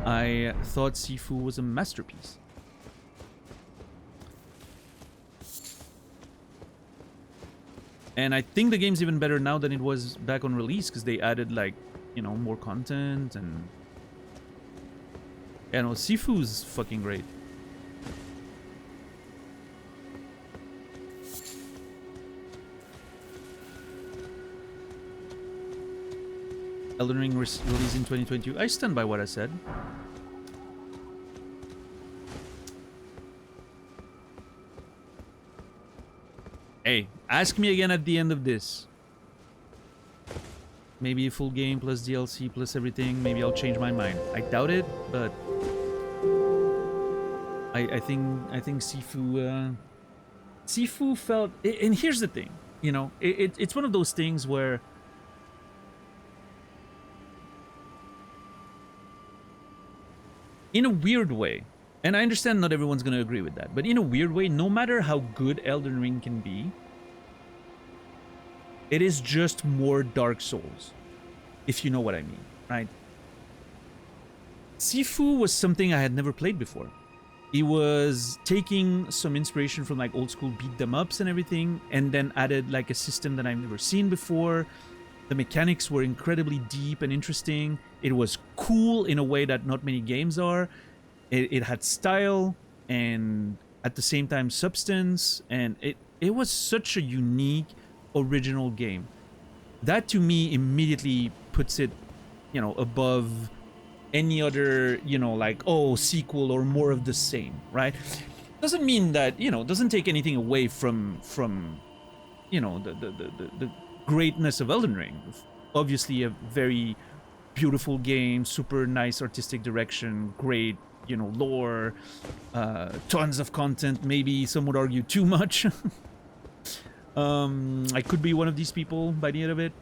I thought Sifu was a masterpiece. And I think the game's even better now than it was back on release because they added, like, you know, more content and... Yeah, no, Sifu's fucking great. Elden Ring released in 2022. I stand by what I said. Hey, ask me again at the end of this. Maybe a full game plus DLC plus everything. Maybe I'll change my mind. I doubt it, but I think Sifu Sifu felt, and here's the thing, you know, it's one of those things where in a weird way, and I understand not everyone's going to agree with that, but in a weird way, no matter how good Elden Ring can be, it is just more Dark Souls, if you know what I mean, right? Sifu was something I had never played before. He was taking some inspiration from like old school beat them ups and everything, and then added like a system that I've never seen before. The mechanics were incredibly deep and interesting. It was cool in a way that not many games are. It had style and at the same time substance, and it was such a unique, original game. That to me immediately puts it, you know, above any other, you know, like, oh, sequel or more of the same, right? Doesn't mean that, you know, doesn't take anything away from you know, the greatness of Elden Ring. Obviously a very beautiful game, super nice artistic direction, great, you know, lore, tons of content, maybe some would argue too much. I could be one of these people by the end of it.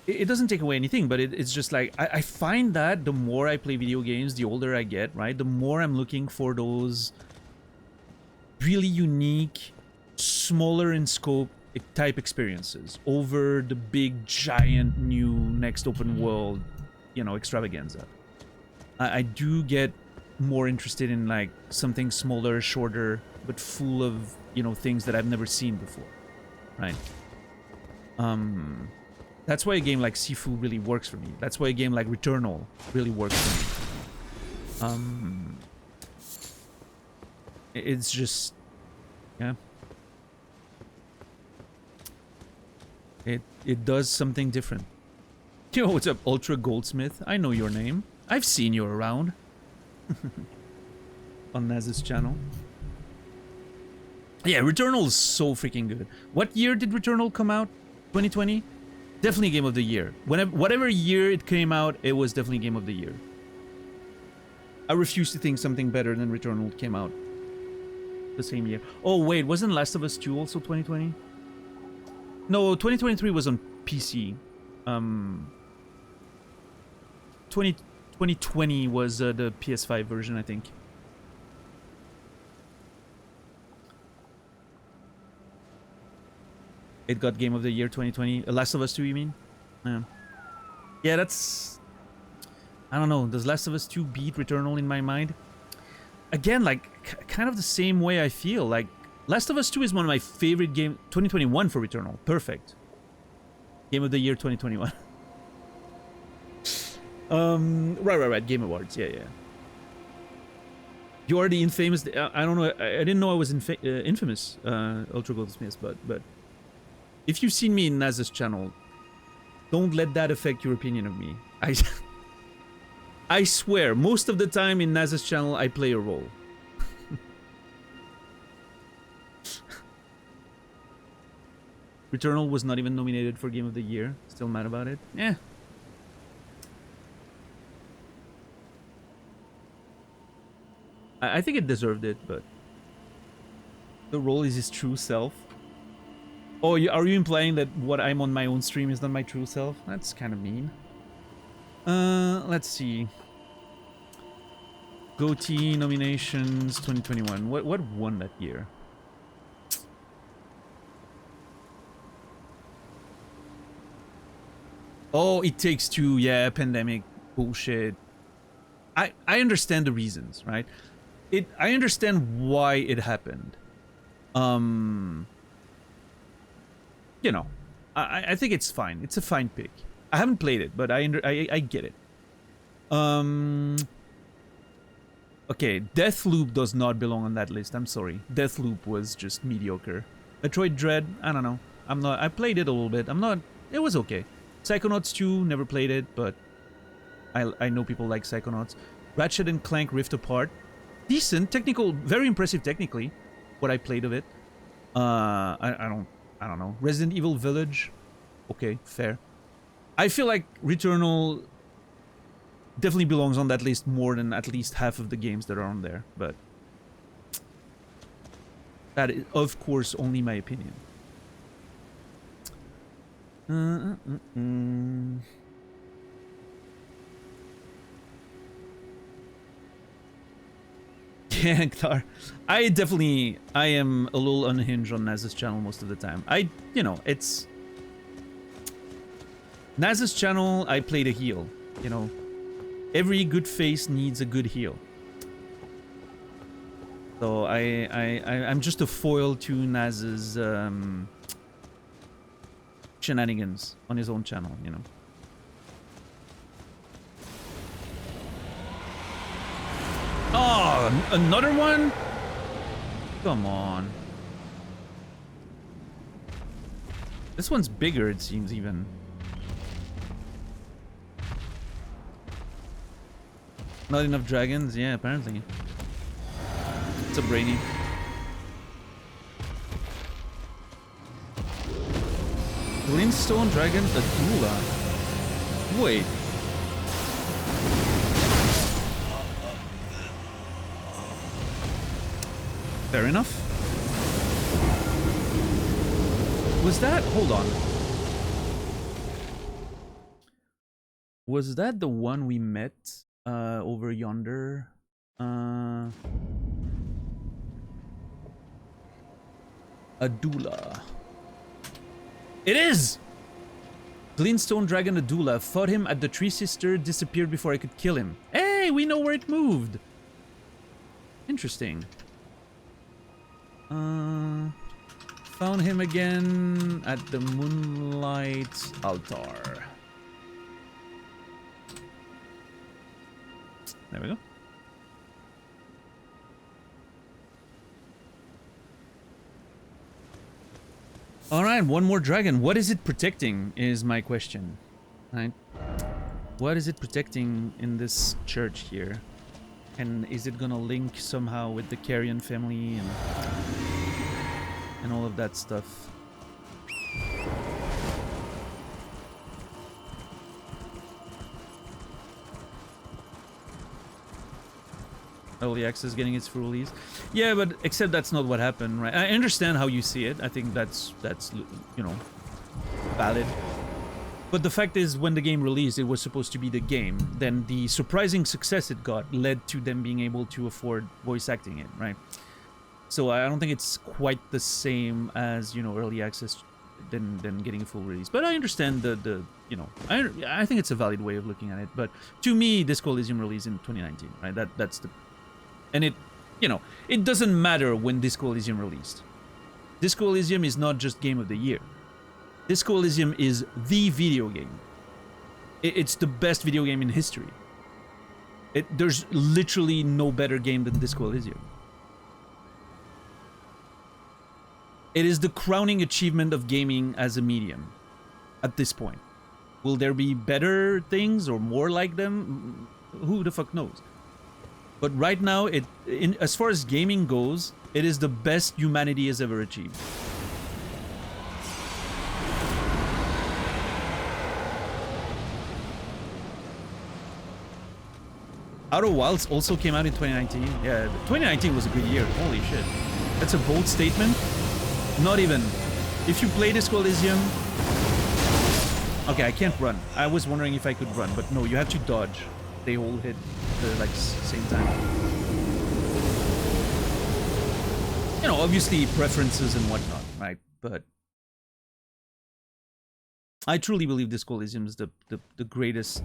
It doesn't take away anything, but it's just like, I find that the more I play video games, the older I get, right? The more I'm looking for those really unique, smaller in scope type experiences over the big, giant, new, next open world, you know, extravaganza. I do get more interested in like something smaller, shorter, but full of, you know, things that I've never seen before, right? That's why a game like Sifu really works for me. That's why a game like Returnal really works for me. It's just, yeah. It does something different. Yo, what's up, Ultra Goldsmith? I know your name. I've seen you around. On Naz's channel. Yeah, Returnal is so freaking good. What year did Returnal come out? 2020? Definitely Game of the Year. Whatever year it came out, it was definitely Game of the Year. I refuse to think something better than Returnal came out the same year. Oh wait, wasn't Last of Us 2 also 2020? No, 2023 was on PC. 2020 was the PS5 version, I think. It got Game of the Year 2020. Last of Us 2, you mean? Yeah. Yeah, that's... I don't know. Does Last of Us 2 beat Returnal in my mind? again, like, kind of the same way I feel. Like, Last of Us 2 is one of my favorite games. 2021 for Returnal. Perfect. Game of the Year 2021. Right. Game Awards. Yeah. You are the infamous... I don't know. I didn't know I was infamous, Ultra Goldsmith, but... If you've seen me in Naz's channel, don't let that affect your opinion of me. I swear, most of the time in Naz's channel, I play a role. Returnal was not even nominated for Game of the Year. Still mad about it? Yeah. I think it deserved it, but... The role is his true self. Oh, are you implying that what I'm on my own stream is not my true self? That's kind of mean. Let's see. GOTY nominations 2021. What won that year? Oh, It Takes Two. Yeah, pandemic bullshit. I understand the reasons, right? I understand why it happened. You know, I think it's fine. It's a fine pick. I haven't played it, but I get it. Okay, Deathloop does not belong on that list. I'm sorry. Deathloop was just mediocre. Metroid Dread, I don't know. I played it a little bit. It was okay. Psychonauts 2, never played it, but I know people like Psychonauts. Ratchet and Clank Rift Apart, decent, technical, very impressive technically. What I played of it. I don't know. Resident Evil Village, okay, fair. I feel like Returnal definitely belongs on that list more than at least half of the games that are on there, but that is, of course, only my opinion. Yeah, Klar. I am a little unhinged on Naz's channel most of the time. You know, it's... Naz's channel, I play the heel, you know. Every good face needs a good heel. So I'm just a foil to Naz's shenanigans on his own channel, you know. Oh, another one? Come on. This one's bigger, it seems, even. Not enough dragons? Yeah, apparently. It's a brainy. Greenstone Dragon Adula. Wait. Fair enough. Was that... Hold on. Was that the one we met over yonder? Adula. It is! Glintstone Dragon Adula. Fought him at the Tree Sister, disappeared before I could kill him. Hey, we know where it moved. Interesting. Found him again at the Moonlight altar. There we go. Alright, one more dragon. What is it protecting is my question. Right? What is it protecting in this church here? And is it gonna link somehow with the Carrion family and all of that stuff? Early access getting its full release. Yeah, but except that's not what happened, right? I understand how you see it. I think that's you know, valid. But the fact is, when the game released, it was supposed to be the game. Then the surprising success it got led to them being able to afford voice acting it, right? So I don't think it's quite the same as, you know, early access than getting a full release. But I understand the you know, I think it's a valid way of looking at it. But to me, Disco Elysium released in 2019, right? That's the... And it you know, it doesn't matter when Disco Elysium released. Disco Elysium is not just Game of the Year. Disco Elysium is the video game. It's the best video game in history. There's literally no better game than Disco Elysium. It is the crowning achievement of gaming as a medium at this point. Will there be better things or more like them? Who the fuck knows? But right now, as far as gaming goes, it is the best humanity has ever achieved. Outer Wilds also came out in 2019. Yeah, 2019 was a good year. Holy shit. That's a bold statement. Not even. If you play Disco Elysium... Okay, I can't run. I was wondering if I could run, but no, you have to dodge. They all hit the like same time. You know, obviously preferences and whatnot, right? But I truly believe Disco Elysium is the greatest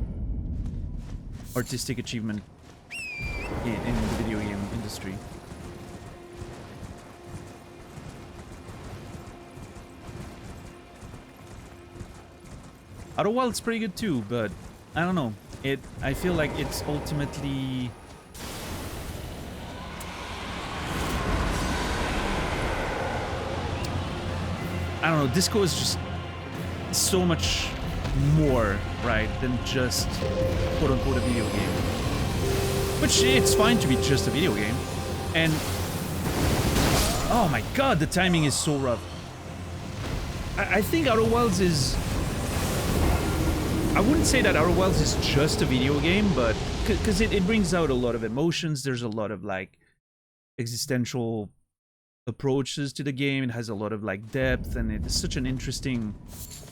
artistic achievement in the video game industry. Outer Wilds pretty good too, but I don't know. I feel like it's ultimately I don't know, Disco is just so much more, right, than just quote-unquote a video game. Which, it's fine to be just a video game. And... oh my god, the timing is so rough. I think Outer Wilds is... I wouldn't say that Outer Wilds is just a video game, but... because it brings out a lot of emotions, there's a lot of, like, existential approaches to the game, it has a lot of, like, depth, and it's such an interesting...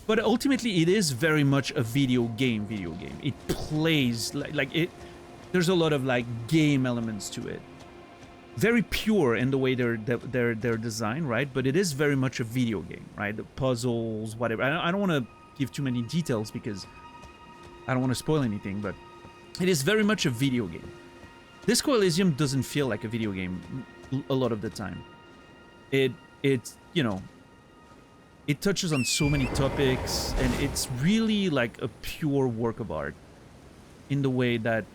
but ultimately, it is very much a video game. It plays like it. There's a lot of like game elements to it. Very pure in the way they're designed, right? But it is very much a video game, right? The puzzles, whatever. I don't want to give too many details because I don't want to spoil anything. But it is very much a video game. Disco Elysium doesn't feel like a video game a lot of the time. It's you know. It touches on so many topics, and it's really like a pure work of art in the way that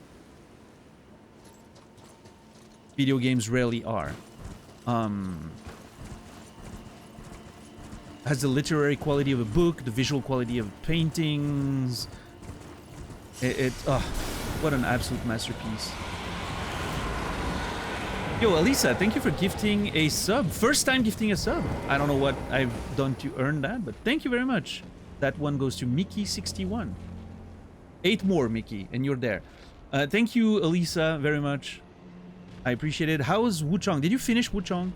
video games rarely are. Has the literary quality of a book, the visual quality of paintings. What an absolute masterpiece. Yo, Elisa, thank you for gifting a sub. First time gifting a sub. I don't know what I've done to earn that, but thank you very much. That one goes to Mickey61. 8 more, Mickey, and you're there. Thank you, Elisa, very much. I appreciate it. How's Wuchong? Did you finish Wuchong?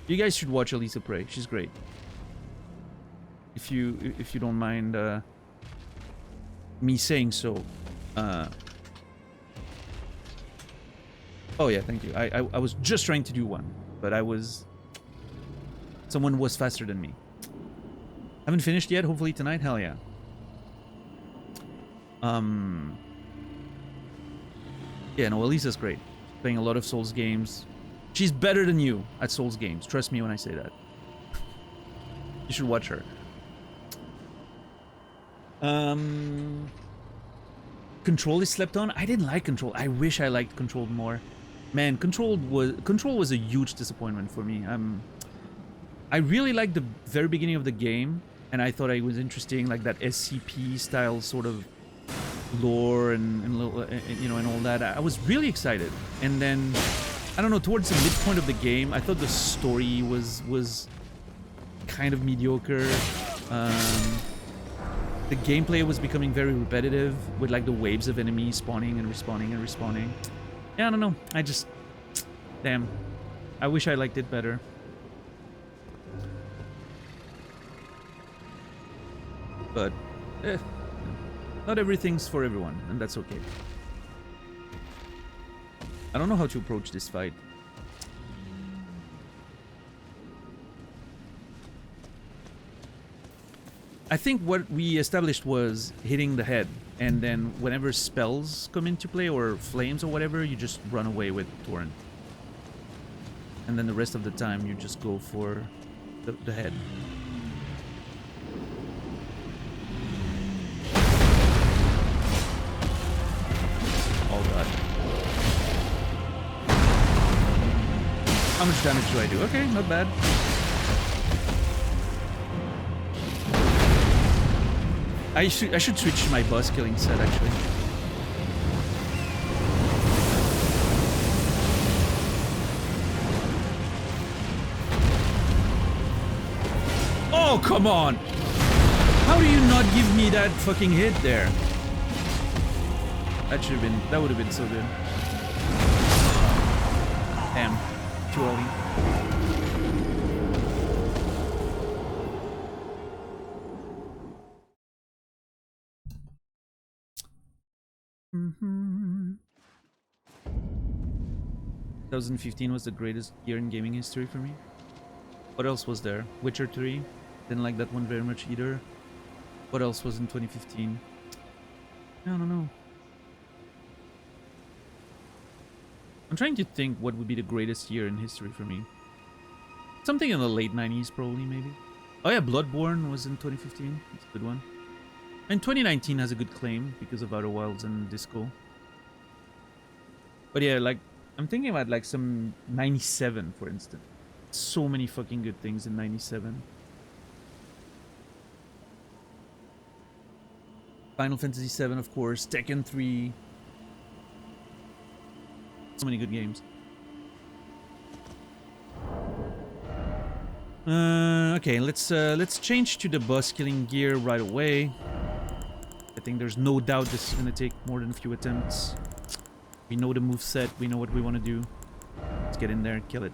You guys should watch Elisa play. She's great. If you don't mind me saying so. Oh yeah, thank you. I was just trying to do one, but someone was faster than me. Haven't finished yet, hopefully tonight, hell yeah. Yeah, no, Elisa's great. Playing a lot of Souls games. She's better than you at Souls games, trust me when I say that. You should watch her. Control is slept on? I didn't like Control. I wish I liked Control more. Man, Control was a huge disappointment for me. I really liked the very beginning of the game, and I thought it was interesting, like that SCP style sort of lore and you know, and all that. I was really excited, and then I don't know, towards the midpoint of the game, I thought the story was kind of mediocre. The gameplay was becoming very repetitive with like the waves of enemies spawning and respawning and respawning. Yeah, I don't know. Damn. I wish I liked it better. But, not everything's for everyone, and that's okay. I don't know how to approach this fight. I think what we established was hitting the head, And then whenever spells come into play or flames or whatever, you just run away with Torrent. And then the rest of the time you just go for the head. Oh god. How much damage do I do? Okay, not bad. I should switch to my boss killing set actually. Oh, come on! How do you not give me that fucking hit there? That would have been so good. Damn, too early. Mm-hmm. 2015 was the greatest year in gaming history for me. What else was there? Witcher 3. Didn't like that one very much either. What else was in 2015? I don't know. I'm trying to think what would be the greatest year in history for me. Something in the late 90s probably, maybe. Oh yeah, Bloodborne was in 2015. It's a good one. And 2019 has a good claim because of Outer Wilds and Disco. But yeah, like, I'm thinking about like some 97, for instance. So many fucking good things in 97. Final Fantasy 7, of course. Tekken 3. So many good games. Okay, let's change to the boss killing gear right away. I think there's no doubt this is gonna take more than a few attempts. We know the moveset, we know what we want to do. Let's get in there and kill it.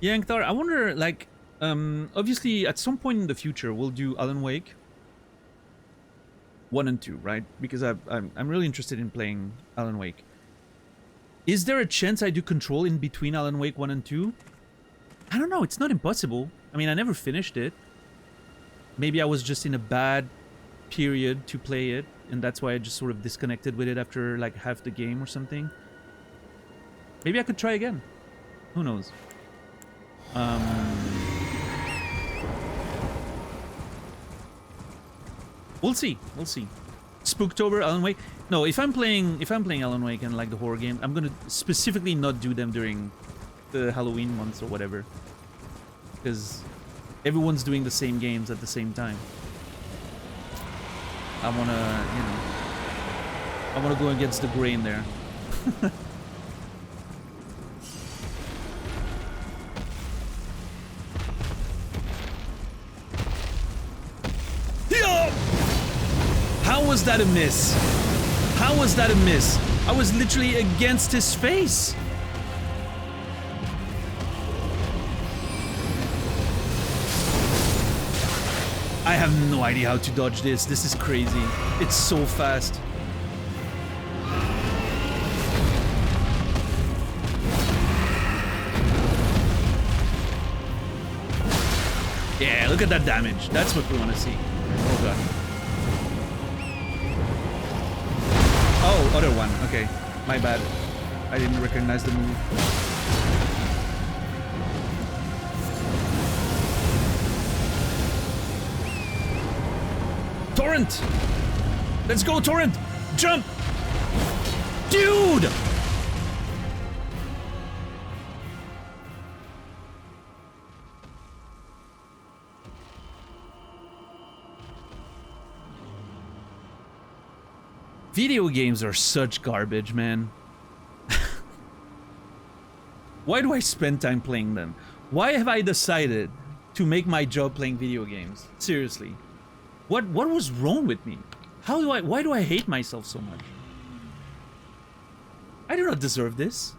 Yeah, Ankthar, I wonder, like, obviously at some point in the future we'll do Alan Wake 1 and 2, right? Because I'm really interested in playing Alan Wake. Is there a chance I do Control in between Alan Wake 1 and 2? I don't know, it's not impossible. I mean, I never finished it. Maybe I was just in a bad period to play it, and that's why I just sort of disconnected with it after like half the game or something. Maybe I could try again. Who knows? We'll see. We'll see. Spooktober, Alan Wake. No, if I'm playing Alan Wake and like the horror game, I'm gonna specifically not do them during the Halloween months or whatever, because everyone's doing the same games at the same time. I wanna, you know, I wanna go against the grain there. How was that a miss? How was that a miss? I was literally against his face. I have no idea how to dodge this. This is crazy. It's so fast. Yeah, look at that damage. That's what we want to see. Oh god. Oh, other one. Okay, my bad. I didn't recognize the move. Torrent! Let's go, Torrent! Jump! Dude! Video games are such garbage, man. Why do I spend time playing them? Why have I decided to make my job playing video games? Seriously. What was wrong with me? Why do I hate myself so much? I do not deserve this.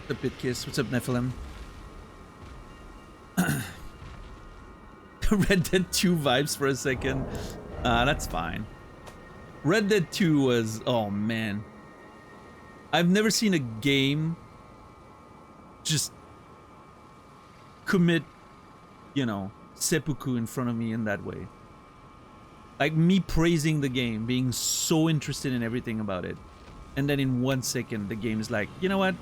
What's up, Bitkiss? What's up, Nephilim? Red Dead 2 vibes for a second. That's fine. Red Dead 2 was... Oh, man. I've never seen a game just commit, you know, seppuku in front of me in that way. Like me praising the game, being so interested in everything about it. And then in 1 second, the game is like, you know what?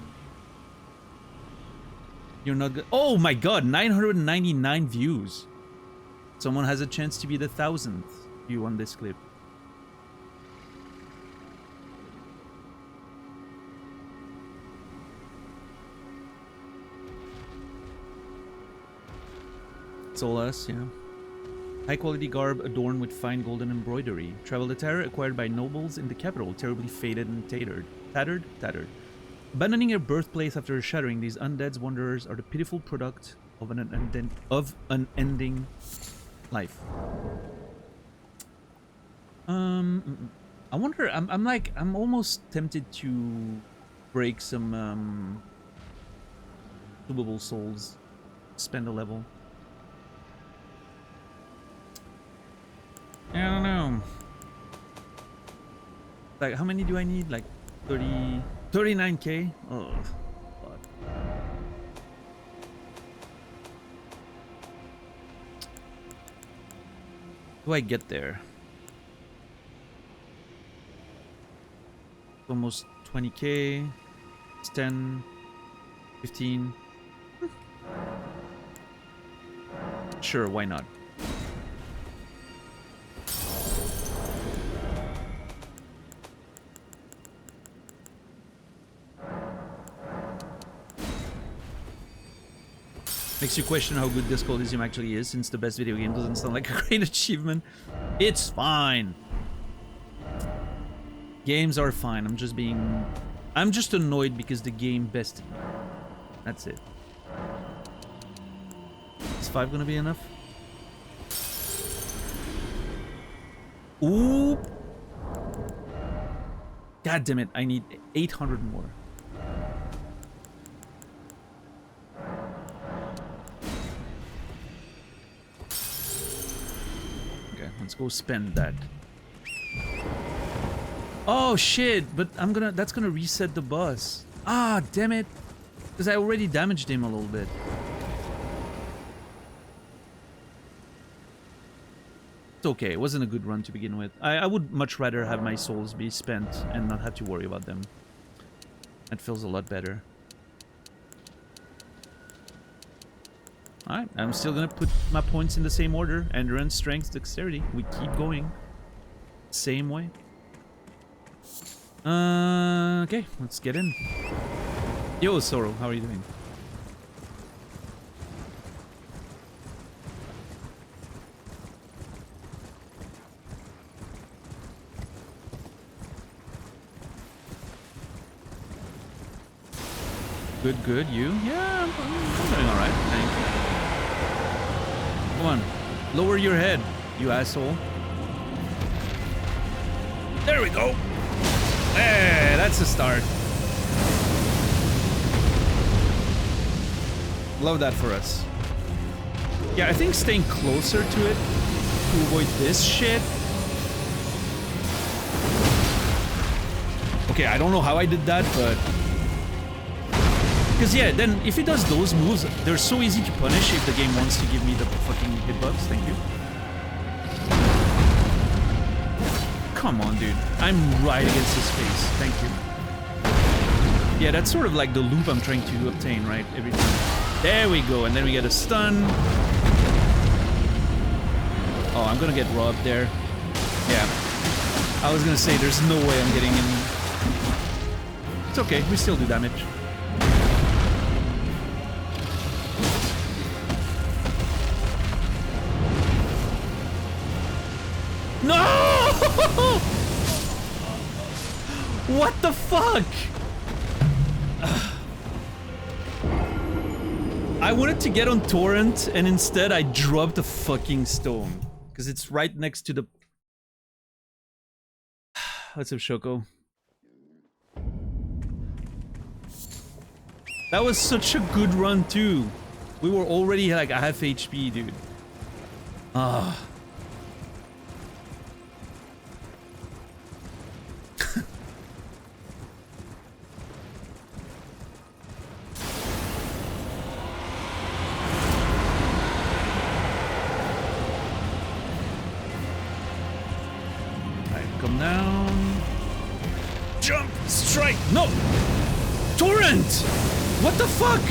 You're not good. Oh my god, 999 views. Someone has a chance to be the 1000th view on this clip. It's all us, yeah. High quality garb adorned with fine golden embroidery. Travel attire acquired by nobles in the capital, terribly faded and tattered. Abandoning their birthplace after shattering, these undead wanderers are the pitiful product of an unending life. I wonder. I'm almost tempted to break some doable souls, spend a level. I don't know. Like, how many do I need? Like 39k? Oh, God. Do I get there? Almost 20k. It's 10, 15. Sure, why not? Makes you question how good this Coliseum actually is, since the best video game doesn't sound like a great achievement. It's fine. Games are fine. I'm just annoyed because the game bested me. That's it. Is 5 gonna be enough? Ooh. God damn it, I need 800 more. Let's go spend that. Oh shit, but that's gonna reset the boss. Ah, damn it. Because I already damaged him a little bit. It's okay, it wasn't a good run to begin with. I would much rather have my souls be spent and not have to worry about them. That feels a lot better. Alright, I'm still gonna put my points in the same order. Endurance, strength, dexterity. We keep going. Same way. Okay, let's get in. Yo, Sorrow, how are you doing? Good, good. You? Yeah, I'm doing alright. Thank you. Come on. Lower your head, you asshole. There we go. Hey, that's a start. Love that for us. Yeah, I think staying closer to it to avoid this shit. Okay, I don't know how I did that, but... Because yeah, then if it does those moves, they're so easy to punish if the game wants to give me the fucking hitbox. Thank you. Come on, dude. I'm right against his face. Thank you. Yeah, that's sort of like the loop I'm trying to obtain, right? Every time. There we go, and then we get a stun. Oh, I'm gonna get robbed there. Yeah. I was gonna say, there's no way I'm getting in. It's okay, we still do damage. No! What the fuck? I wanted to get on torrent and instead I dropped a fucking stone. Because it's right next to the... What's up, Shoko? That was such a good run too. We were already like a half HP, dude. Ah. Alright, come down. Jump! Strike! No! Torrent! What the fuck?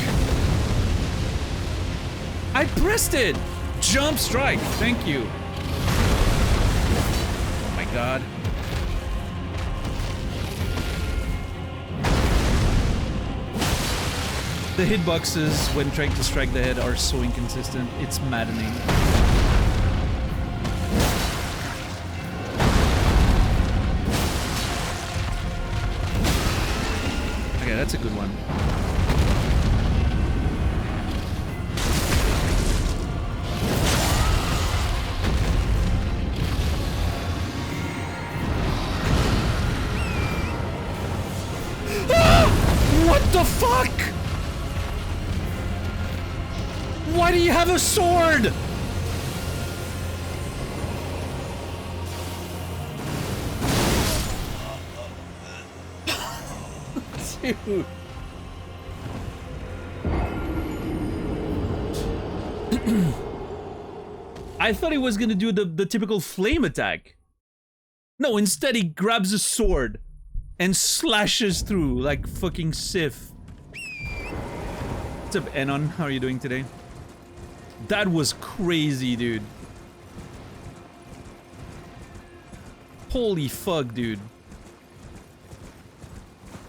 I pressed it! Jump strike! Thank you. Oh my god. The hitboxes when trying to strike the head are so inconsistent. It's maddening. Okay, that's a good one. What the fuck? Why do you have a sword? Dude. I thought he was gonna do the typical flame attack. No, instead he grabs a sword and slashes through like fucking Sif. What's up, Enon? How are you doing today? That was crazy, dude. Holy fuck, dude.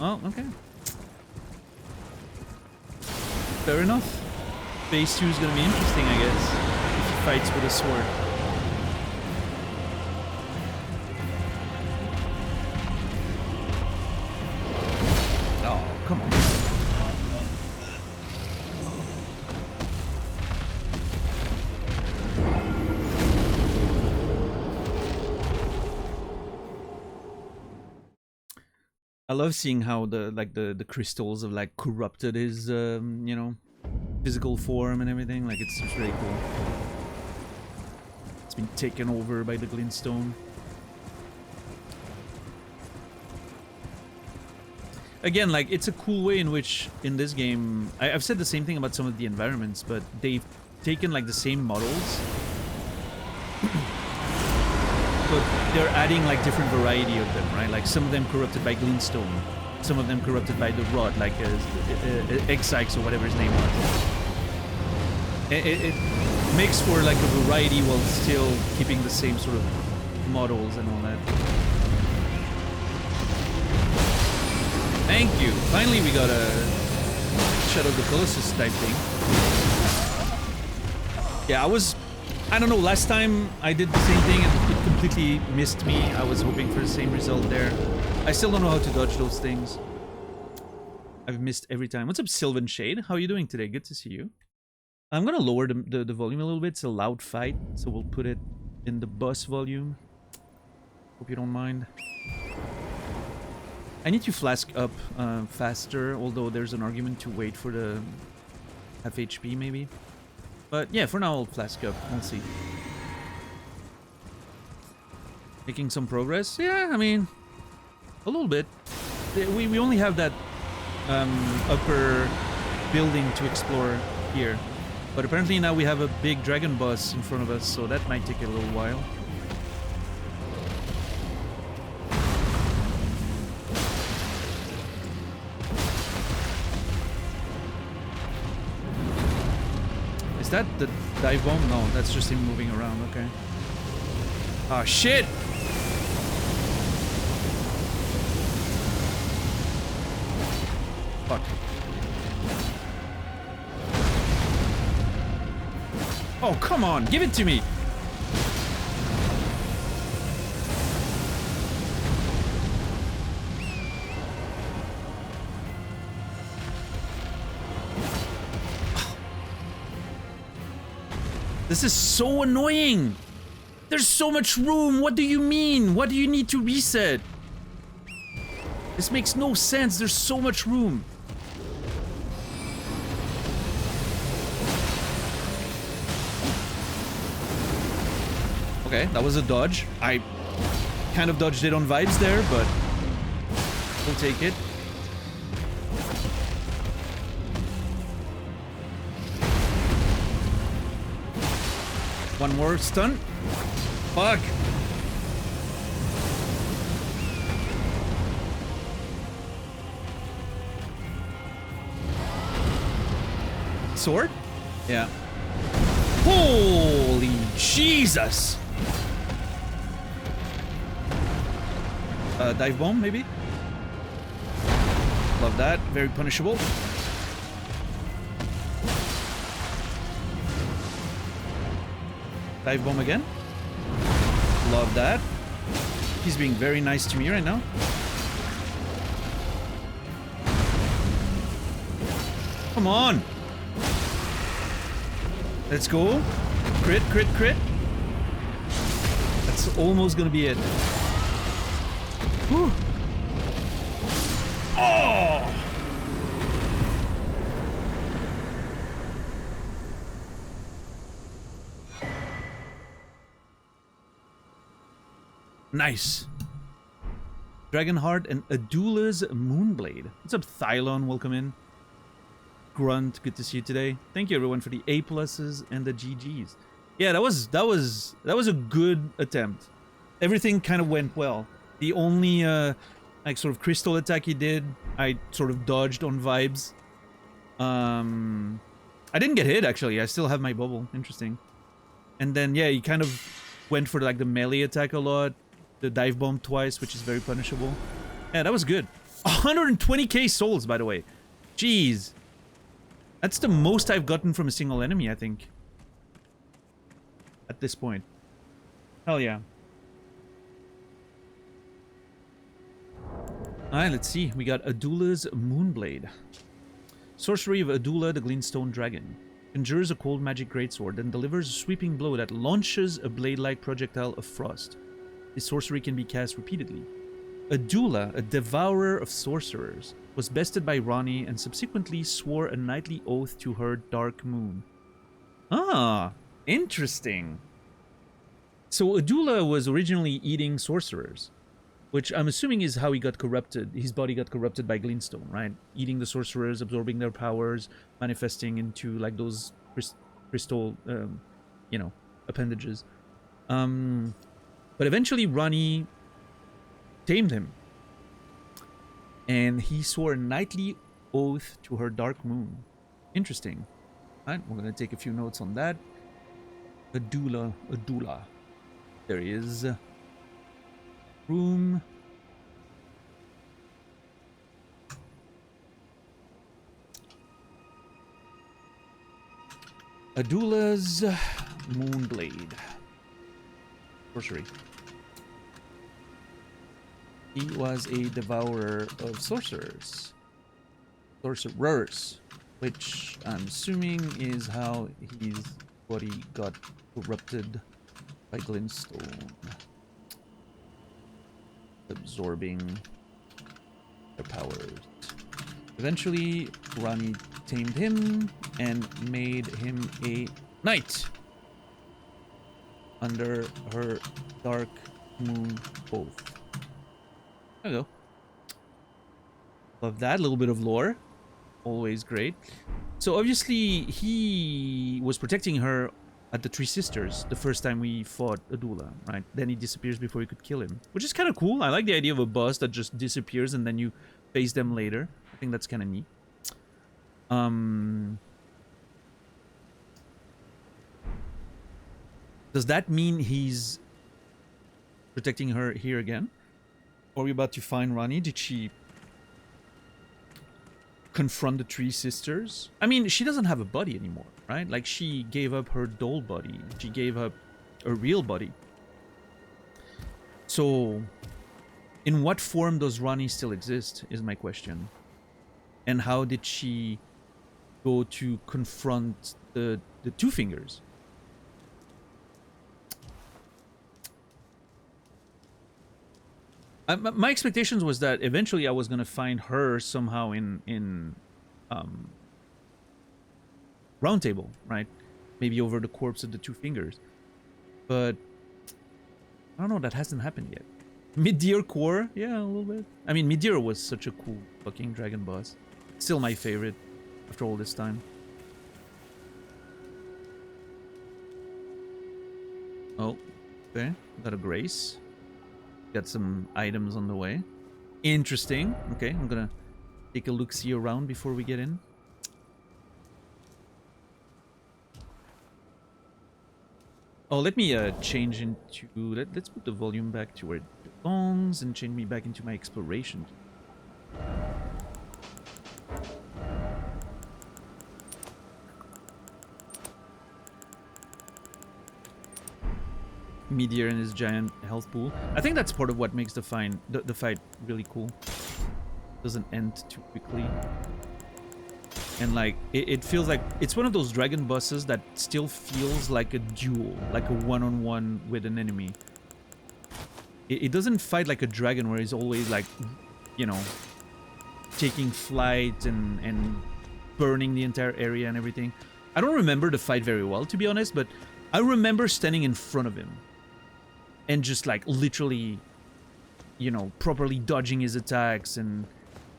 Oh, okay. Fair enough. Phase 2 is gonna be interesting, I guess. If he fights with a sword. Oh, come on. I love seeing how the crystals have like corrupted his you know, physical form and everything. Like it's just really cool. It's been taken over by the glintstone. Again, like it's a cool way in which in this game I've said the same thing about some of the environments, but they've taken like the same models. But they're adding like different variety of them, right? Like some of them corrupted by glintstone, some of them corrupted by the rod, like X-Sykes or whatever his name was. It makes for like a variety while still keeping the same sort of models and all that. Thank you. Finally, we got a Shadow of the Colossus type thing. Yeah, I don't know, last time I did the same thing and it completely missed me. I was hoping for the same result there. I still don't know how to dodge those things. I've missed every time. What's up, Sylvan Shade? How are you doing today? Good to see you. I'm gonna lower the volume a little bit. It's a loud fight, so we'll put it in the boss volume. Hope you don't mind. I need to flask up faster, although there's an argument to wait for the half HP maybe. But yeah, for now I'll flask up. We'll see. Making some progress? Yeah, I mean, a little bit. We only have that upper building to explore here. But apparently now we have a big dragon boss in front of us, so that might take a little while. Is that the dive bomb? No, that's just him moving around, okay. Oh shit! Fuck. Oh, come on! Give it to me! This is so annoying! There's so much room! What do you mean? What do you need to reset? This makes no sense. There's so much room. Okay, that was a dodge. I kind of dodged it on vibes there, but we'll take it. One more stun. Fuck. Sword? Yeah. Holy Jesus! Dive bomb, maybe? Love that. Very punishable. Dive bomb again. Love that. He's being very nice to me right now. Come on! Let's go. Crit, crit, crit. That's almost gonna be it. Whew. Oh! Nice. Dragonheart and Adula's Moonblade. What's up, Thylon? Welcome in. Grunt, good to see you today. Thank you everyone for the A pluses and the GGs. Yeah, that was a good attempt. Everything kind of went well. The only like sort of crystal attack he did, I sort of dodged on vibes. I didn't get hit actually. I still have my bubble. Interesting. And then yeah, he kind of went for like the melee attack a lot. The dive bomb twice, which is very punishable. Yeah, that was good. 120k souls, by the way. Jeez. That's the most I've gotten from a single enemy, I think. At this point. Hell yeah. Alright, let's see. We got Adula's Moonblade. Sorcery of Adula, the Glintstone Dragon. Conjures a cold magic greatsword, then delivers a sweeping blow that launches a blade-like projectile of frost. This sorcery can be cast repeatedly. Adula, a devourer of sorcerers, was bested by Rani and subsequently swore a knightly oath to her dark moon. Ah, interesting. So Adula was originally eating sorcerers, which I'm assuming is how he got corrupted. His body got corrupted by Glintstone, right? Eating the sorcerers, absorbing their powers, manifesting into like those crystal, you know, appendages. But eventually Rani tamed him. And he swore a knightly oath to her dark moon. Interesting. Alright, we're going to take a few notes on that. Adula. There he is. Room. Adula's Moonblade. Sorcery. He was a devourer of sorcerers. Sorcerers. Which I'm assuming is how his body got corrupted by Glintstone. Absorbing their powers. Eventually, Rani tamed him and made him a knight under her dark moon oath. There we go. Love that. A little bit of lore. Always great. So obviously he was protecting her at the Three Sisters the first time we fought Adula, right? Then he disappears before you could kill him, which is kind of cool. I like the idea of a boss that just disappears and then you face them later. I think that's kind of neat. Does that mean he's protecting her here again? Are we about to find Rani? Did she confront the Three Sisters? I mean, she doesn't have a body anymore, right? Like, she gave up her doll body. She gave up a real body. So, in what form does Rani still exist, is my question. And how did she go to confront the Two Fingers? My expectations was that eventually I was gonna find her somehow in Round Table, right? Maybe over the corpse of the Two Fingers. But I don't know, that hasn't happened yet. Mid-Deer Core? Yeah, a little bit. I mean, Mid-Deer was such a cool fucking dragon boss. Still my favorite after all this time. Oh, okay. Got a Grace. Got some items on the way. Interesting. Okay, I'm gonna take a look-see around before we get in. Oh, let me change into... Let's put the volume back to where it belongs and change me back into my exploration. Meteor and his giant health pool. I think that's part of what makes the fight really cool. Doesn't end too quickly. And like, it feels like it's one of those dragon bosses that still feels like a duel, like a one-on-one with an enemy. It doesn't fight like a dragon where he's always like, you know, taking flight and burning the entire area and everything. I don't remember the fight very well, to be honest, but I remember standing in front of him and just like literally, you know, properly dodging his attacks, and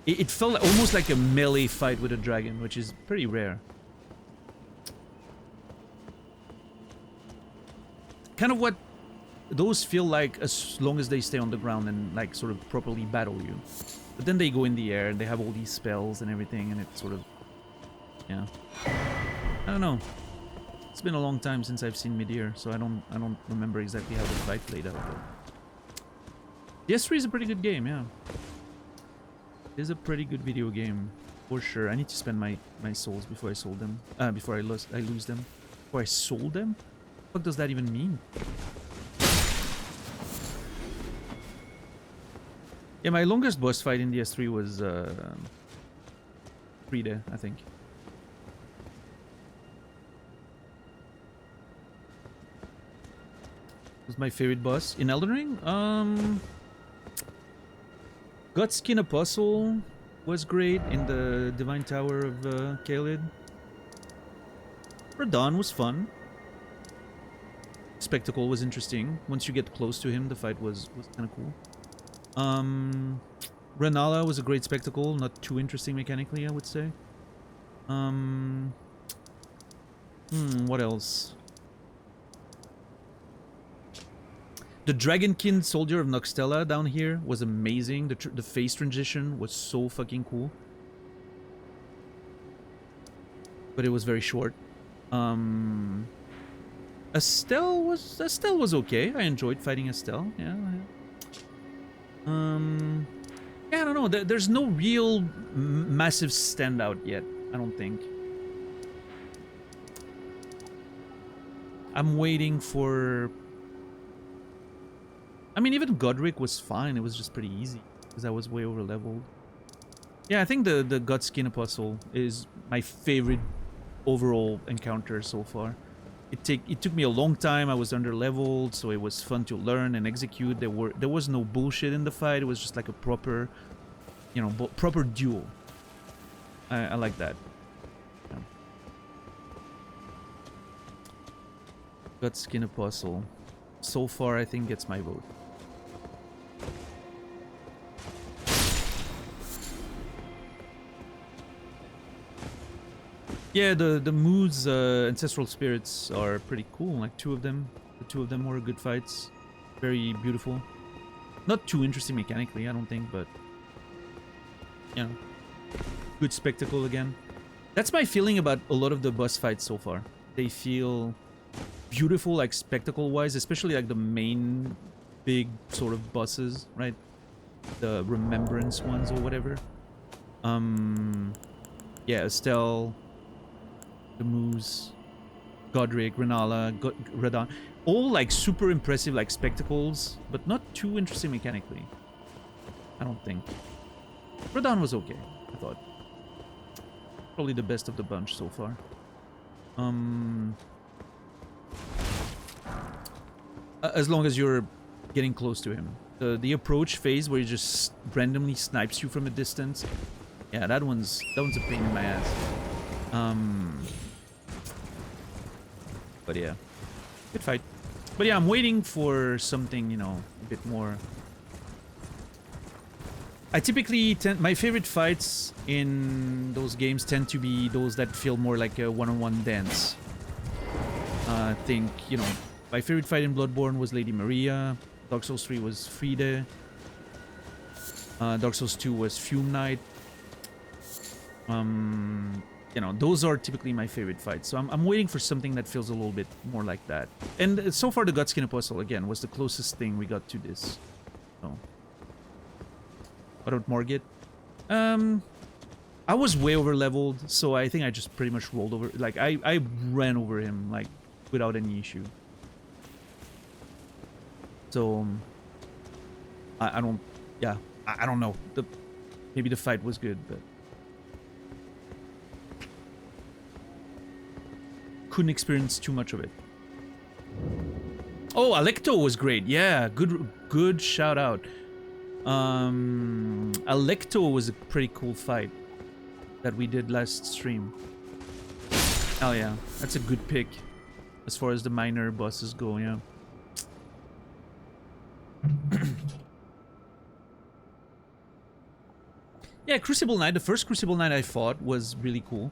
it felt almost like a melee fight with a dragon, which is pretty rare. Kind of what those feel like as long as they stay on the ground and like sort of properly battle you. But then they go in the air and they have all these spells and everything, and it's sort of, yeah. I don't know. It's been a long time since I've seen Mid-Deer, so I don't remember exactly how the fight played out. But the Erdtree is a pretty good game, yeah. It is a pretty good video game, for sure. I need to spend my souls before I sold them. Before I lose them. Before I sold them? What does that even mean? Yeah, my longest boss fight in the Erdtree was 3D, I think. Was my favorite boss in Elden Ring. Gutskin Apostle was great in the Divine Tower of Caelid. Radahn was fun. Spectacle was interesting. Once you get close to him, the fight was kind of cool. Renala was a great spectacle, not too interesting mechanically, I would say. What else? The Dragonkin Soldier of Noxtella down here was amazing. The face transition was so fucking cool. But it was very short. Estelle was okay. I enjoyed fighting Estelle. Yeah. Yeah, I don't know. There's no real massive standout yet, I don't think. I'm waiting for... I mean, even Godric was fine. It was just pretty easy because I was way over leveled. Yeah, I think the Gutskin Apostle is my favorite overall encounter so far. It took me a long time. I was under leveled, so it was fun to learn and execute. There was no bullshit in the fight. It was just like a proper, you know, proper duel. I like that. Yeah. Gutskin Apostle. So far, I think gets my vote. Yeah, the Mood's ancestral spirits are pretty cool. Like two of them. The two of them were good fights. Very beautiful. Not too interesting mechanically, I don't think, but you know, good spectacle again. That's my feeling about a lot of the boss fights so far. They feel beautiful, like spectacle-wise, especially like the main big sort of bosses, right? The remembrance ones or whatever. Yeah, Estelle, the Moose, Godric, Renala, Radahn, all like super impressive like spectacles, but not too interesting mechanically. I don't think. Radahn was okay, I thought. Probably the best of the bunch so far. As long as you're getting close to him. The approach phase where he just randomly snipes you from a distance. Yeah, that one's a pain in my ass. But yeah, good fight. But yeah, I'm waiting for something, you know, a bit more. I typically tend, my favorite fights in those games tend to be those that feel more like a one-on-one dance. I think, you know, my favorite fight in Bloodborne was Lady Maria. Dark Souls 3 was Friede. Dark Souls 2 was Fume Knight. You know, those are typically my favorite fights. So I'm waiting for something that feels a little bit more like that. And so far, the Gutskin Apostle, again, was the closest thing we got to this. So. What about Morgit? I was way over leveled, so I think I just pretty much rolled over. Like, I ran over him, like, without any issue. So, I don't, yeah, I don't know. Maybe the fight was good, but couldn't experience too much of it. Oh, Alecto was great. Yeah, good shout out. Alecto was a pretty cool fight that we did last stream. Oh yeah, that's a good pick as far as the minor bosses go, yeah. Yeah, Crucible Knight, the first Crucible Knight I fought was really cool.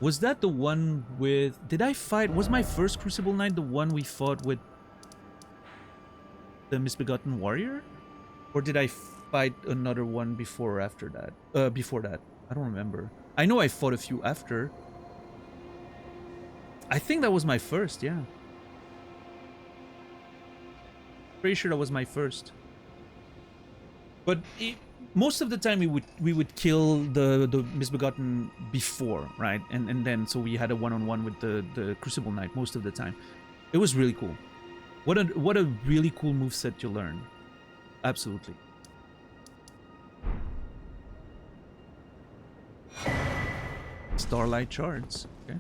Was that the one with... Did I fight... Was my first Crucible Knight the one we fought with the Misbegotten Warrior? Or did I fight another one before or after that? Before that. I don't remember. I know I fought a few after. I think that was my first, yeah. Pretty sure that was my first. But most of the time we would kill the Misbegotten before, right? And then so we had a one-on-one with the Crucible Knight most of the time. It was really cool. What a really cool moveset to learn. Absolutely. Starlight Shards. Okay.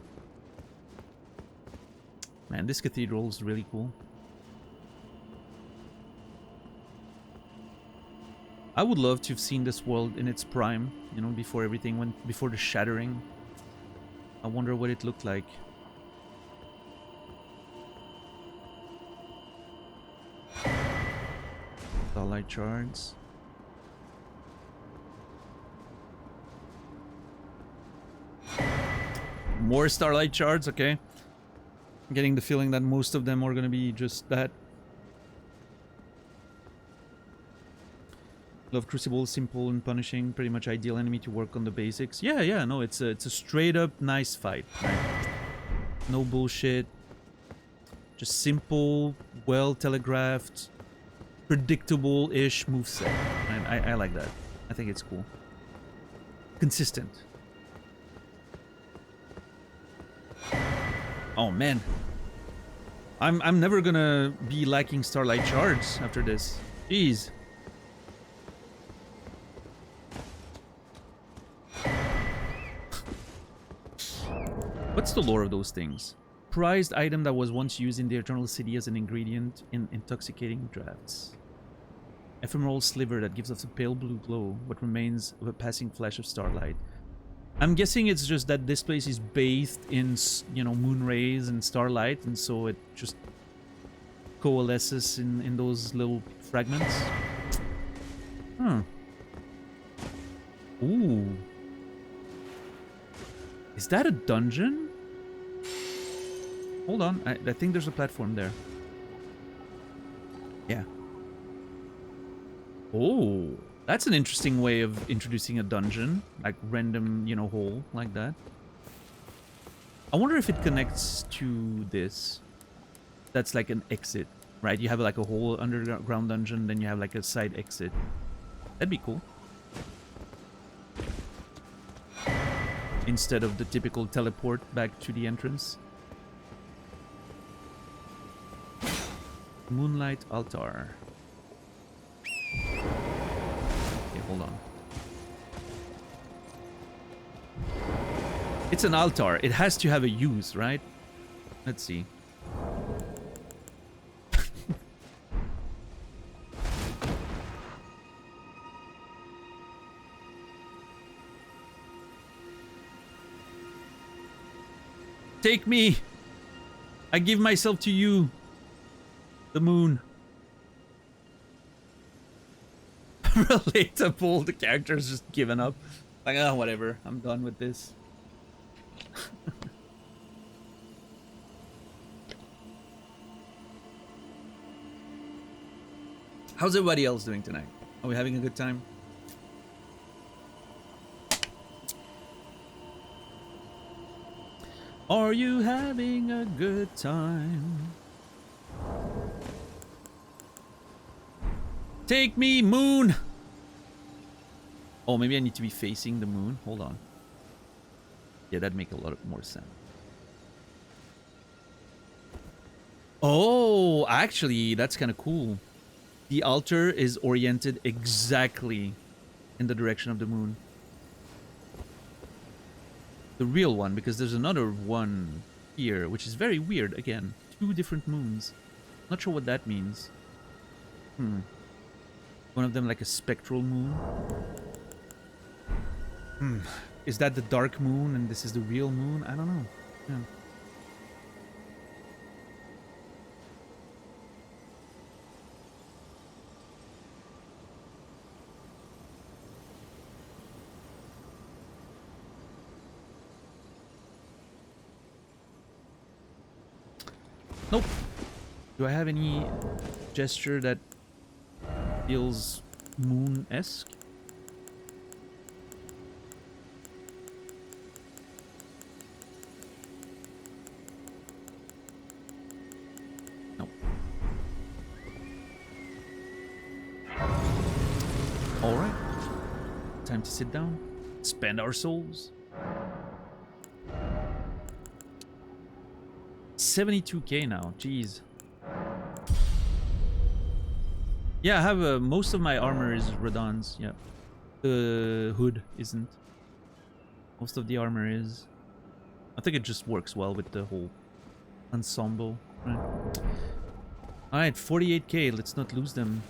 Man, this cathedral is really cool. I would love to have seen this world in its prime, you know, before everything went, before the shattering. I wonder what it looked like. Starlight Shards. More Starlight Shards, okay. I'm getting the feeling that most of them are gonna be just that. Love Crucible, simple and punishing, pretty much ideal enemy to work on the basics. Yeah, no, it's a straight up nice fight. Right? No bullshit. Just simple, well telegraphed, predictable-ish moveset. And I like that. I think it's cool. Consistent. Oh man. I'm never gonna be liking Starlight Shards after this. Jeez. What's the lore of those things? Prized item that was once used in the Eternal City as an ingredient in intoxicating drafts. Ephemeral sliver that gives off a pale blue glow, what remains of a passing flash of starlight. I'm guessing it's just that this place is bathed in, you know, moon rays and starlight, and so it just coalesces in those little fragments. Ooh. Is that a dungeon? Hold on, I think there's a platform there. Yeah. Oh, that's an interesting way of introducing a dungeon. Like random, you know, hole like that. I wonder if it connects to this. That's like an exit, right? You have like a whole underground dungeon, then you have like a side exit. That'd be cool. Instead of the typical teleport back to the entrance. Moonlight altar. Okay, hold on. It's an altar. It has to have a use, right? Let's see. Take me! I give myself to you. The moon. Relatable. The character's just given up. Like, oh, whatever. I'm done with this. How's everybody else doing tonight? Are we having a good time? Are you having a good time? Take me, moon! Oh, maybe I need to be facing the moon. Hold on. Yeah, that'd make a lot more sense. Oh, actually, that's kind of cool. The altar is oriented exactly in the direction of the moon. The real one, because there's another one here, which is very weird. Again, 2 different moons. Not sure what that means. One of them like a spectral moon. Is that the dark moon and this is the real moon? I don't know. Yeah. Nope. Do I have any gesture that feels moon-esque? Nope. Alright. Time to sit down. Spend our souls. 72k now, jeez. Yeah, I have most of my armor is Radahn's, yeah. The hood isn't. Most of the armor is. I think it just works well with the whole ensemble. Right. Alright, 48k, let's not lose them.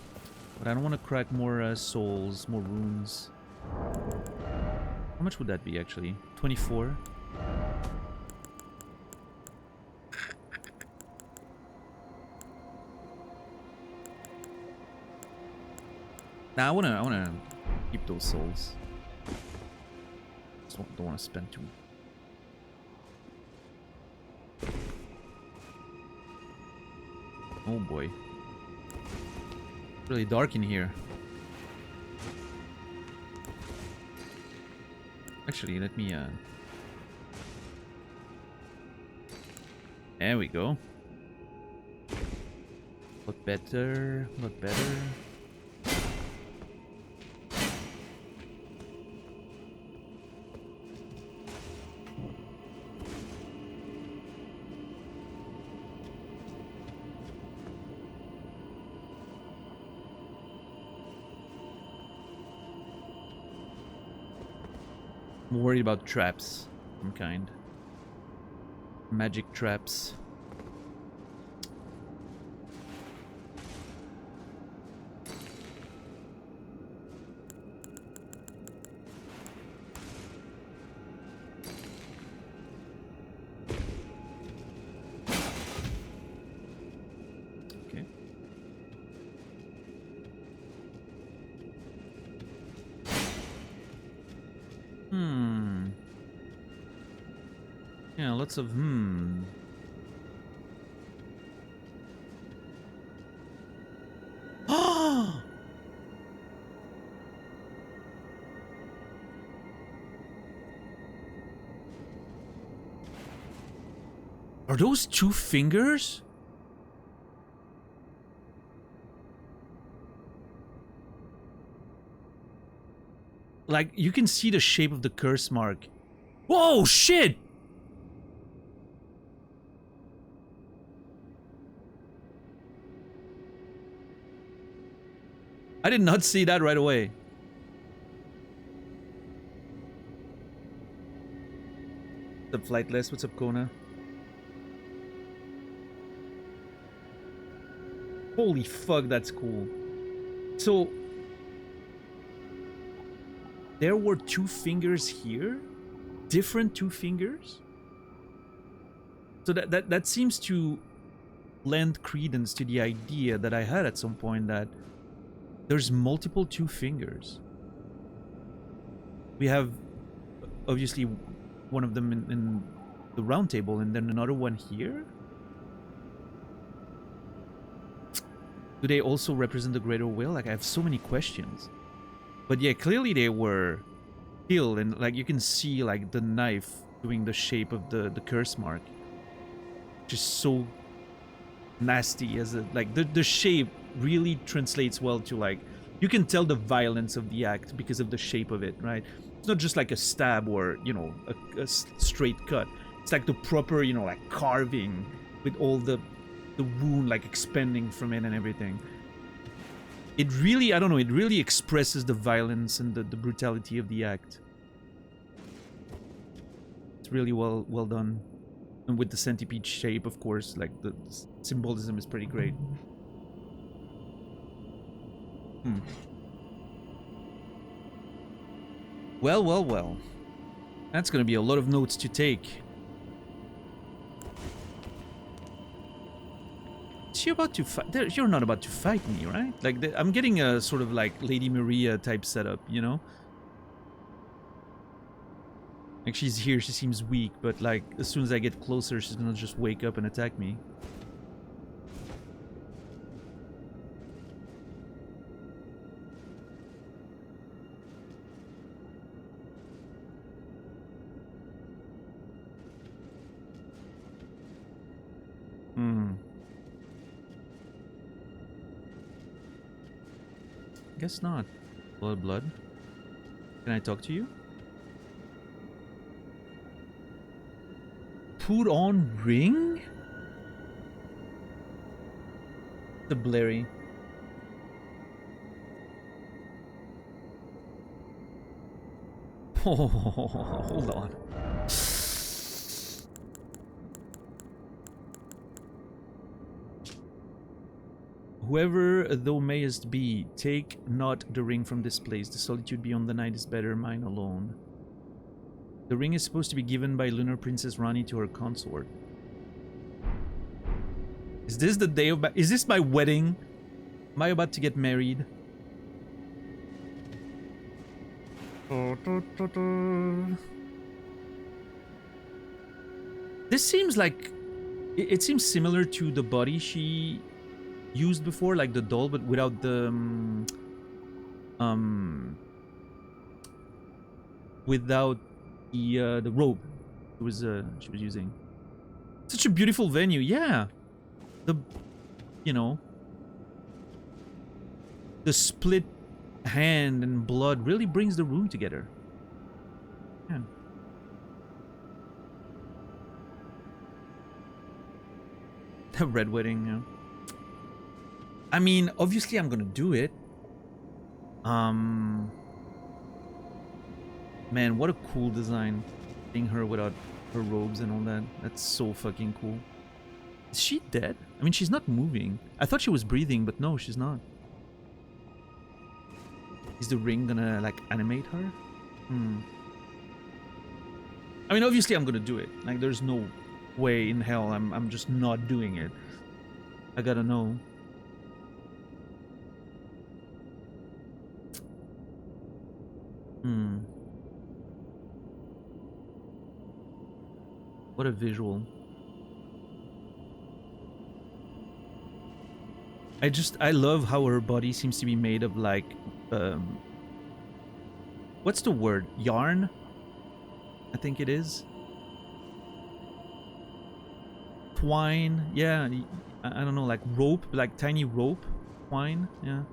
But I don't want to crack more souls, more runes. How much would that be actually? 24? Nah, I wanna keep those souls. Just don't want to spend too. Oh boy, it's really dark in here. Actually, let me there we go. Lot better, lot better. I'm worried about traps of some kind. Magic traps. Okay. Yeah, lots of Are those 2 fingers? Like, you can see the shape of the curse mark. Whoa, shit! I did not see that right away. What's up, Flightless? What's up, Kona? Holy fuck, that's cool. So, there were 2 fingers here? Different 2 fingers? So that seems to lend credence to the idea that I had at some point that there's multiple two fingers. We have obviously one of them in the round table and then another one here. Do they also represent the greater will? Like, I have so many questions. But yeah, clearly they were killed, and like you can see like the knife doing the shape of the curse mark. Just so nasty as a like the shape really translates well to like you can tell the violence of the act because of the shape of it, right? It's not just like a stab or, you know, a straight cut. It's like the proper, you know, like carving with all the wound like expanding from it and everything. It really, I don't know, it really expresses the violence and the brutality of the act. It's really well done. And with the centipede shape, of course, like the symbolism is pretty great. Well. That's gonna be a lot of notes to take. Is she about to fight? You're not about to fight me, right? Like, I'm getting a sort of like Lady Maria type setup, you know? Like, she's here, she seems weak, but like, as soon as I get closer, she's gonna just wake up and attack me. Guess not. Blood. Can I talk to you? Put on ring? The blurry. Oh, hold on. Whoever thou mayest be, take not the ring from this place. The solitude beyond the night is better, mine alone. The ring is supposed to be given by Lunar Princess Rani to her consort. Is this the day of... Is this my wedding? Am I about to get married? This seems like... It seems similar to the body she used before, like the doll, but without the... without the robe she was using. Such a beautiful venue, yeah. The, you know, the split hand and blood really brings the room together. Yeah. The red wedding, yeah. I mean, obviously I'm gonna do it. Man, what a cool design. Seeing her without her robes and all that. That's so fucking cool. Is she dead? I mean, she's not moving. I thought she was breathing, but no, she's not. Is the ring gonna, like, animate her? I mean, obviously I'm gonna do it. Like, there's no way in hell I'm just not doing it. I gotta know. What a visual. I love how her body seems to be made of like, what's the word? Yarn? I think it is. Twine, yeah, I don't know, like rope, like tiny rope, twine, yeah.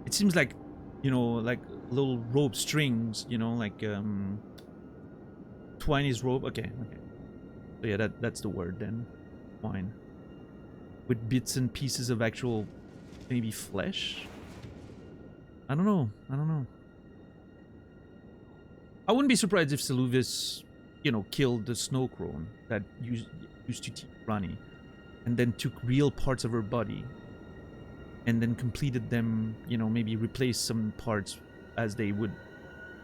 It seems like, you know, like little rope strings, you know, like, twine is rope, okay. So yeah, that's the word then, twine. With bits and pieces of actual, maybe flesh? I don't know. I wouldn't be surprised if Seluvis, you know, killed the snow crone that used to teach Rani, and then took real parts of her body, and then completed them, you know, maybe replaced some parts as they would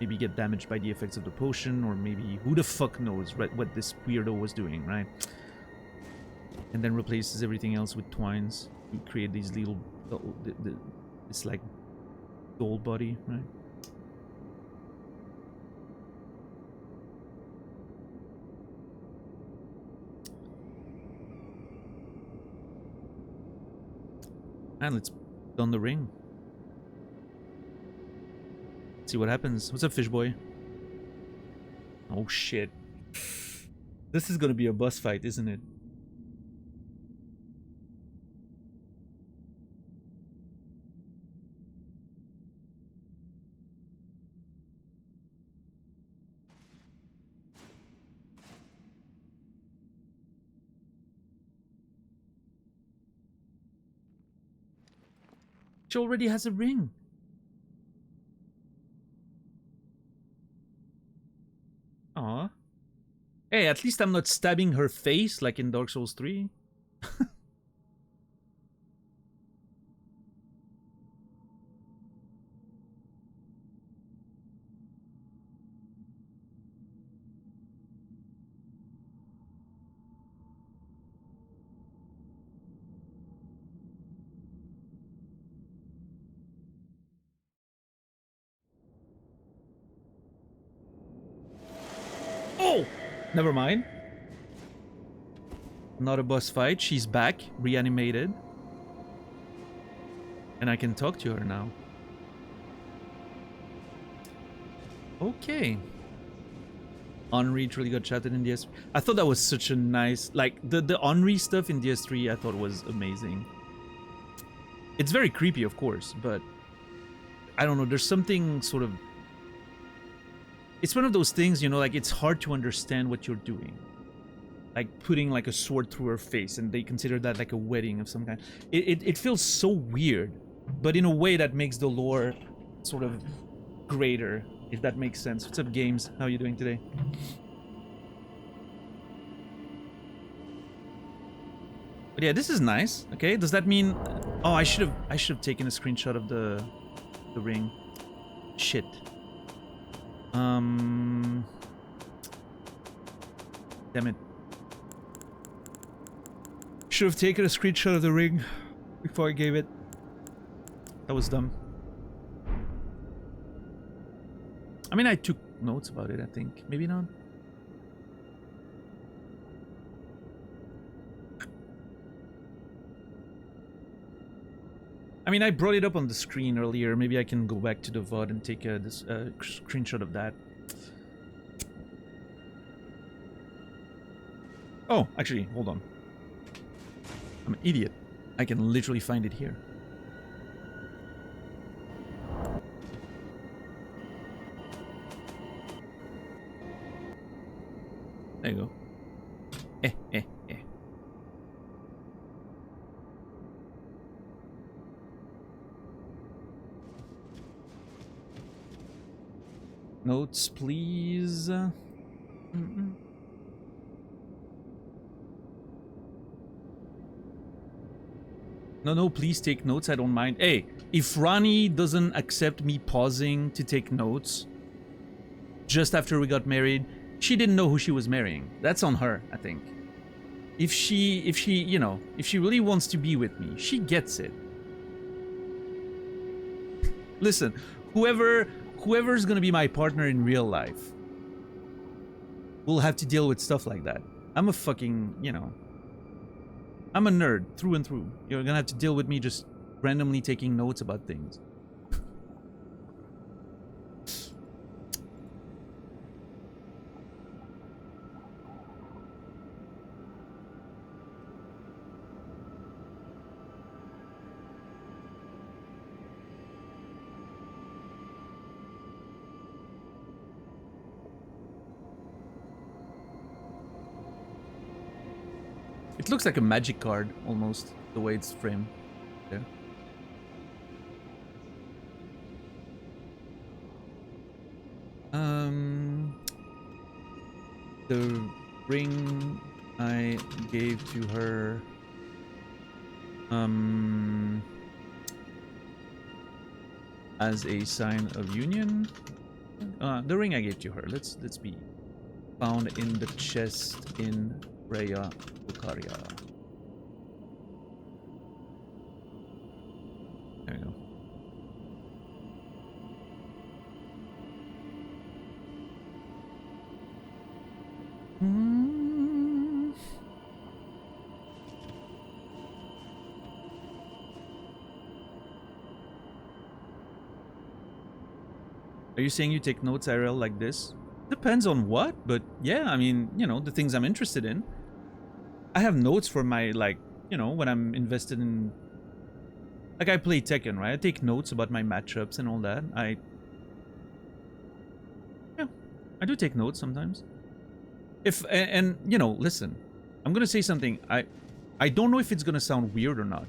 maybe get damaged by the effects of the potion, or maybe who the fuck knows what this weirdo was doing, right? And then replaces everything else with twines to create these little, this like doll body, right? And let's don the ring. See what happens. What's up, fish boy? Oh shit. This is gonna be a boss fight, isn't it? She already has a ring. Aw. Hey, at least I'm not stabbing her face like in Dark Souls 3. Oh! Never mind. Not a boss fight. She's back, reanimated. And I can talk to her now. Okay. Henri really got chatted in DS3. I thought that was such a nice... Like, the Henri stuff in DS3 I thought was amazing. It's very creepy, of course, but... I don't know, there's something sort of... It's one of those things, you know, like, it's hard to understand what you're doing. Like, putting, like, a sword through her face, and they consider that, like, a wedding of some kind. It feels so weird, but in a way that makes the lore sort of greater, if that makes sense. What's up, Games? How are you doing today? But yeah, this is nice. Okay, does that mean... Oh, I should have taken a screenshot of the ring. Shit. Damn it. Should have taken a screenshot of the ring before I gave it. That was dumb. I mean, I took notes about it, I think. Maybe not. I mean, I brought it up on the screen earlier. Maybe I can go back to the VOD and take a screenshot of that. Oh, actually, hold on. I'm an idiot. I can literally find it here. There you go. Eh. Notes, please. No, please take notes. I don't mind. Hey, if Rani doesn't accept me pausing to take notes just after we got married, she didn't know who she was marrying. That's on her, I think. If she, you know, if she really wants to be with me, she gets it. Listen, whoever's gonna be my partner in real life will have to deal with stuff like that. I'm a fucking, you know, I'm a nerd through and through. You're gonna have to deal with me just randomly taking notes about things. It looks like a magic card, almost, the way it's framed there. The ring I gave to her, as a sign of union. The ring I gave to her. Let's be found in the chest in Raya Lucaria. There we go. Are you saying you take notes IRL like this? Depends on what, but yeah, I mean, you know, the things I'm interested in. I have notes for my, like, you know, when I'm invested in... Like, I play Tekken, right? I take notes about my matchups and all that. Yeah, I do take notes sometimes. And you know, listen, I'm gonna say something. I don't know if it's gonna sound weird or not,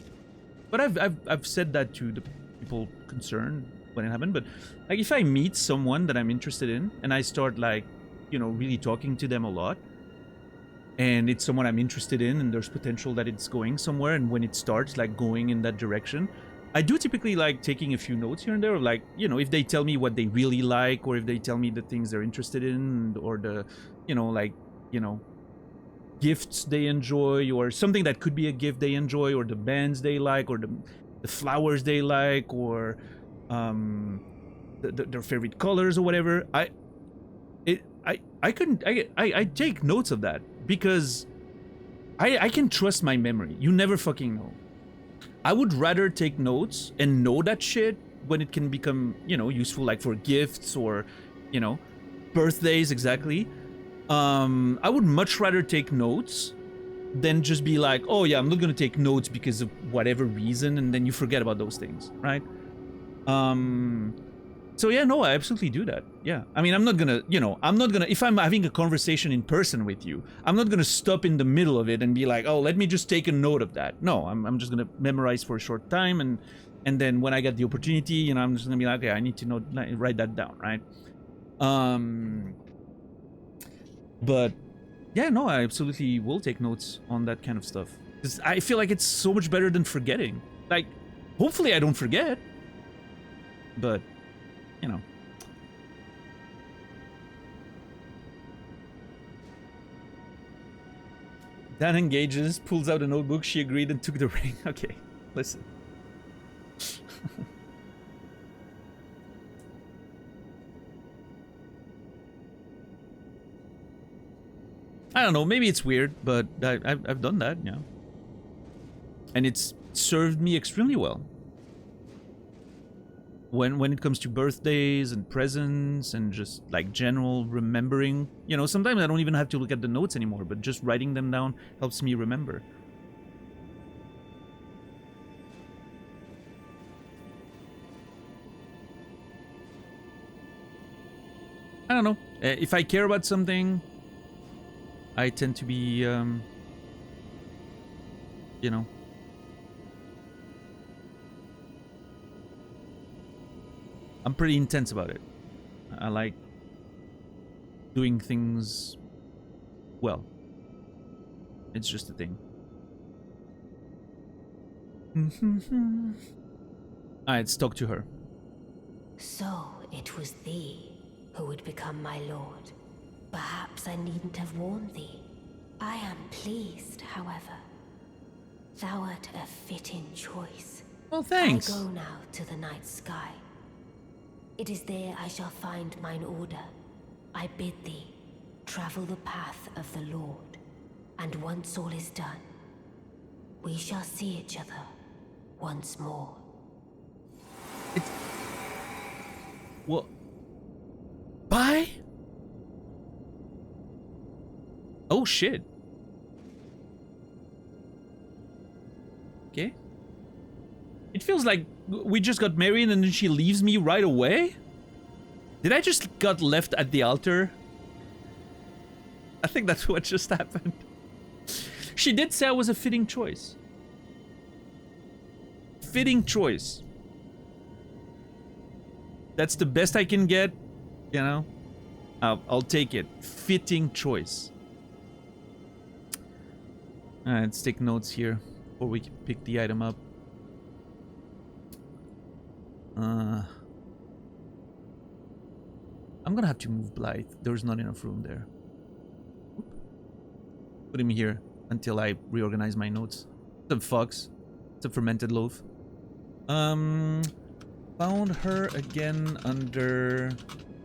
but I've said that to the people concerned when it happened. But like, if I meet someone that I'm interested in and I start, like, you know, really talking to them a lot, and it's someone I'm interested in and there's potential that it's going somewhere, and when it starts like going in that direction, I do typically like taking a few notes here and there, like, you know, if they tell me what they really like, or if they tell me the things they're interested in, or the, you know, like, you know, gifts they enjoy, or something that could be a gift they enjoy, or the bands they like, or the flowers they like, or their favorite colors or whatever. I take notes of that because I can trust my memory. You never fucking know. I would rather take notes and know that shit when it can become, you know, useful, like for gifts or, you know, birthdays, exactly. I would much rather take notes than just be like, oh yeah, I'm not gonna take notes because of whatever reason, and then you forget about those things, right? So yeah, no, I absolutely do that. Yeah, I mean, I'm not gonna, you know, if I'm having a conversation in person with you, I'm not gonna stop in the middle of it and be like, oh, let me just take a note of that. No, I'm just gonna memorize for a short time, and then when I get the opportunity, you know, I'm just gonna be like, okay, I need to know, write that down, right? But yeah, no, I absolutely will take notes on that kind of stuff, because I feel like it's so much better than forgetting. Like, hopefully I don't forget, but you know. Dan engages, pulls out a notebook. She agreed and took the ring. Okay, listen. I don't know, maybe it's weird, but I've done that, yeah. And it's served me extremely well. When it comes to birthdays and presents and just like general remembering, you know, sometimes I don't even have to look at the notes anymore, but just writing them down helps me remember. I don't know. If I care about something, I tend to be, you know, I'm pretty intense about it. I like doing things well. It's just a thing. Alright, let's talk to her. So it was thee who would become my lord. Perhaps I needn't have warned thee. I am pleased, however. Thou art a fitting choice. Well, thanks. I go now to the night sky. It is there I shall find mine order. I bid thee travel the path of the Lord, and once all is done, we shall see each other once more. What? Bye? Oh shit. Okay. It feels like we just got married and then she leaves me right away? Did I just got left at the altar? I think that's what just happened. She did say I was a fitting choice. Fitting choice. That's the best I can get, you know? I'll take it. Fitting choice. Alright, let's take notes here before we can pick the item up. I'm gonna have to move Blythe. There's not enough room there. Put him here until I reorganize my notes. What's up, Fox? It's a fermented loaf. Found her again under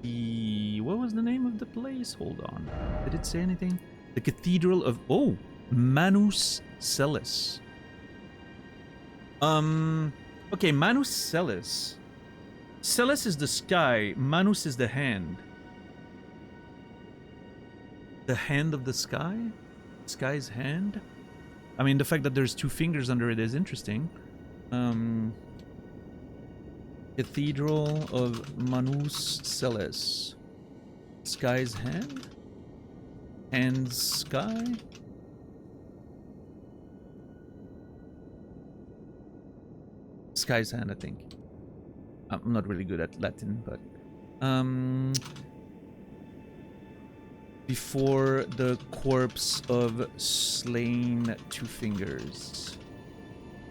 the... What was the name of the place? Hold on. Did it say anything? The Cathedral of... Oh! Manus Celis. Okay, Manus Celis. Celis is the sky. Manus is the hand. The hand of the sky? Sky's hand? I mean, the fact that there's two fingers under it is interesting. Cathedral of Manus Celis. Sky's hand? Hand's sky? Sky's hand, I think. I'm not really good at Latin, but... Before the corpse of slain two fingers.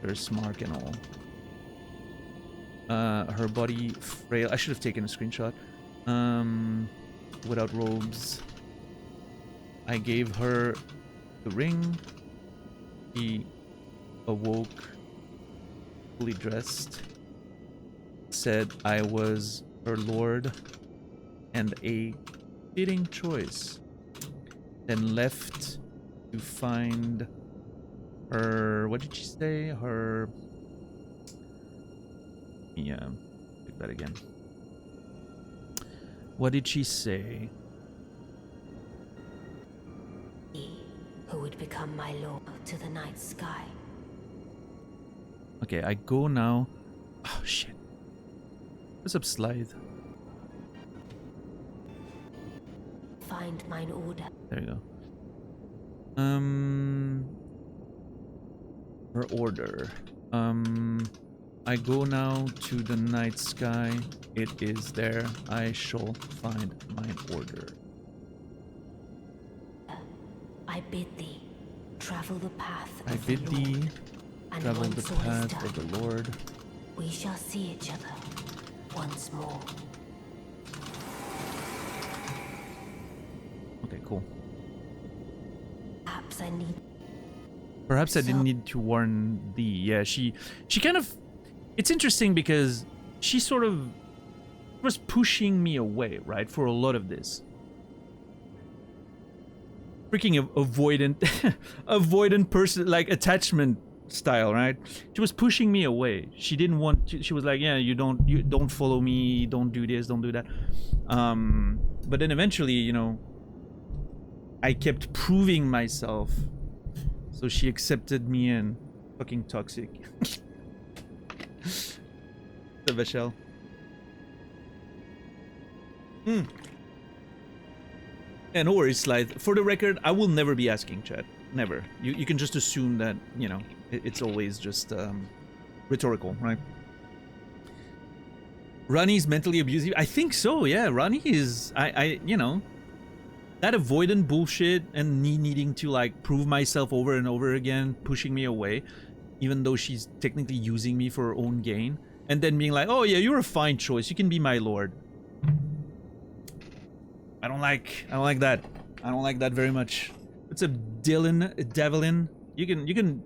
There's mark and all. Her body frail. I should have taken a screenshot. Without robes. I gave her the ring. He awoke fully dressed. Said I was her lord and a fitting choice. Then left to find her... What did she say? Her... Yeah, pick that again. What did she say? He who would become my lord to the night sky. Okay, I go now. Oh, shit. What's up, Slide? Find mine order. There you go. Her order. I go now to the night sky. It is there. I shall find mine order. I bid thee travel the path I of the bid Lord, thee and travel once the all is path of done, the Lord. we shall see each other once more. Okay, cool. Perhaps I need... Perhaps I didn't need to warn thee. Yeah, she kind of... It's interesting because she sort of was pushing me away, right, for a lot of this. Freaking avoidant, avoidant person, like attachment style, right? She was pushing me away. She didn't want to, she was like, yeah, you don't follow me, don't do this, don't do that. But then eventually, you know, I kept proving myself. So she accepted me in. Fucking toxic. The Vachel. And no worries, Slide. For the record, I will never be asking chat. Never. You can just assume that, you know, it's always just rhetorical, right? Rani's mentally abusive? I think so, yeah. Rani is, you know, that avoidant bullshit and me needing to, like, prove myself over and over again, pushing me away, even though she's technically using me for her own gain, and then being like, oh yeah, you're a fine choice, you can be my lord. I don't like that. I don't like that very much. What's up, Devlin? You can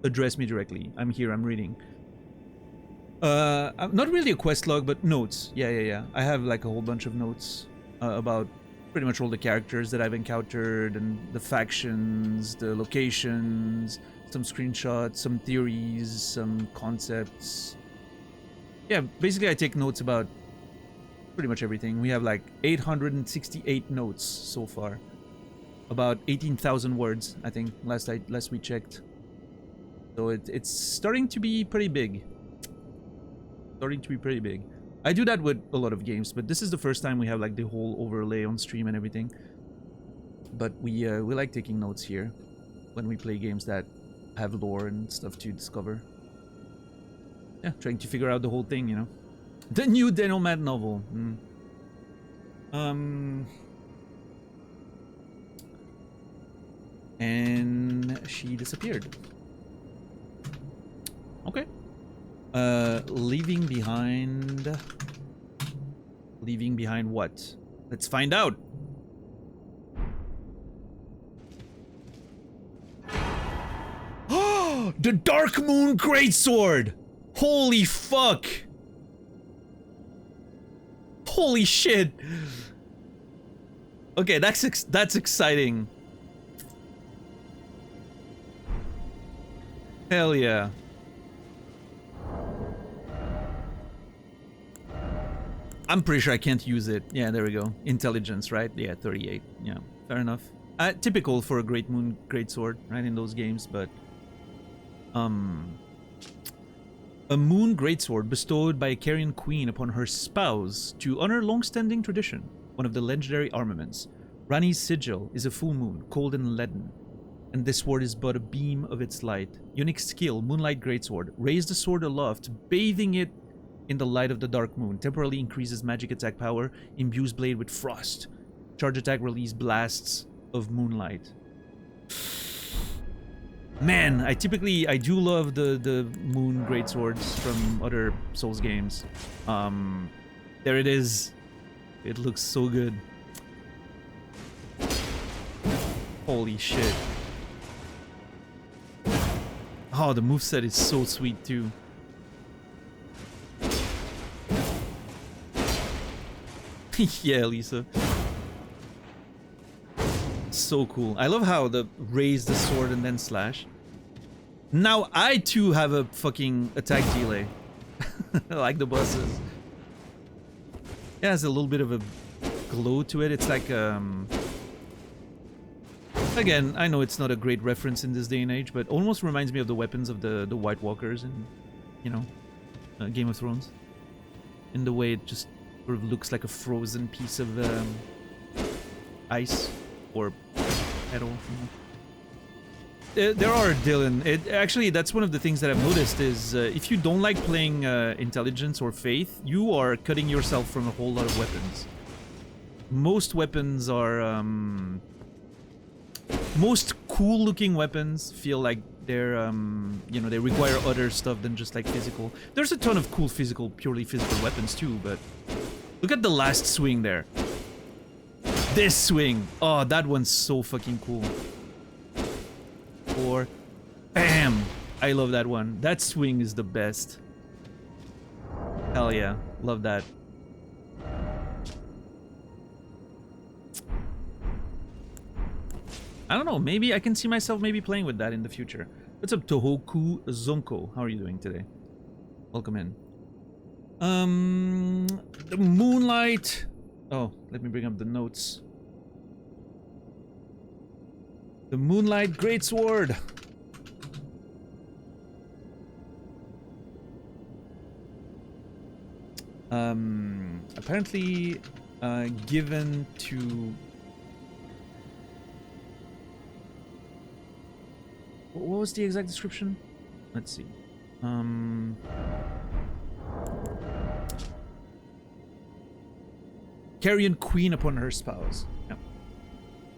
address me directly. I'm here, I'm reading. Not really a quest log, but notes. Yeah. I have like a whole bunch of notes about pretty much all the characters that I've encountered and the factions, the locations, some screenshots, some theories, some concepts. Yeah, basically I take notes about pretty much everything. We have like 868 notes so far. About 18,000 words, I think, last we checked. So it's starting to be pretty big. I do that with a lot of games, but this is the first time we have like the whole overlay on stream and everything. But we like taking notes here when we play games that have lore and stuff to discover. Yeah, trying to figure out the whole thing, you know. The new Denomat novel. And she disappeared. Okay. Leaving behind what? Let's find out. Oh, the Dark Moon Greatsword! Holy fuck! Holy shit! Okay, that's exciting. Hell yeah. I'm pretty sure I can't use it. Yeah, there we go. Intelligence, right? Yeah, 38. Yeah, fair enough. Typical for a Great Moon Greatsword, right, in those games, but... A Moon Greatsword bestowed by a Carrion Queen upon her spouse to honor long-standing tradition. One of the legendary armaments. Rani's sigil is a full moon, cold and leaden, and this sword is but a beam of its light. Unique skill, Moonlight Greatsword. Raise the sword aloft, bathing it in the light of the dark moon. Temporarily increases magic attack power, imbues blade with frost. Charge attack release blasts of moonlight. Man, I do love the Moon Greatswords from other Souls games. There it is. It looks so good. Holy shit. Oh, the moveset is so sweet too. Yeah, Lisa. So cool. I love how the raise the sword and then slash. Now I too have a fucking attack delay. Like the bosses. It has a little bit of a glow to it. It's like again, I know it's not a great reference in this day and age, but almost reminds me of the weapons of the White Walkers in, you know, Game of Thrones. In the way it just sort of looks like a frozen piece of ice or metal. There are, Dylan. Actually, that's one of the things that I've noticed is if you don't like playing Intelligence or Faith, you are cutting yourself from a whole lot of weapons. Most weapons are... most cool-looking weapons feel like they're, you know, they require other stuff than just like physical. There's a ton of cool physical, purely physical weapons too, but look at the last swing there. This swing. Oh, that one's so fucking cool. Or bam! I love that one. That swing is the best. Hell yeah. Love that. I don't know, maybe I can see myself maybe playing with that in the future. What's up, Tohoku Zonko? How are you doing today? Welcome in. The Moonlight. Oh, let me bring up the notes. The Moonlight Greatsword. Apparently, given to... What was the exact description? Let's see. Carrion Queen upon her spouse. Yeah.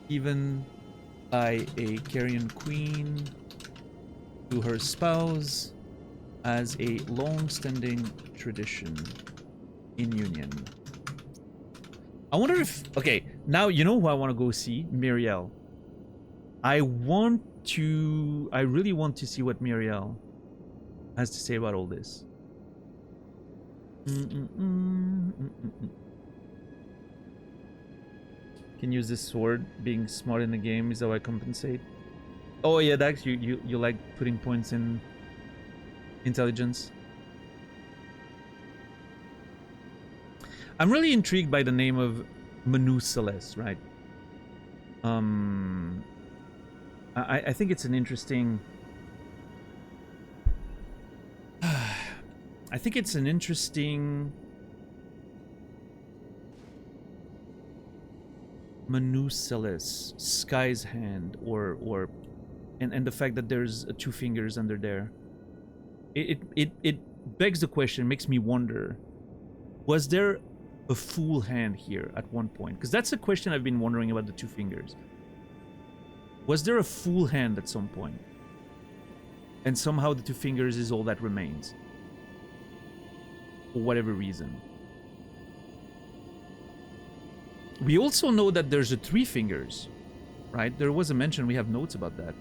Even by a Carrion Queen to her spouse as a long-standing tradition in Union. I wonder if... Okay, now you know who I want to go see? Miriel. I really want to see what Miriel has to say about all this. Can use this sword. Being smart in the game is how I compensate. Oh yeah, Dax, you like putting points in intelligence. I'm really intrigued by the name of Manu Celeste, right? I think it's an interesting... I think it's an interesting... Manu Celeste, Sky's Hand, or and the fact that there's two fingers under there. It begs the question, makes me wonder, was there a full hand here at one point? Because that's a question I've been wondering about the two fingers. Was there a full hand at some point? And somehow the two fingers is all that remains. For whatever reason. We also know that there's a 3 fingers, right? There was a mention, we have notes about that.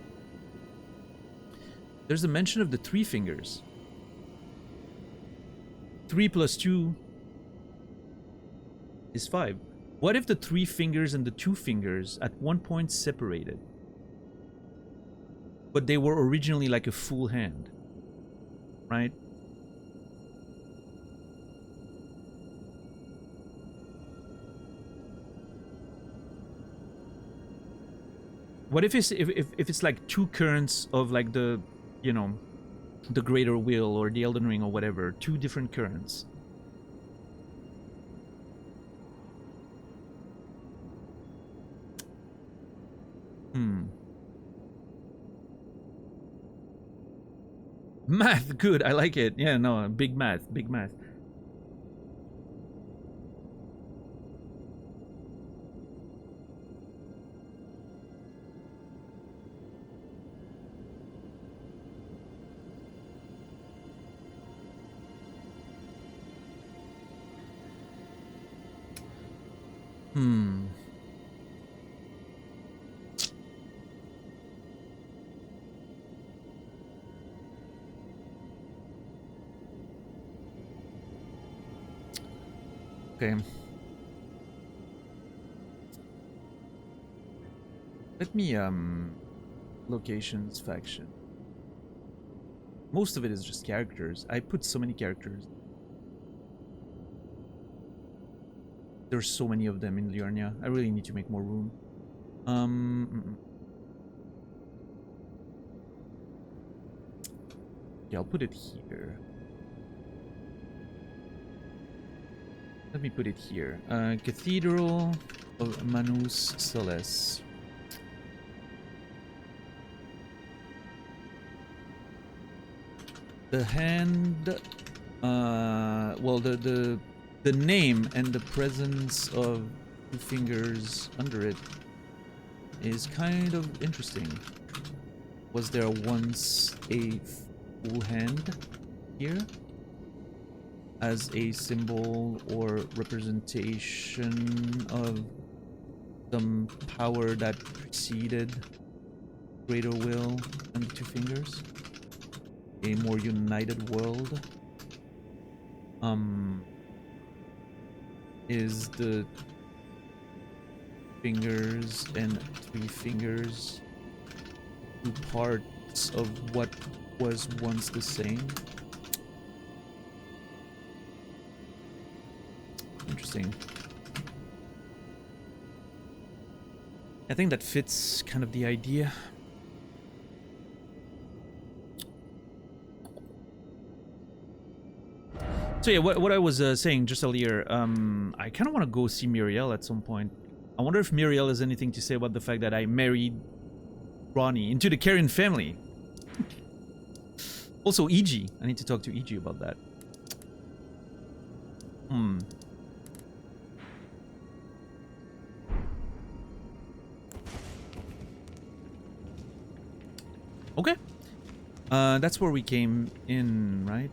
There's a mention of the 3 fingers. 3 plus 2 is 5. What if the 3 fingers and the 2 fingers at one point separated? But they were originally like a full hand, right? What if it's like 2 currents of like the, you know, the Greater Will or the Elden Ring or whatever, 2 different currents? Math, good, I like it. Yeah, no, big math, big math. Okay. Let me, locations, faction. Most of it is just characters. I put so many characters. There's so many of them in Liurnia. I really need to make more room. Yeah, I'll put it here. Let me put it here. Cathedral of Manus Celes. The hand, well, the name and the presence of 2 fingers under it is kind of interesting. Was there once a full hand here as a symbol or representation of some power that preceded Greater Will and the 2 fingers? A more united world? Is the fingers and 3 fingers 2 parts of what was once the same? Interesting. I think that fits kind of the idea. So yeah, what I was saying just earlier, I kind of want to go see Muriel at some point. I wonder if Muriel has anything to say about the fact that I married Ronnie into the Carrion family. Also, EG. I need to talk to EG about that. Okay. That's where we came in, right?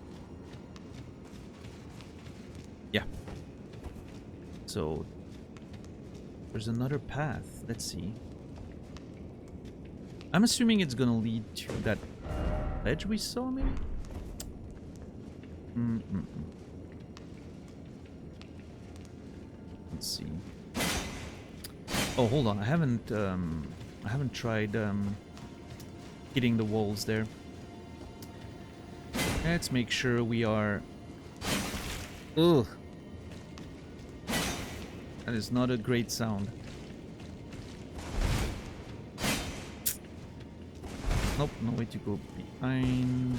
Yeah. So there's another path. Let's see. I'm assuming it's gonna lead to that ledge we saw, maybe? Let's see. Oh, hold on. I haven't tried hitting the walls there. Let's make sure we are. Ugh. That is not a great sound. Nope, no way to go behind.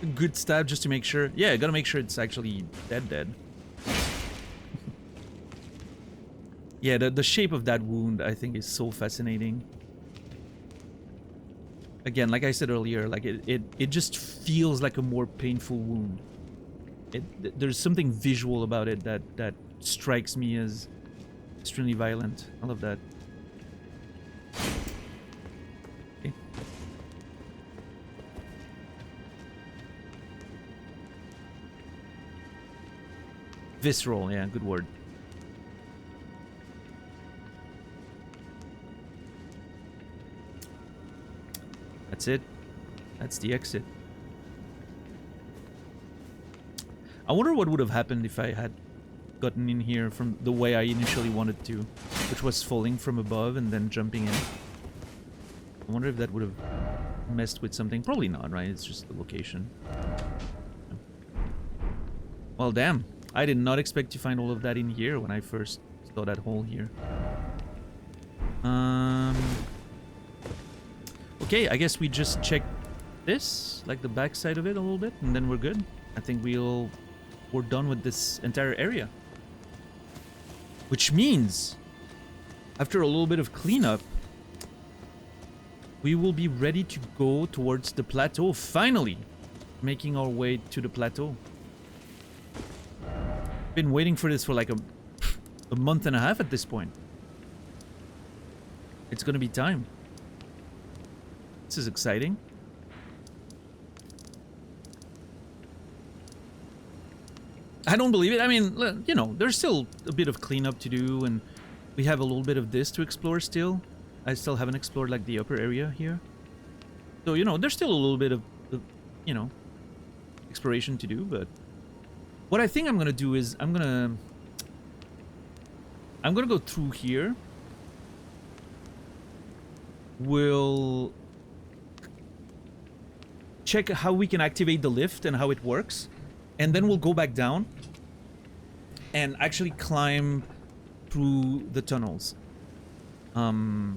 A good stab just to make sure. Yeah, I gotta make sure it's actually dead. Yeah, the shape of that wound I think is so fascinating. Again, like I said earlier, like it just feels like a more painful wound. There's something visual about it that strikes me as extremely violent. I love that. Okay. Visceral, yeah, good word. That's it. That's the exit. I wonder what would have happened if I had gotten in here from the way I initially wanted to, which was falling from above and then jumping in. I wonder if that would have messed with something. Probably not, right? It's just the location. Well, damn. I did not expect to find all of that in here when I first saw that hole here. Okay, I guess we just check this, like the back side of it a little bit, and then we're good. I think we're done with this entire area. Which means, after a little bit of cleanup, we will be ready to go towards the plateau, finally! Making our way to the plateau. Been waiting for this for like a month and a half at this point. It's gonna be time. This is exciting. I don't believe it. I mean, you know, there's still a bit of cleanup to do, and we have a little bit of this to explore still. I still haven't explored, like, the upper area here. So, you know, there's still a little bit of you know, exploration to do, but... What I think I'm gonna do is, I'm gonna go through here. We'll check how we can activate the lift and how it works. And then we'll go back down and actually climb through the tunnels. Or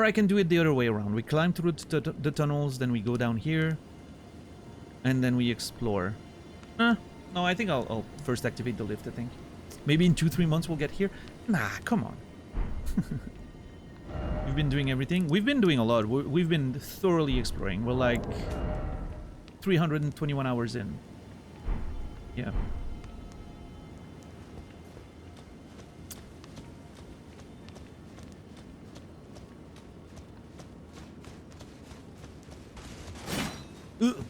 I can do it the other way around. We climb through the tunnels, then we go down here, and then we explore. No, I think I'll first activate the lift, I think. Maybe in 2-3 months we'll get here. Nah, come on. We've been doing everything. We've been doing a lot. We've been thoroughly exploring. We're like 321 hours in. Yeah. Ugh.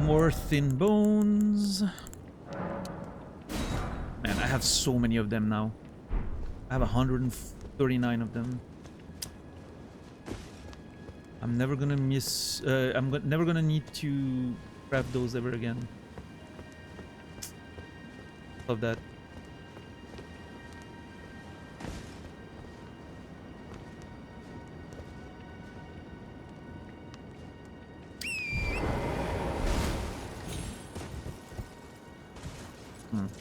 More thin bones. Man, I have so many of them now. I have 139 of them. I'm never gonna miss... never gonna need to craft those ever again. Love that.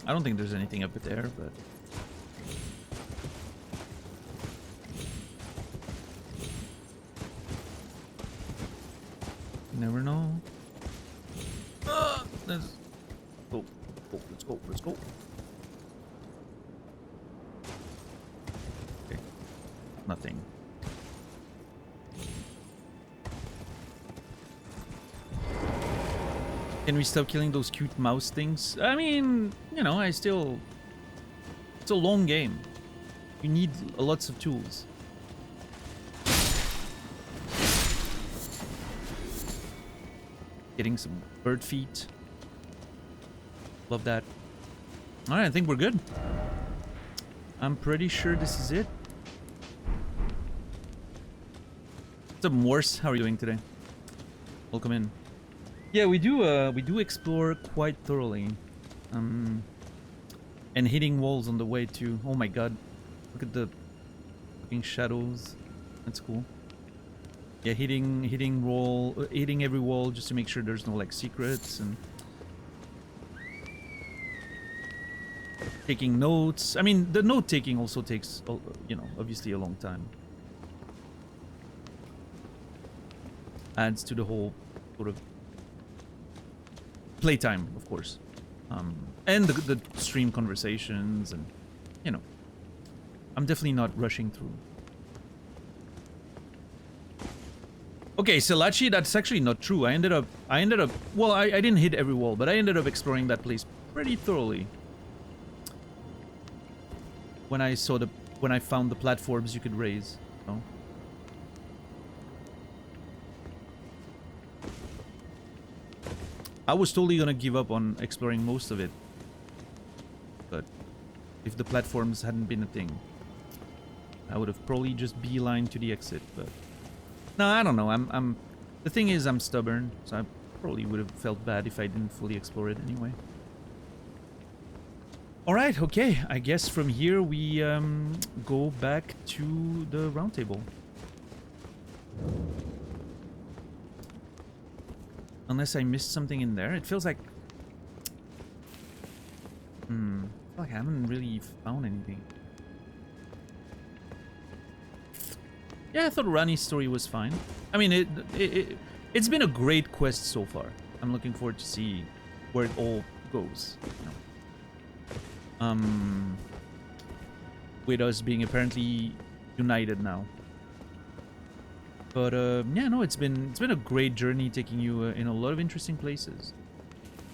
I don't think there's anything up there, but... You never know. Let's go. Let's go. Let's go. Okay. Nothing. Can we stop killing those cute mouse things? I mean, you know, it's a long game. You need lots of tools. Getting some bird feet. Love that. Alright, I think we're good. I'm pretty sure this is it. What's up, Morse? How are you doing today? Welcome in. Yeah, we do explore quite thoroughly. And hitting walls on the way too. Oh my god. Look at the fucking shadows. That's cool. Yeah, hitting every wall just to make sure there's no like secrets, and taking notes. I mean, the note taking also takes, you know, obviously a long time. Adds to the whole sort of playtime, of course, and the stream conversations, and you know, I'm definitely not rushing through. Okay, Silachi, that's actually not true. I ended up, well, I didn't hit every wall, but I ended up exploring that place pretty thoroughly. When I found the platforms you could raise, so. I was totally gonna give up on exploring most of it. But if the platforms hadn't been a thing, I would have probably just beeline to the exit. But no, I don't know. The thing is, I'm stubborn, so I probably would have felt bad if I didn't fully explore it anyway. Alright, okay. I guess from here we go back to the round table. Unless I missed something in there. It feels like... I feel like I haven't really found anything. Yeah, I thought Rani's story was fine. I mean, it's been a great quest so far. I'm looking forward to see where it all goes. You know. With us being apparently united now. But yeah, no, it's been a great journey taking you in a lot of interesting places,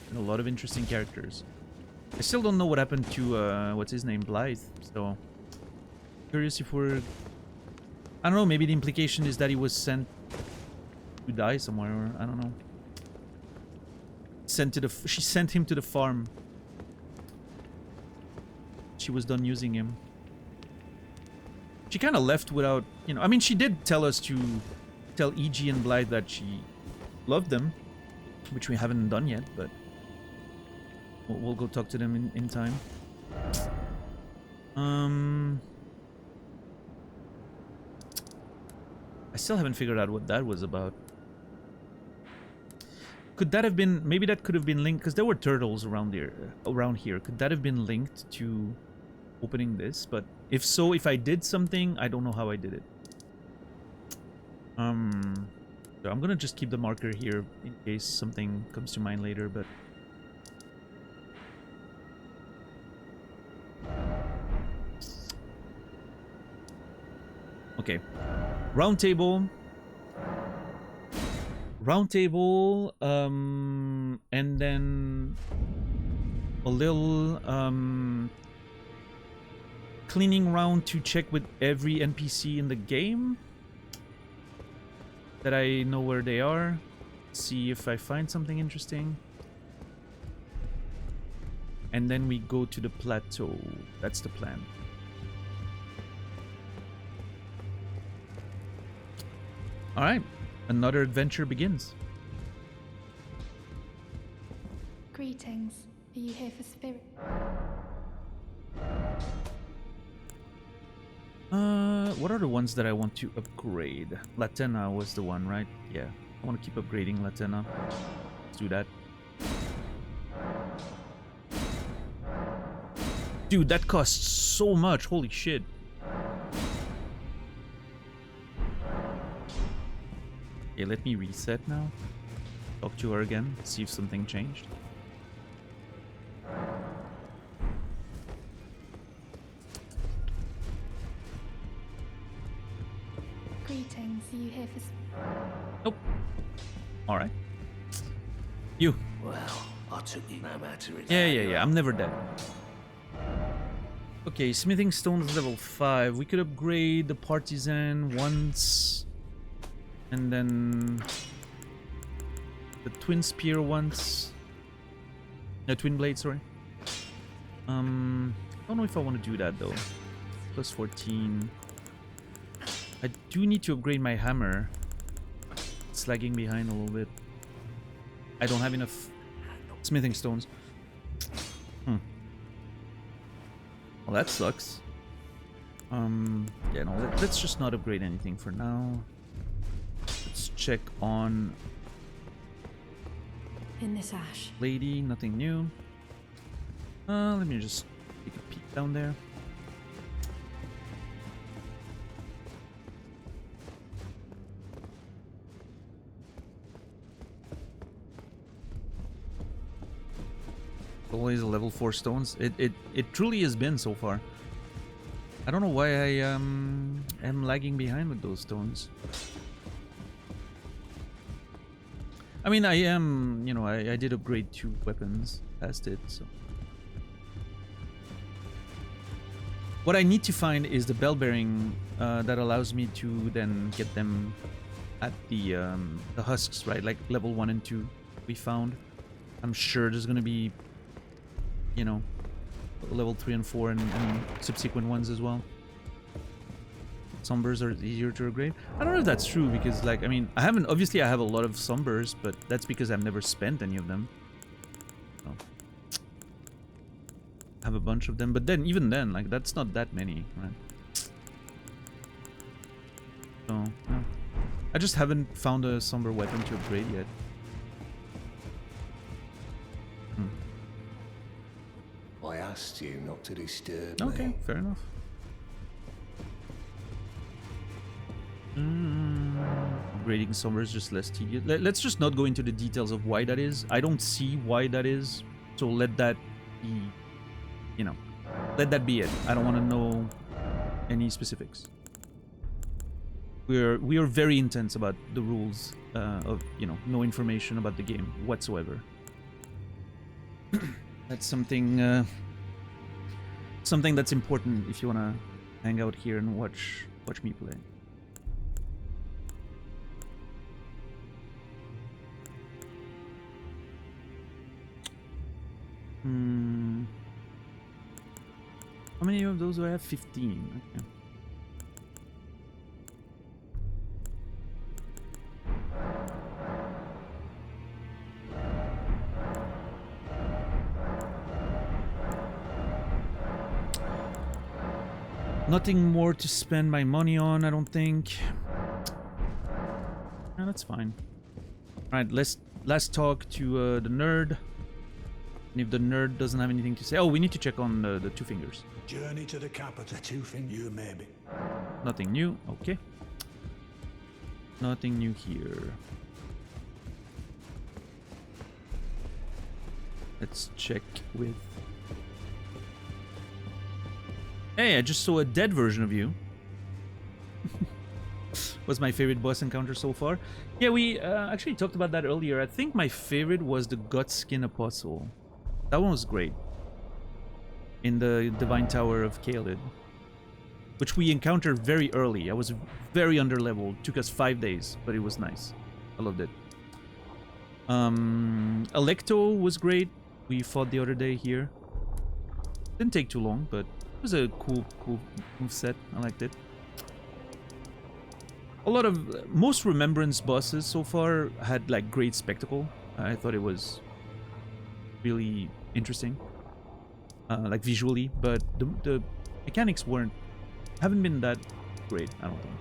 and a lot of interesting characters. I still don't know what happened to what's his name, Blythe. So curious if we're, I don't know. Maybe the implication is that he was sent to die somewhere, or I don't know. She sent him to the farm. She was done using him. She kind of left without, you know, I mean, she did tell us to tell E.G. and Blythe that she loved them, which we haven't done yet, but we'll go talk to them in time. I still haven't figured out what that was about. Could that have been, maybe that could have been linked, because there were turtles around here. Could that have been linked to opening this? But if so, if I did something, I don't know how I did it. So I'm gonna just keep the marker here in case something comes to mind later, but okay. Round table, and then a little cleaning round to check with every NPC in the game, that I know where they are, see if I find something interesting, and then we go to the plateau. That's the plan. All right, another adventure begins. Greetings. Are you here for spirit? What are the ones that I want to upgrade? Latenna was the one, right? Yeah, I want to keep upgrading Latenna. Let's do that. Dude, that costs so much. Holy shit. Okay, let me reset now. Talk to her again, see if something changed. Greetings. Are you here for Nope. Alright. You. Well, I took you no matter it. Yeah. I'm never dead. Okay, smithing stones level 5. We could upgrade the partisan once. And then the twin spear once. No, twin blade, sorry. I don't know if I want to do that though. Plus 14. I do need to upgrade my hammer. It's lagging behind a little bit. I don't have enough smithing stones. Well, that sucks. Yeah, no, let's just not upgrade anything for now. Let's check on In this ash. lady, nothing new. Let me just take a peek down there. Always a level 4 stones. It truly has been so far. I don't know why I am lagging behind with those stones. I mean, I am, you know, I did upgrade 2 weapons past it, so. What I need to find is the bell bearing that allows me to then get them at the husks, right? Like level 1 and 2 we found. I'm sure there's gonna be, you know, level 3 and 4 and subsequent ones as well. Sombers are easier to upgrade. I don't know if that's true because, like, I mean, I have a lot of Sombers, but that's because I've never spent any of them. So, I have a bunch of them, but then, even then, like, that's not that many, right? So, yeah. I just haven't found a Somber weapon to upgrade yet. I asked you not to disturb Okay, me. fair enough. Upgrading Somber is just less tedious. Let's just not go into the details of why that is. I don't see why that is, so let that be, you know, let that be it. I don't want to know any specifics. We are very intense about the rules of, you know, no information about the game whatsoever. That's something something that's important if you want to hang out here and watch me play. How many of those do I have? 15. Okay. Nothing more to spend my money on, I don't think. Yeah, that's fine. Alright, let's talk to the nerd. And if the nerd doesn't have anything to say... Oh, we need to check on the Two Fingers. Journey to the capital. Two Fingers, you maybe. Nothing new, okay. Nothing new here. Let's check with... Hey, I just saw a dead version of you. Was my favorite boss encounter so far. Yeah, we actually talked about that earlier. I think my favorite was the Gutskin Apostle. That one was great. In the Divine Tower of Caelid. Which we encountered very early. I was very underleveled. Took us 5 days, but it was nice. I loved it. Alecto was great. We fought the other day here. Didn't take too long, but it was a cool moveset. I liked it. A lot of... Most Remembrance bosses so far had, like, great spectacle. I thought it was really interesting. Like, visually. But the mechanics haven't been that great, I don't think.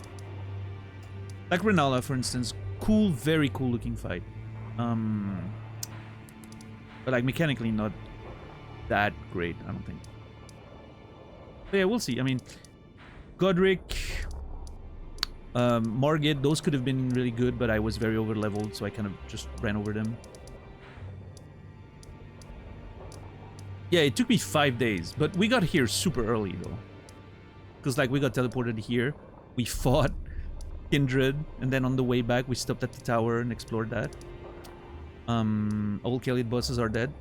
Like Renala, for instance. Cool, very cool looking fight. But, like, mechanically not that great, I don't think. But yeah, we'll see. I mean, Godric, Margit, those could have been really good, but I was very over-leveled, so I kind of just ran over them. Yeah, it took me 5 days, but we got here super early, though. Because, like, we got teleported here, we fought Kindred, and then on the way back, we stopped at the tower and explored that. All Caelid bosses are dead.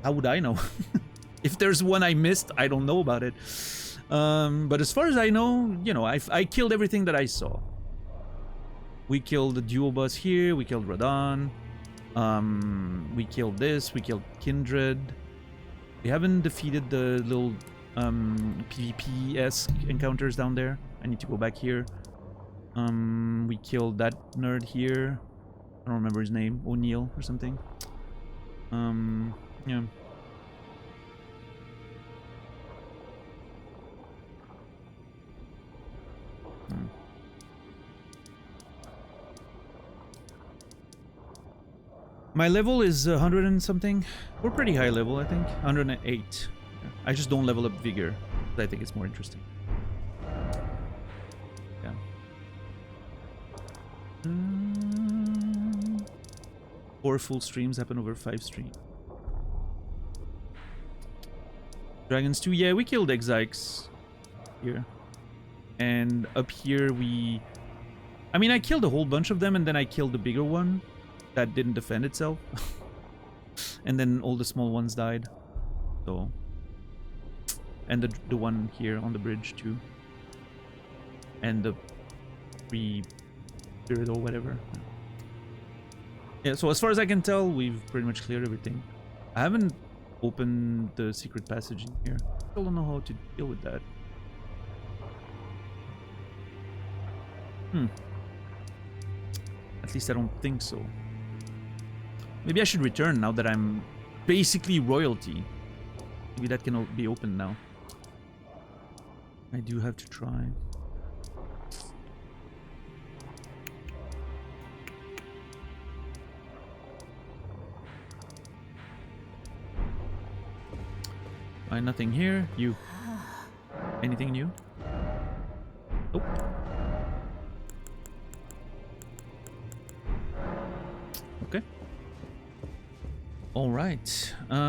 How would I know? If there's one I missed, I don't know about it. But as far as I know, you know, I killed everything that I saw. We killed the dual boss here, we killed Radahn. We killed this, we killed Kindred. We haven't defeated the little PvP-esque encounters down there. I need to go back here. We killed that nerd here. I don't remember his name. O'Neill or something. Yeah. My level is 100 and something. We're pretty high level, I think. 108. Yeah. I just don't level up Vigor. I think it's more interesting. Yeah. 4 full streams happen over 5 streams. Dragons 2. Yeah, we killed Exikes here. And up here we... I mean, I killed a whole bunch of them and then I killed the bigger one. That didn't defend itself. And then all the small ones died. So... And the one here on the bridge too. And the free spirit or whatever. Yeah, so as far as I can tell, we've pretty much cleared everything. I haven't opened the secret passage in here. Still don't know how to deal with that. At least I don't think so. Maybe I should return now that I'm basically royalty. Maybe that can be opened now. I do have to try. Nothing here. You. Anything new? Oh. Okay. All right. Now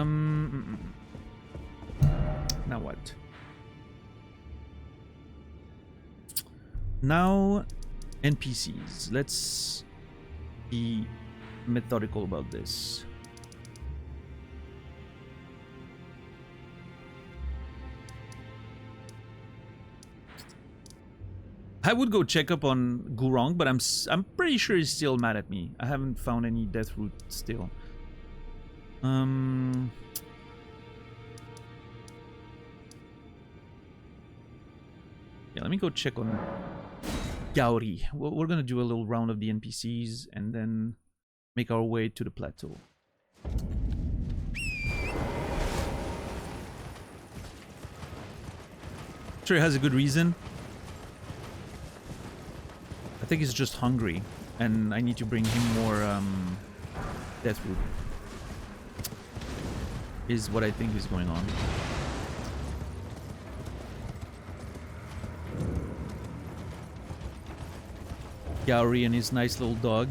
what? Now NPCs. Let's be methodical about this. I would go check up on Gurong, but I'm pretty sure he's still mad at me. I haven't found any death root still. Yeah, let me go check on Gauri. We're gonna do a little round of the NPCs and then make our way to the plateau. Sure, he has a good reason. I think he's just hungry, and I need to bring him more death root. Is what I think is going on. Gauri and his nice little dog.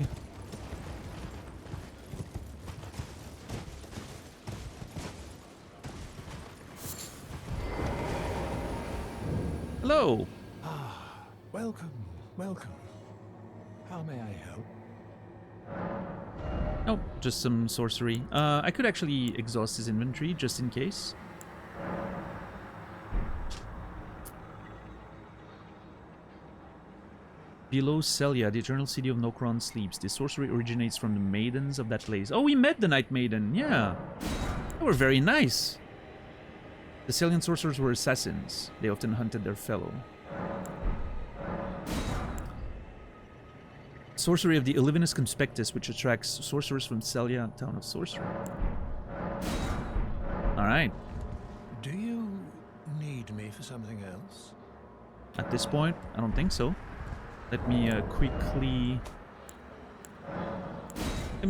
Hello. Welcome, welcome. How may I help? Oh, just some sorcery. I could actually exhaust his inventory just in case. Below Celia, the eternal city of Nokron sleeps. The sorcery originates from the maidens of that place. Oh, we met the Night Maiden. Yeah. They were very nice. The Celian sorcerers were assassins. They often hunted their fellow. Sorcery of the Illivinus Conspectus, which attracts sorcerers from Celia, town of sorcery. Alright. Do you need me for something else? At this point, I don't think so. Let me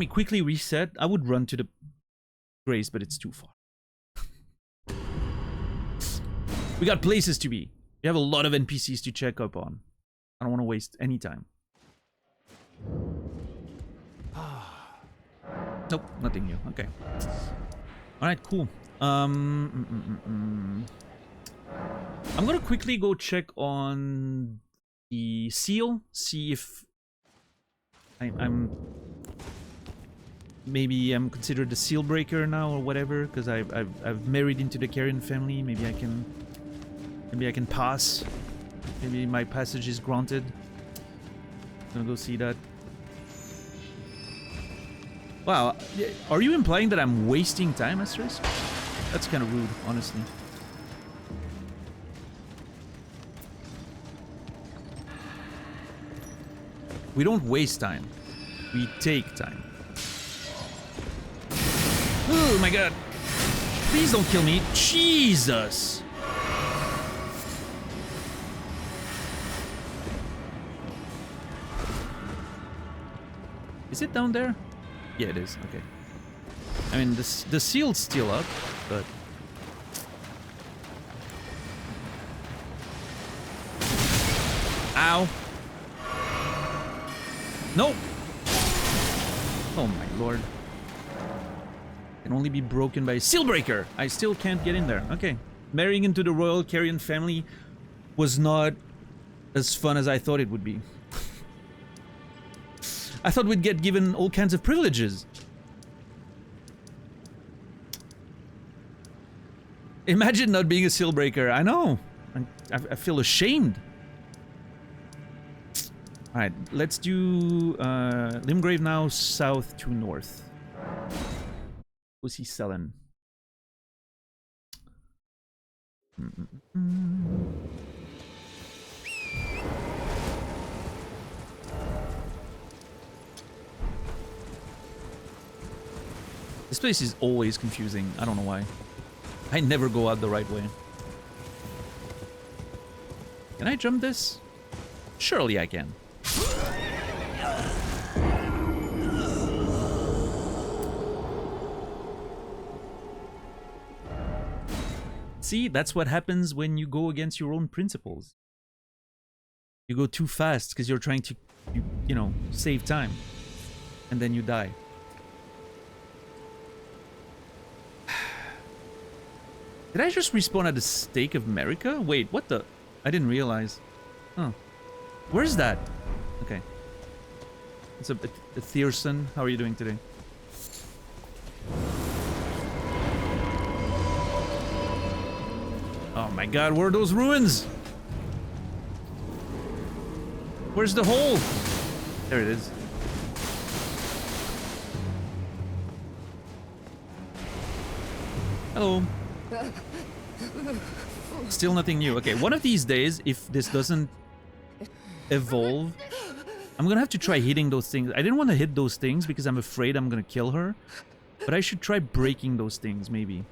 quickly reset. I would run to the Grace, but it's too far. We got places to be. We have a lot of NPCs to check up on. I don't want to waste any time. Nope, nothing new. Okay. Alright, cool. I'm gonna quickly go check on the seal, see if maybe I'm considered a seal breaker now or whatever, because I've married into the Carrion family. Maybe I can pass. Maybe my passage is granted. I'm gonna go see that. Wow, are you implying that I'm wasting time, Asterisk? That's kind of rude, honestly. We don't waste time. We take time. Oh my god. Please don't kill me. Jesus. Is it down there? Yeah, it is. Okay. I mean, the seal's still up, but... Ow. No! Oh my lord. Can only be broken by a seal breaker. I still can't get in there. Okay. Marrying into the royal Carrion family was not as fun as I thought it would be. I thought we'd get given all kinds of privileges. Imagine not being a seal breaker. I know. I feel ashamed. Alright, let's do Limgrave now, south to north. Who's he selling? This place is always confusing. I don't know why. I never go out the right way. Can I jump this? Surely I can. See, that's what happens when you go against your own principles. You go too fast because you're trying to, you know, save time. And then you die. Did I just respawn at the Stake of America? Wait, what the? I didn't realize. Oh. Where's that? Okay. It's a Thierson. How are you doing today? Oh my god, where are those ruins? Where's the hole? There it is. Hello. Still nothing new. Okay, one of these days, if this doesn't evolve, I'm gonna have to try hitting those things. I didn't want to hit those things because I'm afraid I'm gonna kill her. But I should try breaking those things, maybe.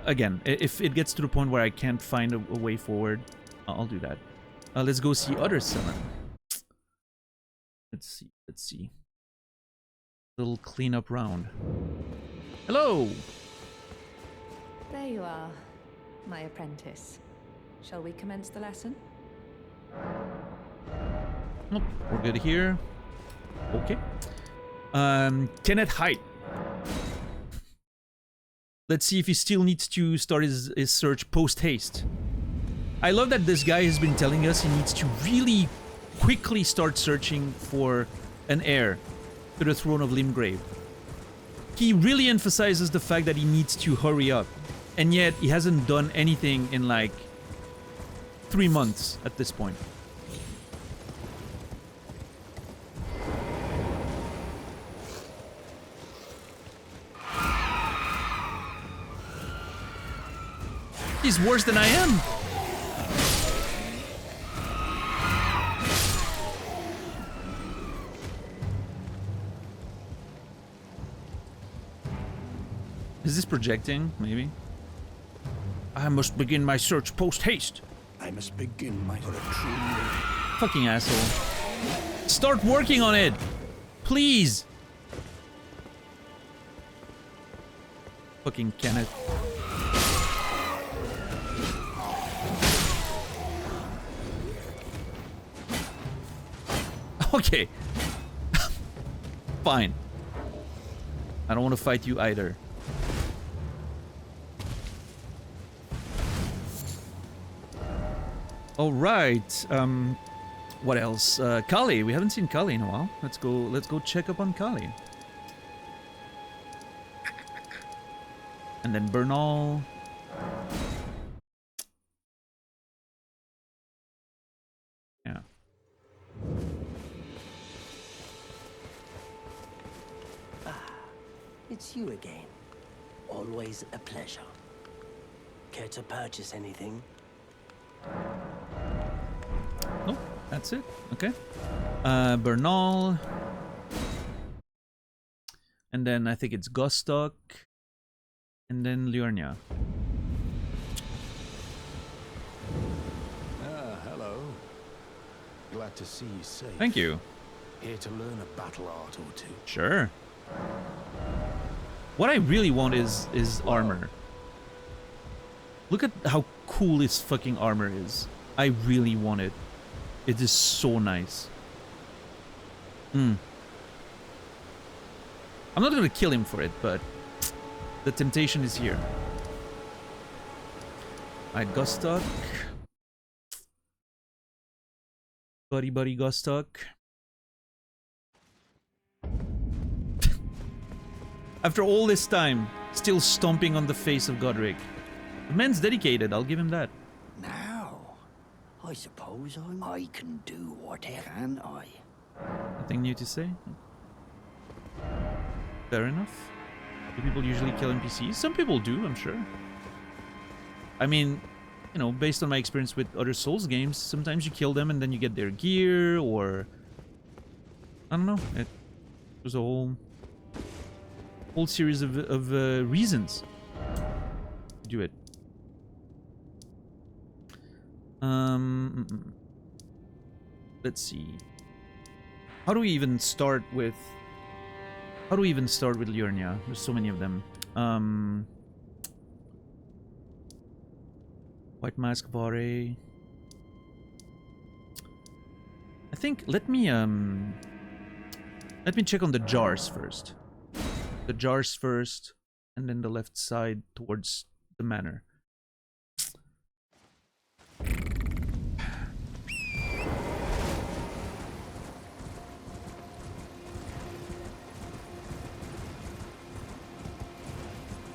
Again, if it gets to the point where I can't find a way forward, I'll do that. Let's go see other summon. Let's see. Little cleanup round. Hello! There you are, my apprentice. Shall we commence the lesson? Nope, we're good here. Okay. Kenneth Height. Let's see if he still needs to start his search post-haste. I love that this guy has been telling us he needs to really quickly start searching for an heir to the throne of Limgrave. He really emphasizes the fact that he needs to hurry up. And yet, he hasn't done anything in like 3 months at this point. He's worse than I am. Is this projecting? Maybe. I must begin my search post-haste. I must begin my true. Fucking asshole. Start working on it! Please! Fucking Kenneth. Okay. Fine. I don't want to fight you either. All right. What else? Kali. We haven't seen Kali in a while. Let's go check up on Kali. And then Bernal. Yeah. It's you again. Always a pleasure. Care to purchase anything? Nope, that's it. Okay. Bernal. And then I think it's Gostok. And then Liurnia. Ah, hello. Glad to see you safe. Thank you. Here to learn a battle art or two. Sure. What I really want is armor. Look at how cool this fucking armor is. I really want it. It is so nice. I'm not gonna kill him for it, but the temptation is here. Alright, Gostok. Buddy Gostok. After all this time, still stomping on the face of Godric. The man's dedicated, I'll give him that. Now, I suppose I can do whatever, can I? Nothing new to say? Fair enough. Do people usually kill NPCs? Some people do, I'm sure. I mean, you know, based on my experience with other Souls games, sometimes you kill them and then you get their gear, or I don't know. There's a whole series of reasons to do it. Let's see. How do we even start with Liurnia? There's so many of them. White Mask Vare. I think let me check on the jars first. The jars first, and then the left side towards the manor.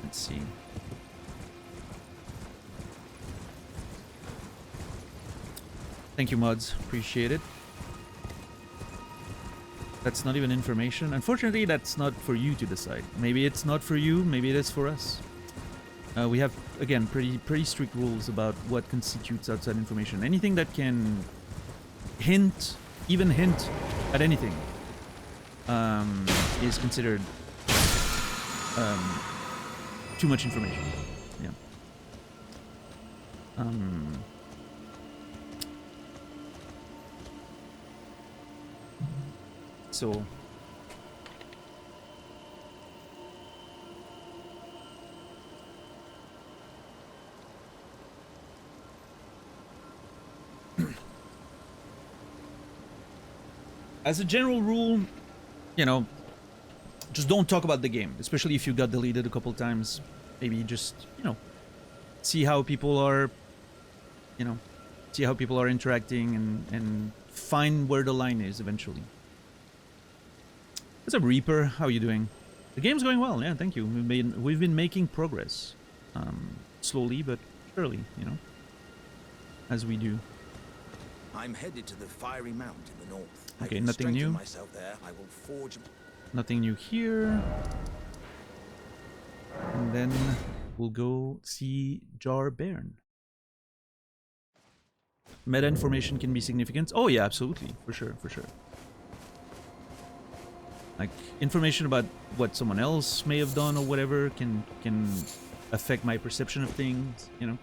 Let's see. Thank you, mods. Appreciate it. That's not even information. Unfortunately, that's not for you to decide. Maybe it's not for you, maybe it is for us. We have, again, pretty strict rules about what constitutes outside information. Anything that can even hint at anything, is considered too much information. Yeah. So as a general rule, you know, just don't talk about the game, especially if you got deleted a couple times. Maybe just, you know, see how people are, you know, see how people are interacting and find where the line is eventually. What's up, Reaper? How are you doing? The game's going well, yeah, thank you. We've been making progress. Slowly but surely, you know, as we do. I'm headed to the Fiery Mount in the north. Okay, nothing new. Myself there. I will forge... Nothing new here. And then we'll go see Jar Bairn. Meta information can be significant. Oh yeah, absolutely. For sure, for sure. Like, information about what someone else may have done or whatever can affect my perception of things, you know?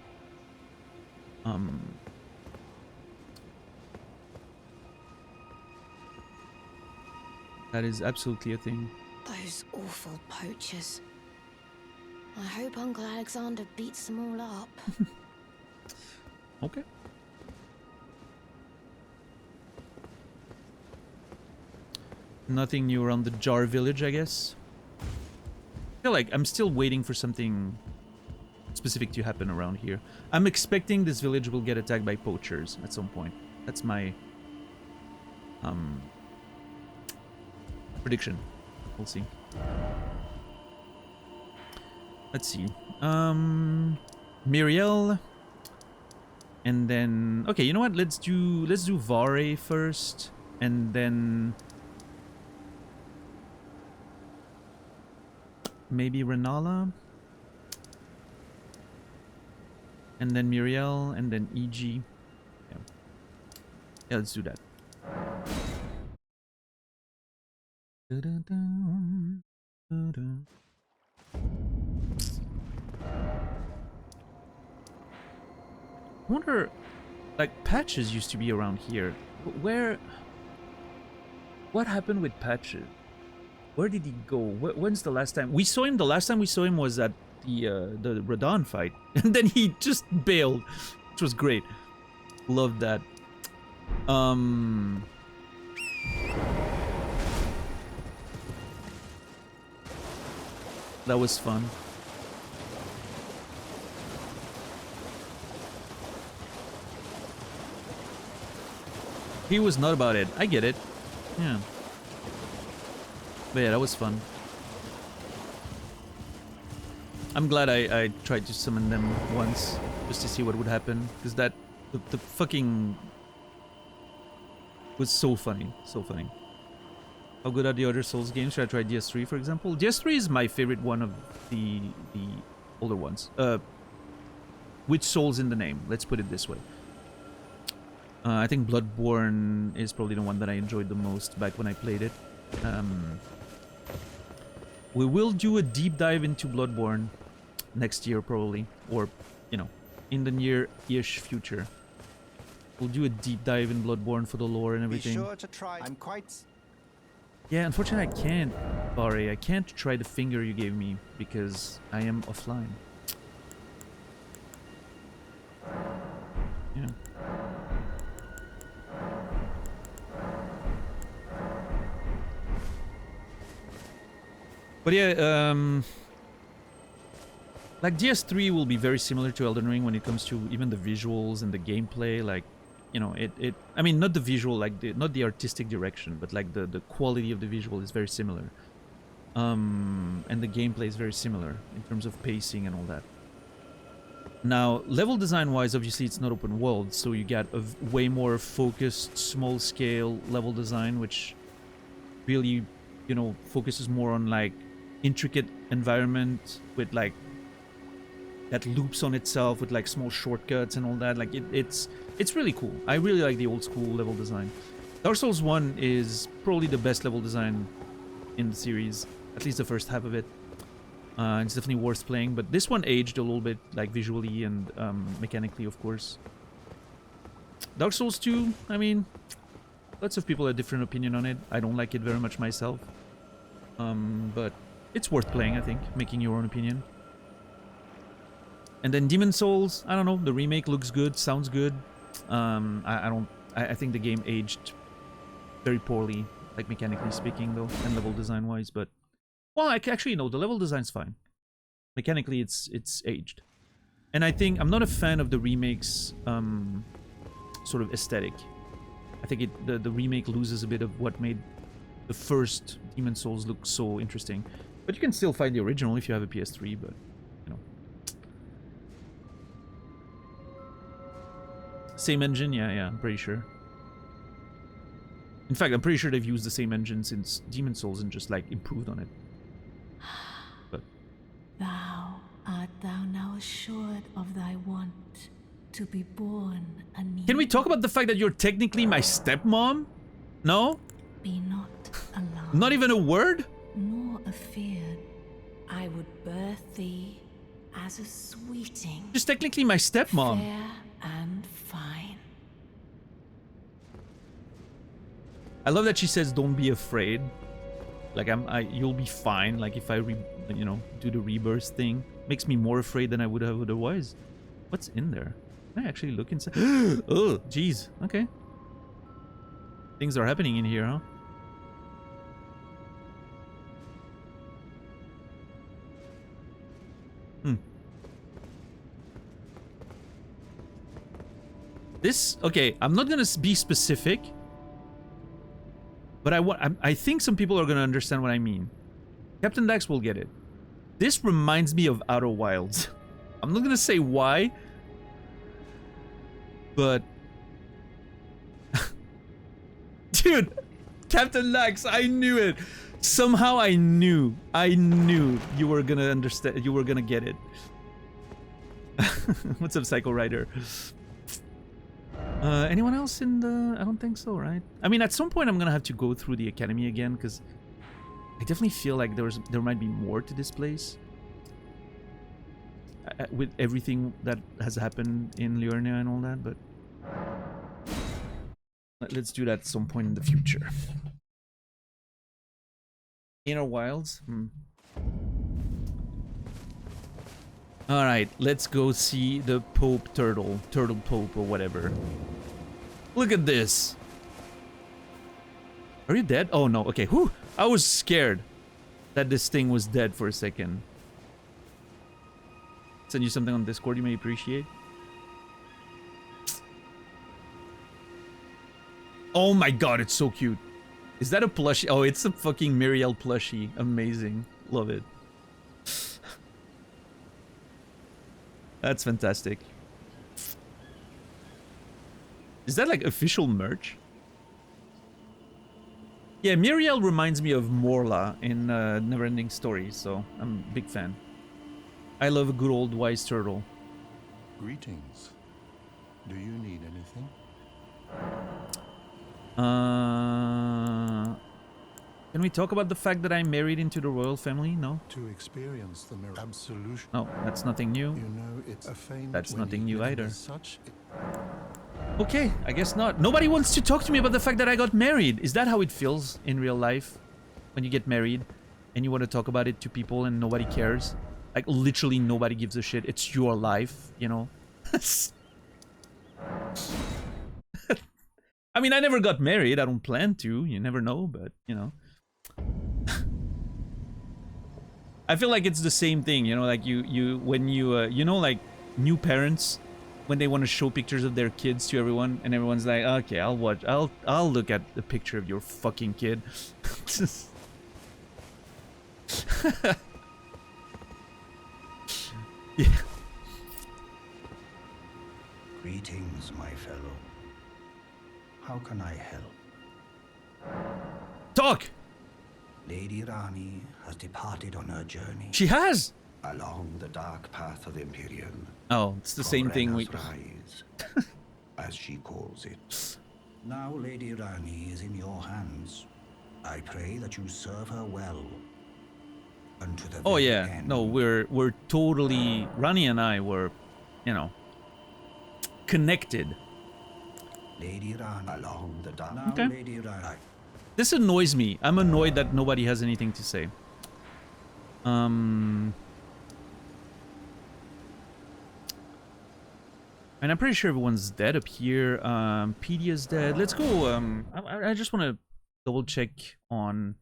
That is absolutely a thing. Those awful poachers. I hope Uncle Alexander beats them all up. Okay. Nothing new around the Jar village, I guess. I feel like I'm still waiting for something specific to happen around here. I'm expecting this village will get attacked by poachers at some point. That's my prediction. We'll see. Let's see. Miriel. And then okay, you know what? Let's do Vare first, and then maybe Renala, and then Miriel, and then EG. Yeah, let's do that. I wonder, like, Patches used to be around here. What happened with Patches? Where did he go? When's the last time we saw him? The last time we saw him was at the Radon fight, and then he just bailed, which was great. Loved that. That was fun. He was not about it. I get it. Yeah. But yeah, that was fun. I'm glad I tried to summon them once just to see what would happen, because the fucking was so funny, so funny. How good are the other Souls games? Should I try DS3, for example? DS3 is my favorite one of the older ones. With Souls in the name, let's put it this way. I think Bloodborne is probably the one that I enjoyed the most back when I played it. We will do a deep dive into Bloodborne next year, probably. Or, you know, in the near-ish future. We'll do a deep dive in Bloodborne for the lore and everything. Be sure to try. I'm quite... Yeah, unfortunately I can't, Barry. I can't try the finger you gave me because I am offline. Yeah. But yeah, like DS3 will be very similar to Elden Ring when it comes to even the visuals and the gameplay. Like, you know, I mean, not the visual, like not the artistic direction, but like the quality of the visual is very similar. And the gameplay is very similar in terms of pacing and all that. Now, level design wise, obviously it's not open world, so you get a way more focused, small scale level design, which really, you know, focuses more on like intricate environment with like that loops on itself with like small shortcuts and all that. Like it's really cool. I really like the old school level design. Dark Souls 1 is probably the best level design in the series, at least the first half of it. It's definitely worth playing, but this one aged a little bit, like visually and mechanically, of course. Dark Souls 2, I mean, lots of people have different opinion on it. I don't like it very much myself, but it's worth playing, I think, making your own opinion. And then Demon Souls, I don't know, the remake looks good, sounds good. I think the game aged very poorly, like mechanically speaking, though, and level design wise, but well, actually no, the level design's fine. Mechanically it's aged. And I think I'm not a fan of the remake's sort of aesthetic. I think the remake loses a bit of what made the first Demon Souls look so interesting. But you can still find the original if you have a PS3, but you know. Same engine? Yeah, I'm pretty sure. In fact, I'm pretty sure they've used the same engine since Demon Souls and just like improved on it. But Art thou now assured of thy want to be born anew? Can we talk about the fact that you're technically my stepmom? No? Be not alarmed. Not even a word? Nor afeared. I would birth thee as a sweeting. Just technically my stepmom. Fair and fine. I love that she says, "Don't be afraid." Like you'll be fine. Like if I, you know, do the rebirth thing, makes me more afraid than I would have otherwise. What's in there? Can I actually look inside? Oh, jeez. Okay. Things are happening in here, huh? This, okay, I'm not gonna be specific, but I think some people are gonna understand what I mean. Captain Dax will get it. This reminds me of Outer Wilds. I'm not gonna say why, but dude, Captain Dax, I knew it. Somehow I knew you were gonna understand. You were gonna get it. What's up, Psycho Rider? Anyone else in the... I don't think so, right? I mean, at some point I'm gonna have to go through the academy again, because I definitely feel like there might be more to this place. With everything that has happened in Liurnia and all that, but... let's do that at some point in the future. Inner Wilds? Alright, let's go see the Pope Turtle. Turtle Pope or whatever. Look at this. Are you dead? Oh no, okay. Whew! I was scared that this thing was dead for a second. Send you something on Discord you may appreciate. Oh my god, it's so cute. Is that a plushie? Oh, it's a fucking Miriel plushie. Amazing. Love it. That's fantastic. Is that like official merch? Yeah, Muriel reminds me of Morla in Neverending Story, so I'm a big fan. I love a good old wise turtle. Greetings. Do you need anything? Can we talk about the fact that I'm married into the royal family? No? To experience the mirror absolution. No, that's nothing new. You know, it's a fame. That's nothing new either. Such. Okay, I guess not. Nobody wants to talk to me about the fact that I got married. Is that how it feels in real life? When you get married and you want to talk about it to people and nobody cares? Like, literally nobody gives a shit. It's your life, you know? I mean, I never got married. I don't plan to. You never know, but, you know. I feel like it's the same thing, you know? Like, when you know, like, new parents... when they want to show pictures of their kids to everyone, and everyone's like, okay, I'll look at the picture of your fucking kid. Yeah. Greetings, my fellow. How can I help? Talk! Lady Rani has departed on her journey. She has! Along the dark path of Imperium. Oh, it's the same thing we... Rise, as she calls it. Now Lady Rani is in your hands. I pray that you serve her well. Unto the Oh very yeah, end. no, we're totally... Rani and I were, you know, connected. Lady Rani along the dark... Now Okay. Lady Rani... This annoys me. I'm annoyed that nobody has anything to say. And I'm pretty sure everyone's dead up here. Pedia's dead. Let's go. I just want to double check on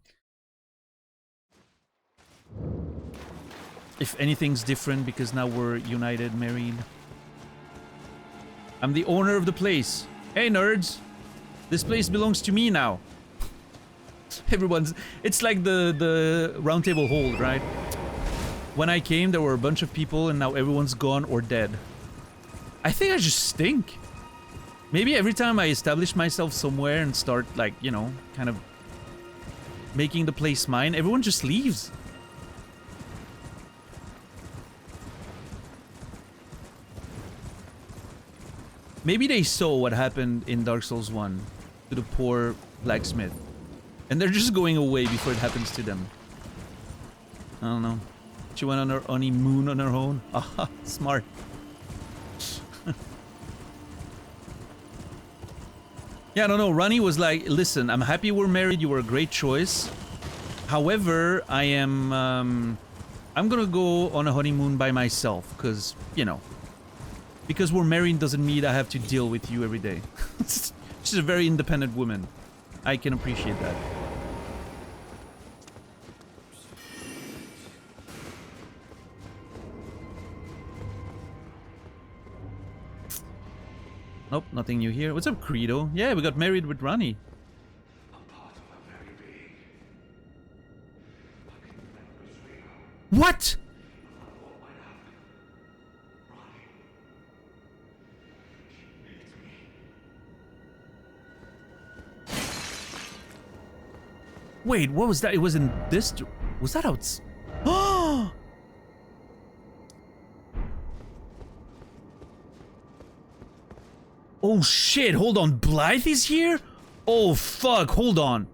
if anything's different because now we're united, married. I'm the owner of the place. Hey, nerds. This place belongs to me now. Everyone's... It's like the round table hold, right? When I came, there were a bunch of people and now everyone's gone or dead. I think I just stink. Maybe every time I establish myself somewhere and start, like, you know, kind of making the place mine, everyone just leaves. Maybe they saw what happened in Dark Souls 1 to the poor blacksmith. And they're just going away before it happens to them. I don't know. She went on her honeymoon on her own. Aha, smart. Yeah, I don't know. Rani was like, listen, I'm happy we're married. You were a great choice. However, I'm gonna go on a honeymoon by myself. Because, you know. Because we're married doesn't mean I have to deal with you every day. She's a very independent woman. I can appreciate that. Nope, nothing new here. What's up, Credo? Yeah, we got married with Rani. What? Wait, what was that? It was in this... Was that out... Oh! Oh shit, hold on. Blythe is here? Oh fuck, hold on.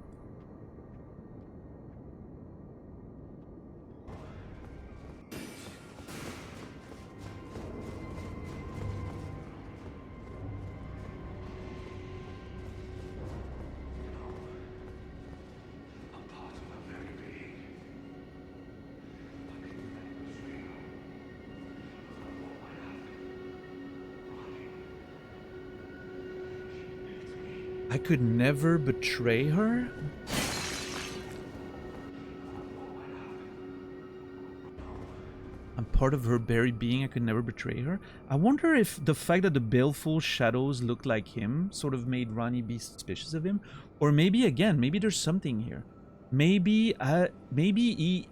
I could never betray her? I'm part of her very being. I could never betray her. I wonder if the fact that the baleful shadows look like him sort of made Rani be suspicious of him. Or maybe, again, maybe there's something here. Maybe he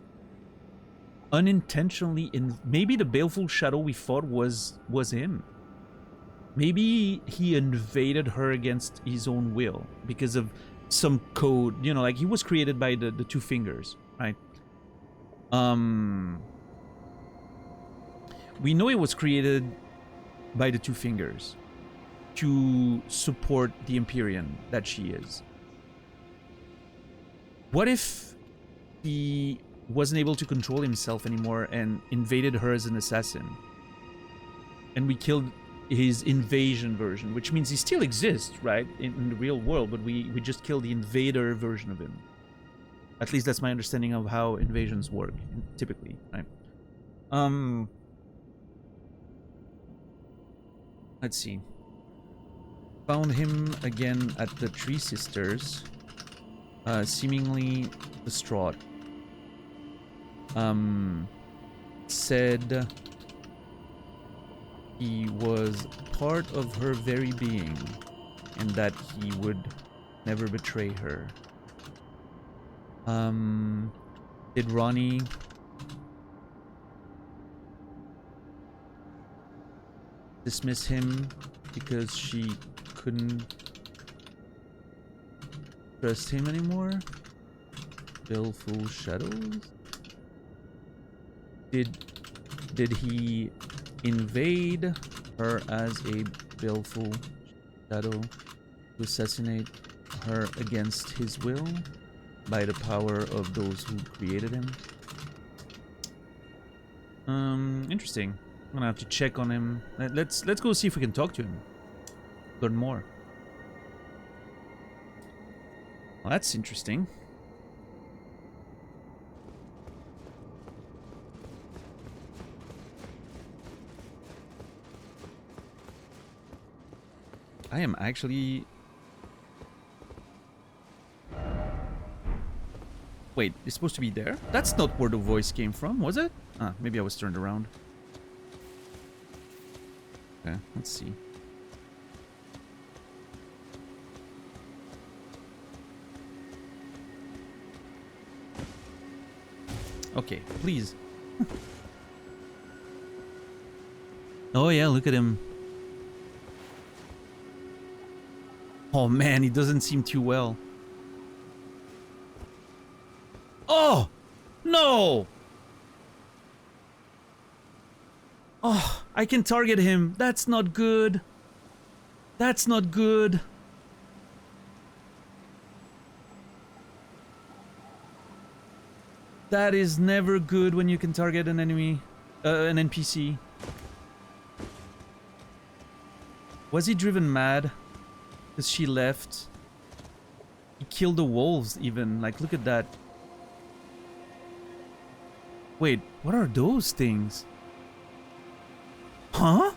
unintentionally... Maybe the baleful shadow we fought was him. Maybe he invaded her against his own will because of some code, you know, like he was created by the two fingers, right? We know it was created by the two fingers to support the Empyrean that she is. What if he wasn't able to control himself anymore and invaded her as an assassin? And we killed his invasion version, which means he still exists, right, in the real world, but we just killed the invader version of him. At least that's my understanding of how invasions work, typically, right? Let's see. Found him again at the Three Sisters, seemingly distraught. Said he was part of her very being and that he would never betray her. Did Ronnie dismiss him because she couldn't trust him anymore? Baleful shadows? Did he invade her as a baleful shadow to assassinate her against his will by the power of those who created him? Interesting. I'm gonna have to check on him. Let's go see if we can talk to him. Learn more. Well, that's interesting. I am actually... Wait, it's supposed to be there? That's not where the voice came from, was it? Ah, maybe I was turned around. Okay, let's see. Okay, please. Oh yeah, look at him. Oh man, he doesn't seem too well. Oh! No! Oh, I can target him. That's not good. That's not good. That is never good when you can target an enemy, an NPC. Was he driven mad? Because she left. He killed the wolves even. Like, look at that. Wait, what are those things? Huh?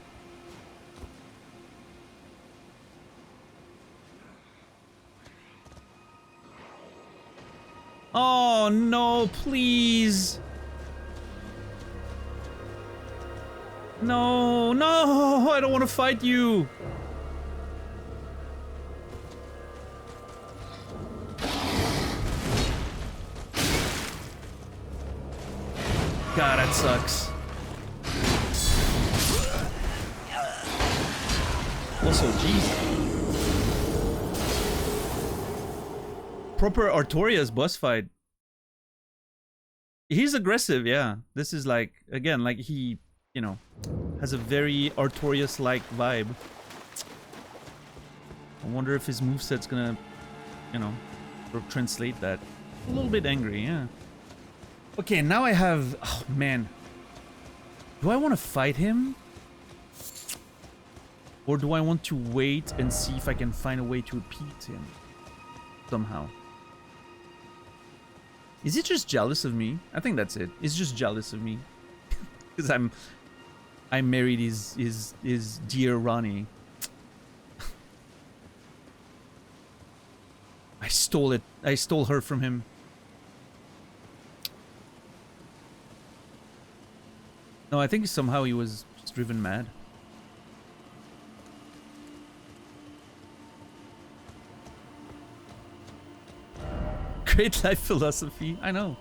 Oh no, please. No, no, I don't want to fight you. God, that sucks. Also, jeez. Proper Artorias boss fight. He's aggressive, yeah. This is like, again, like he, you know, has a very Artorias-like vibe. I wonder if his moveset's gonna, you know, translate that. A little bit angry, yeah. Okay, now I have... Oh, man. Do I want to fight him? Or do I want to wait and see if I can find a way to repeat him? Somehow. Is he just jealous of me? I think that's it. He's just jealous of me. Because I married his dear Ronnie. I stole it. I stole her from him. No, I think somehow he was just driven mad. Great life philosophy. I know.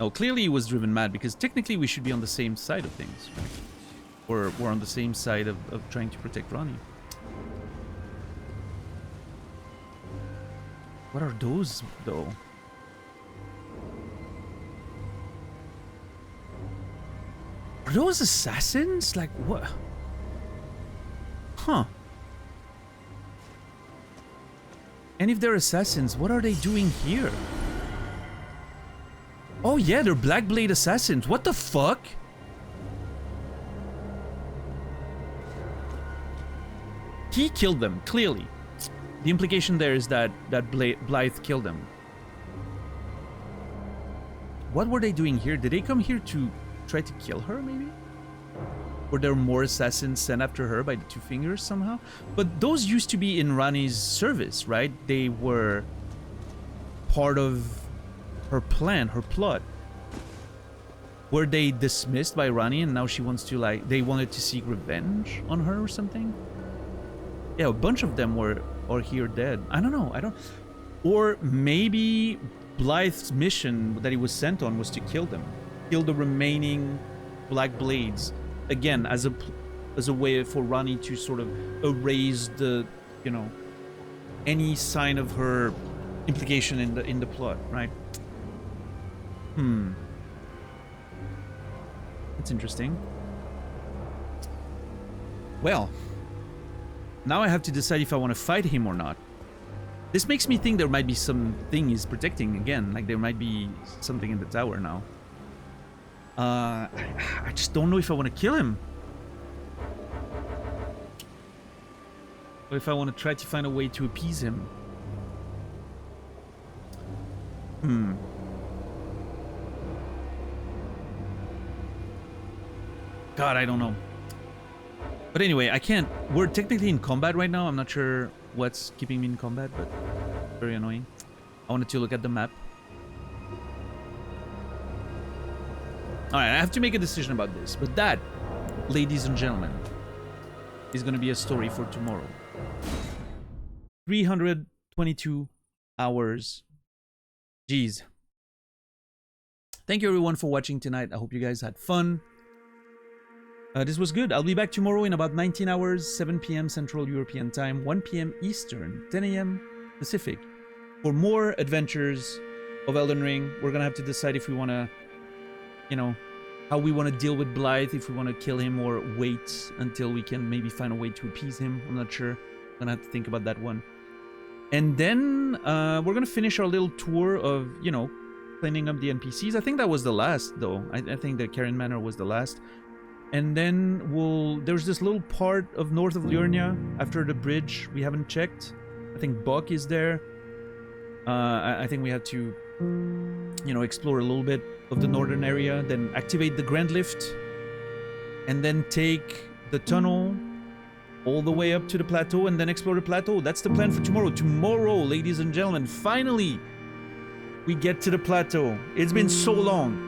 Oh, clearly he was driven mad because technically we should be on the same side of things, right? we're on the same side of trying to protect Ronnie. What are those, though? Are those assassins? Like, what? Huh. And if they're assassins, what are they doing here? Oh yeah, they're Black Blade assassins. What the fuck? He killed them, clearly. The implication there is that Blythe killed them. What were they doing here? Did they come here to try to kill her, maybe? Were there more assassins sent after her by the Two Fingers somehow? But those used to be in Rani's service, right? They were part of her plan, her plot. Were they dismissed by Rani and now she wants to, like, they wanted to seek revenge on her or something? Yeah, a bunch of them are here dead. I don't know. Or maybe Blythe's mission that he was sent on was to kill them. Kill the remaining Black Blades. Again, as a way for Rani to sort of erase the, you know, any sign of her implication in the plot, right? That's interesting. Well, now I have to decide if I want to fight him or not. This makes me think there might be something he's protecting again. Like there might be something in the tower now. I just don't know if I want to kill him. Or if I want to try to find a way to appease him. God, I don't know. But anyway, I can't... We're technically in combat right now. I'm not sure what's keeping me in combat, but very annoying. I wanted to look at the map. Alright, I have to make a decision about this. But that, ladies and gentlemen, is going to be a story for tomorrow. 322 hours. Jeez. Thank you everyone for watching tonight. I hope you guys had fun. This was good. I'll be back tomorrow in about 19 hours, 7 p.m. Central European Time, 1 p.m. Eastern, 10 a.m. Pacific, for more adventures of Elden Ring. We're gonna have to decide if we want to, you know, how we want to deal with Blythe, if we want to kill him or wait until we can maybe find a way to appease him. I'm not sure. I'm gonna have to think about that one. And then we're gonna finish our little tour of, you know, cleaning up the NPCs. I think that was the last, though. I think the Karen Manor was the last. And then there's this little part of north of Liurnia after the bridge we haven't checked. I think Buck is there. I think we have to, you know, explore a little bit of the northern area, then activate the Grand Lift, and then take the tunnel all the way up to the plateau and then explore the plateau. That's the plan for tomorrow. Tomorrow, ladies and gentlemen, finally we get to the plateau. It's been so long.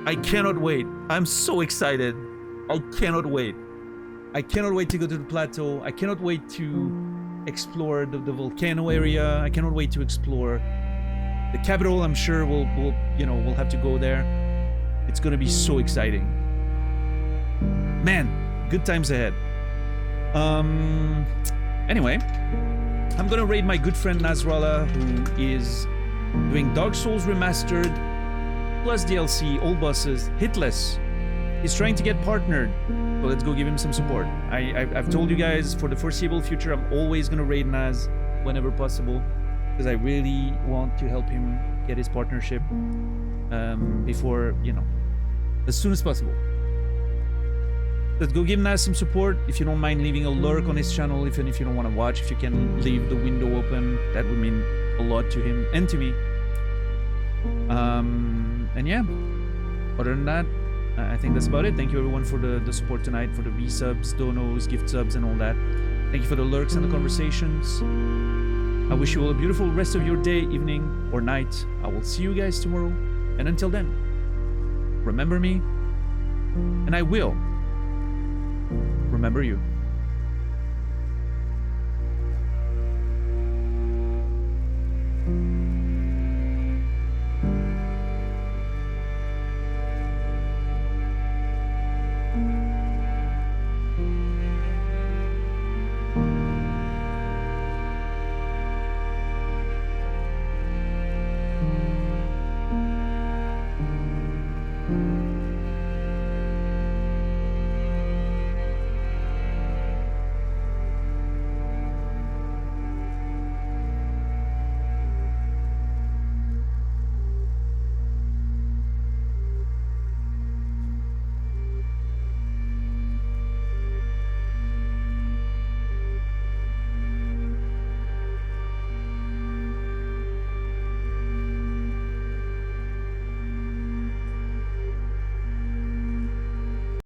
I cannot wait. I'm so excited. I cannot wait. I cannot wait to go to the plateau. I cannot wait to explore the volcano area. I cannot wait to explore the capital. I'm sure we'll have to go there. It's gonna be so exciting. Man, good times ahead. Anyway, I'm gonna raid my good friend Nasrallah, who is doing Dark Souls Remastered plus DLC, all bosses, hitless. He's trying to get partnered, so let's go give him some support. I've told you guys, for the foreseeable future, I'm always gonna raid Naz whenever possible, because I really want to help him get his partnership before, you know, as soon as possible. Let's go give Naz some support. If you don't mind leaving a lurk on his channel, even if you don't want to watch, if you can leave the window open, that would mean a lot to him and to me. And yeah, other than that, I think that's about it. Thank you everyone for the support tonight, for the resubs, donos, gift subs, and all that. Thank you for the lurks and the conversations. I wish you all a beautiful rest of your day, evening, or night. I will see you guys tomorrow. And until then, remember me, and I will remember you.